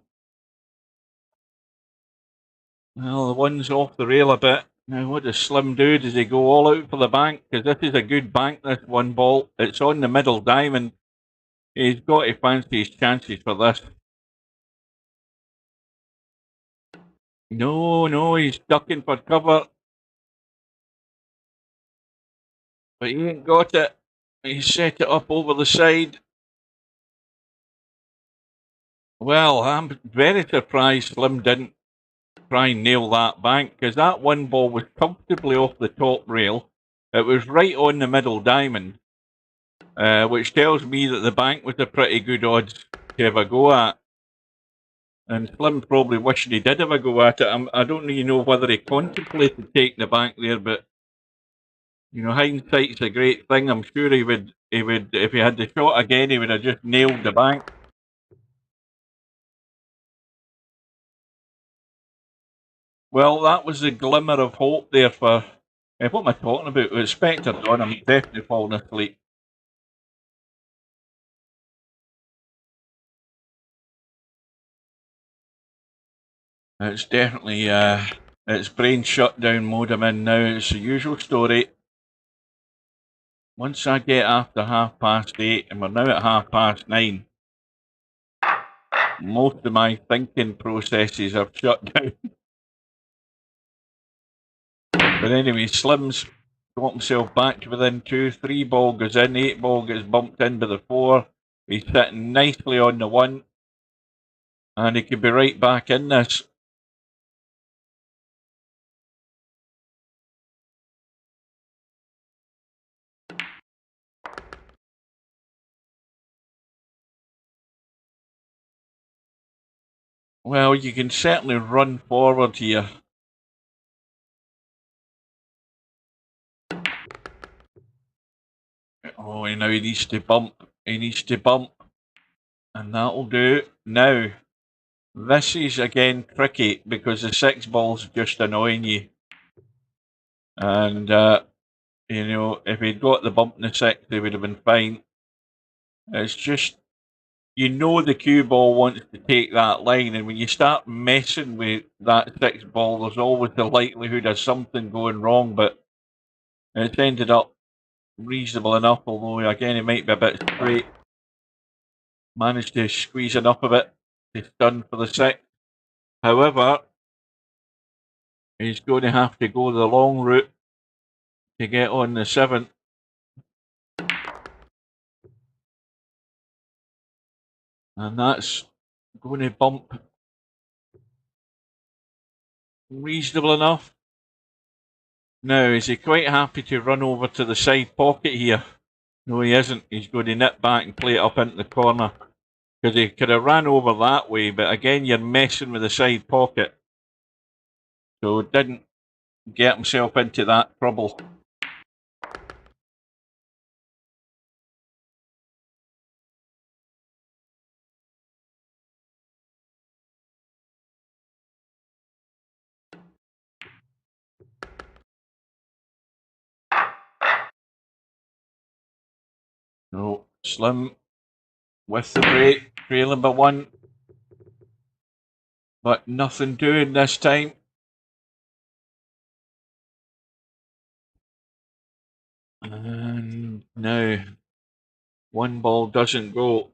Speaker 3: Well, the 1's off the rail a bit. Now, what does Slim do? Does he go all out for the bank? Because this is a good bank, this 1 ball. It's on the middle diamond. He's got to fancy his chances for this. No, he's ducking for cover. But he ain't got it. He set it up over the side. Well, I'm very surprised Slim didn't try and nail that bank, because that 1 ball was comfortably off the top rail. It was right on the middle diamond, which tells me that the bank was a pretty good odds to have a go at. And Slim's probably wishing he did have a go at it. I don't really know whether he contemplated taking the bank there, but you know, hindsight's a great thing. I'm sure he would, if he had the shot again, he would have just nailed the bank. Well, that was the glimmer of hope there for... what am I talking about? With Spectre on, I'm definitely falling asleep. It's definitely... it's brain shutdown mode I'm in now. It's the usual story. Once I get after 8:30, and we're now at 9:30, most of my thinking processes have shut down. But anyway, Slim's got himself back to within 2. 3 ball goes in, 8 ball gets bumped in by the 4. He's sitting nicely on the 1. And he could be right back in this. Well, you can certainly run forward here. Oh, now he needs to bump. He needs to bump. And that'll do. Now, This is again tricky because the 6 ball's just annoying you. And, you know, if he'd got the bump in the 6, he would have been fine. It's just, you know, the cue ball wants to take that line, and when you start messing with that 6 ball, there's always the likelihood of something going wrong, but it's ended up reasonable enough, although again, it might be a bit straight. Managed to squeeze enough of it to stun for the 6. However, he's going to have to go the long route to get on the 7. And that's going to bump reasonable enough. Now, is he quite happy to run over to the side pocket here? No, he isn't. He's going to nip back and play it up into the corner. Because he could have ran over that way, but again, you're messing with the side pocket. So didn't get himself into that trouble. No, Slim with the break, trailing by 1. But nothing doing this time. And now, 1 ball doesn't go.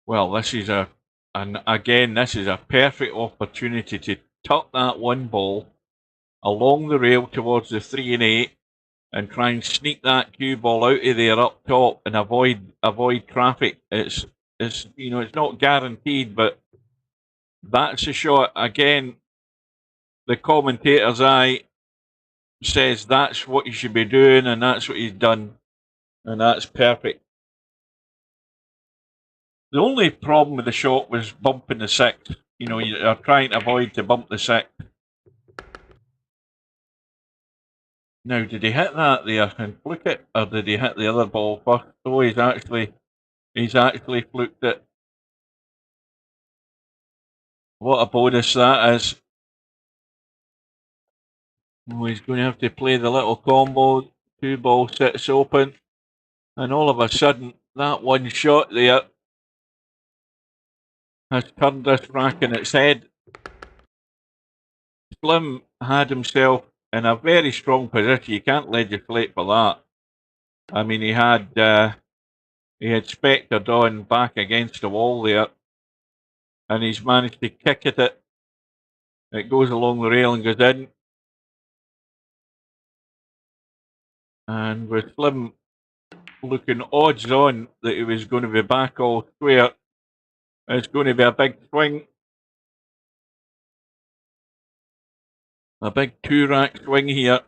Speaker 3: Well, this is this is a perfect opportunity to tuck that 1 ball along the rail towards the 3 and 8 and try and sneak that cue ball out of there up top and avoid traffic. It's you know, it's not guaranteed, but that's a shot. Again, the commentator's eye says that's what you should be doing, and that's what he's done, and that's perfect. The only problem with the shot was bumping the 6. You know, you're trying to avoid to bump the 6. Now, did he hit that there and fluke it, or did he hit the other ball first? Oh, he's actually fluked it. What a bonus that is. Oh, he's going to have to play the little combo. 2 ball sits open, and all of a sudden, that 1 shot there has turned this rack in its head. Slim had himself in a very strong position. You can't legislate for that. I mean, he had Spectre Dawn back against the wall there, and he's managed to kick at it. It goes along the rail and goes in. And with Slim looking odds on that he was going to be back all square, it's going to be a big swing. A big 2-rack swing here.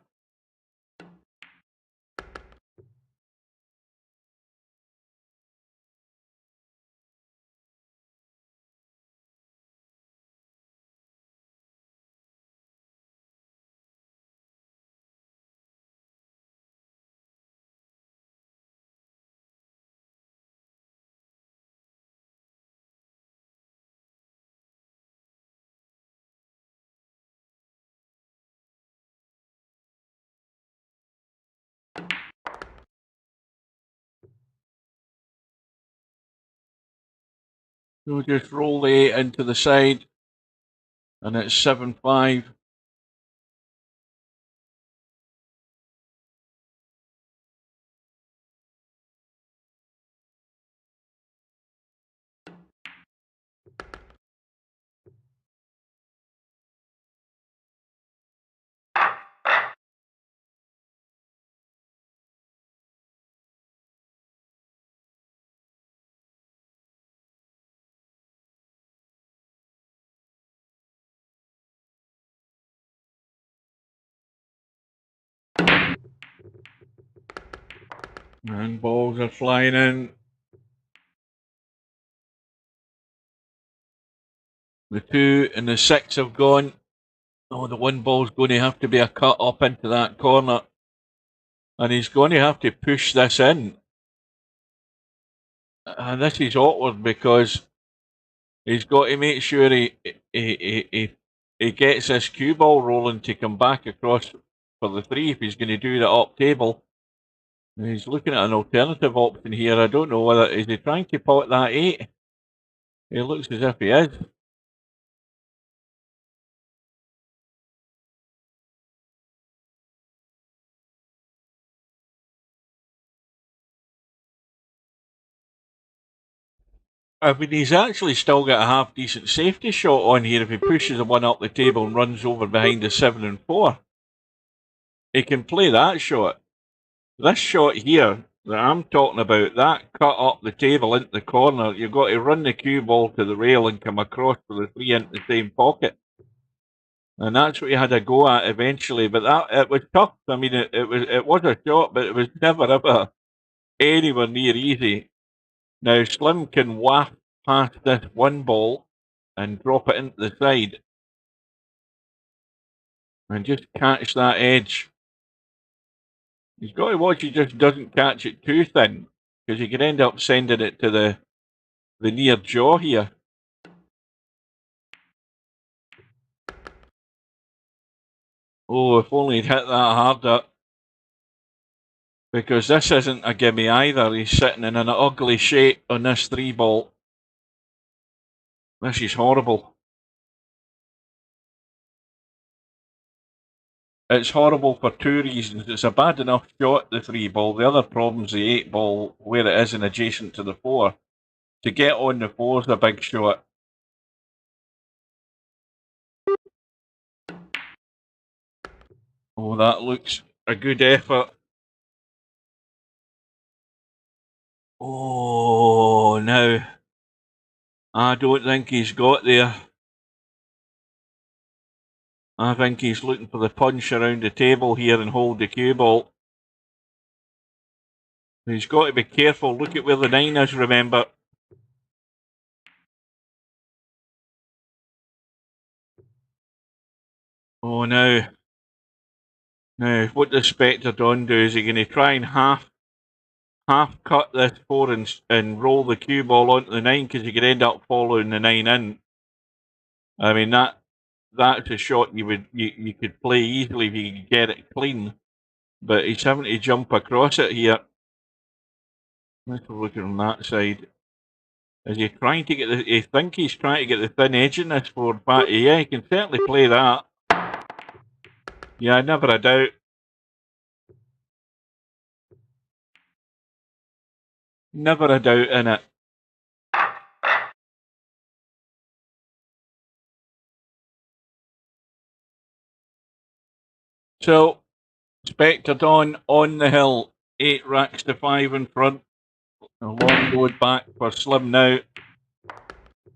Speaker 3: So just roll the 8 into the side, and it's 7-5. And balls are flying in. The 2 and the 6 have gone. Oh, the 1 ball's going to have to be a cut up into that corner. And he's going to have to push this in. And this is awkward because he's got to make sure he gets this cue ball rolling to come back across for the 3 if he's going to do the up table. He's looking at an alternative option here. I don't know whether is he trying to pot that 8. It looks as if he is. I mean, he's actually still got a half decent safety shot on here if he pushes the 1 up the table and runs over behind the 7 and 4. He can play that shot. This shot here that I'm talking about, that cut up the table into the corner, you've got to run the cue ball to the rail and come across for the 3 into the same pocket. And that's what he had a go at eventually. But that it was tough. I mean, it was a shot, but it was never ever anywhere near easy. Now Slim can waft past this 1 ball and drop it into the side and just catch that edge. He's got to watch he just doesn't catch it too thin, because he could end up sending it to the near jaw here. Oh, if only he'd hit that harder. Because this isn't a gimme either. He's sitting in an ugly shape on this 3 ball. This is horrible. It's horrible for 2 reasons. It's a bad enough shot, the 3 ball. The other problem's the 8 ball, where it is and adjacent to the 4. To get on the 4 is a big shot. Oh, that looks a good effort. Oh, now. I don't think he's got there. I think he's looking for the punch around the table here and hold the cue ball. He's got to be careful. Look at where the 9 is, remember. Oh, now. Now, what does Spectre Don do? Is he going to try and half cut this 4 and roll the cue ball onto the 9, because you could end up following the 9 in? I mean, that's a shot you could play easily if you could get it clean. But he's having to jump across it here. Let's look on that side. Is he trying to get I think he's trying to get the thin edge in this 4 back. Yeah, he can certainly play that. Yeah, never a doubt. Never a doubt in it. So, Spectre Dawn on the hill. 8 racks to 5 in front. A long load back for Slim now.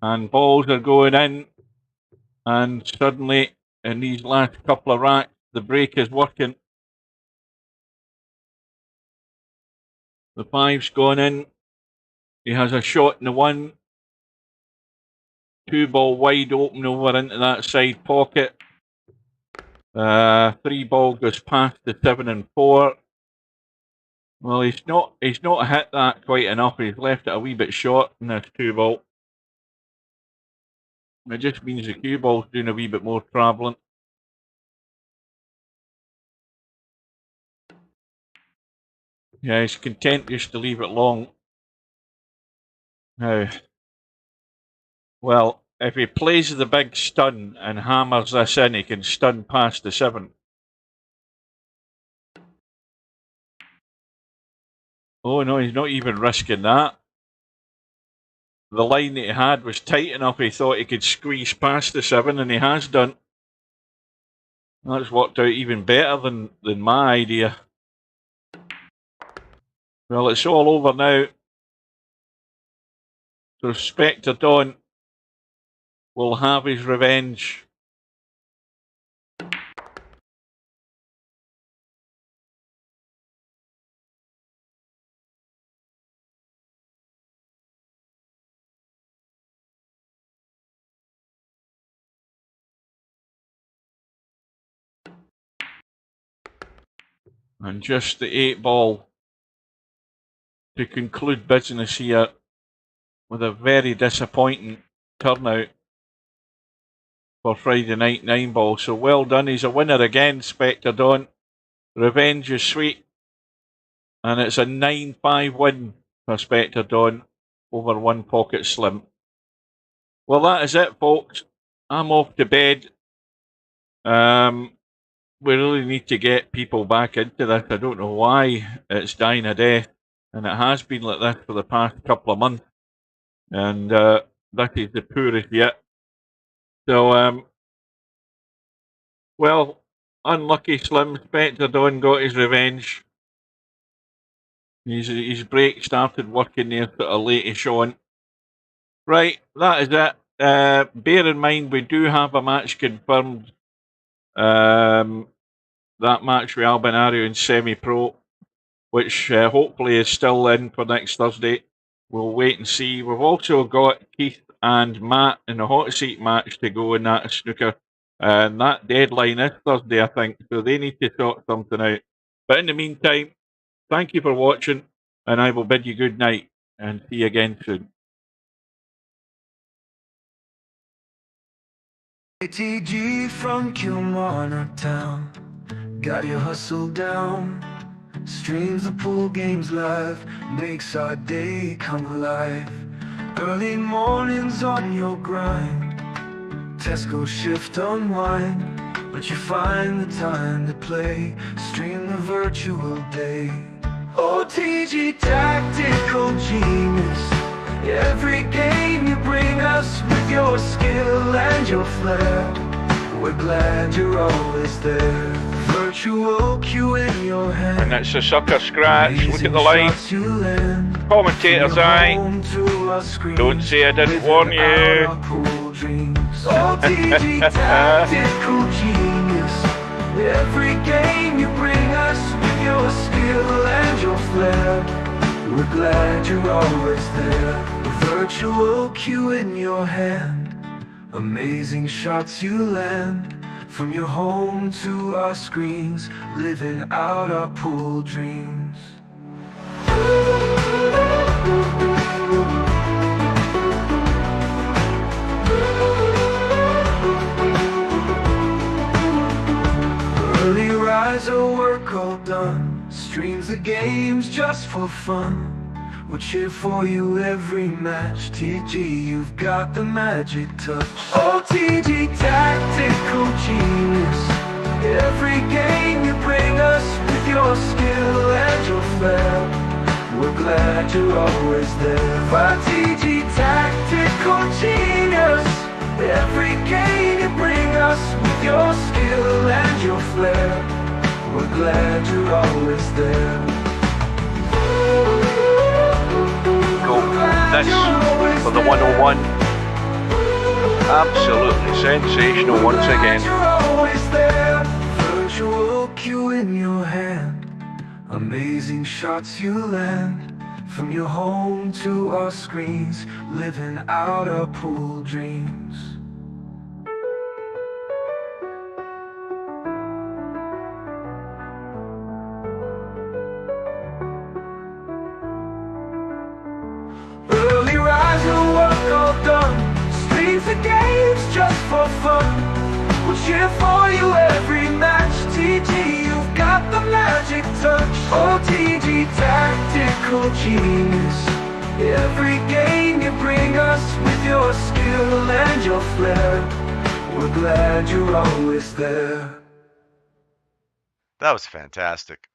Speaker 3: And balls are going in. And suddenly, in these last couple of racks, the break is working. The 5's gone in. He has a shot in the 1. 2 ball wide open over into that side pocket. 3 ball goes past the 7 and 4. Well, he's not hit that quite enough. He's left it a wee bit short in this 2 ball. It just means the cue ball's doing a wee bit more travelling. Yeah, he's content just to leave it long. Now, well, if he plays the big stun and hammers this in, he can stun past the 7. Oh no, he's not even risking that. The line that he had was tight enough, he thought he could squeeze past the 7, and he has done. That's worked out even better than my idea. Well, it's all over now. So Spectre Dawn will have his revenge. And just the 8 ball to conclude business here with a very disappointing turnout for Friday night 9 ball. So well done. He's a winner again, Spectre Dawn. Revenge is sweet. And it's a 9-5 win for Spectre Dawn over One Pocket Slim. Well, that is it, folks. I'm off to bed. We really need to get people back into this. I don't know why it's dying a death. And it has been like this for the past couple of months. And that is the poorest yet. So, well, unlucky Slim. Spectre Dawn got his revenge. His break started working there sort of late-ish on. Right, that is it. Bear in mind, we do have a match confirmed. That match with Albinario in semi-pro, which hopefully is still in for next Thursday. We'll wait and see. We've also got Keith and Matt in the hot seat match to go in that snooker. And that deadline is Thursday, I think, so they need to sort something out. But in the meantime, thank you for watching, and I will bid you good night, and see you again soon.
Speaker 4: ATG from Kilmarnock town, got your hustle down. Streams the pool games live, makes our day come alive. Early mornings on your grind, Tesco shift unwind, but you find the time to play, stream the virtual day. OTG tactical genius, every game you bring us with your skill and your flair. We're glad you're always there. Virtual cue in your hand.
Speaker 3: And that's a sucker scratch. Look at the line. Commentator's eye. Don't say I didn't warn you.
Speaker 4: OTG tactical genius, every game you bring us with your skill and your flair. We're glad you're always there. Virtual cue in your hand, amazing shots you land. From your home to our screens, living out our pool dreams. Early riser, work all done, streams the games just for fun. We'll cheer for you every match. TG, you've got the magic touch. OTG tactical genius, every game you bring us with your skill and your flair. We're glad you're always there. OTG tactical genius, every game you bring us with your skill and your flair. We're glad you're always there.
Speaker 3: This for the 101. Absolutely sensational once again.
Speaker 4: Virtual cue in your hand, amazing shots you land. From your home to our screens, living out our pool dreams. The games just for fun, we'll cheer for you every match. TG, you've got the magic touch. OTG tactical genius, every game you bring us with your skill and your flair. We're glad you're always there.
Speaker 5: That was fantastic.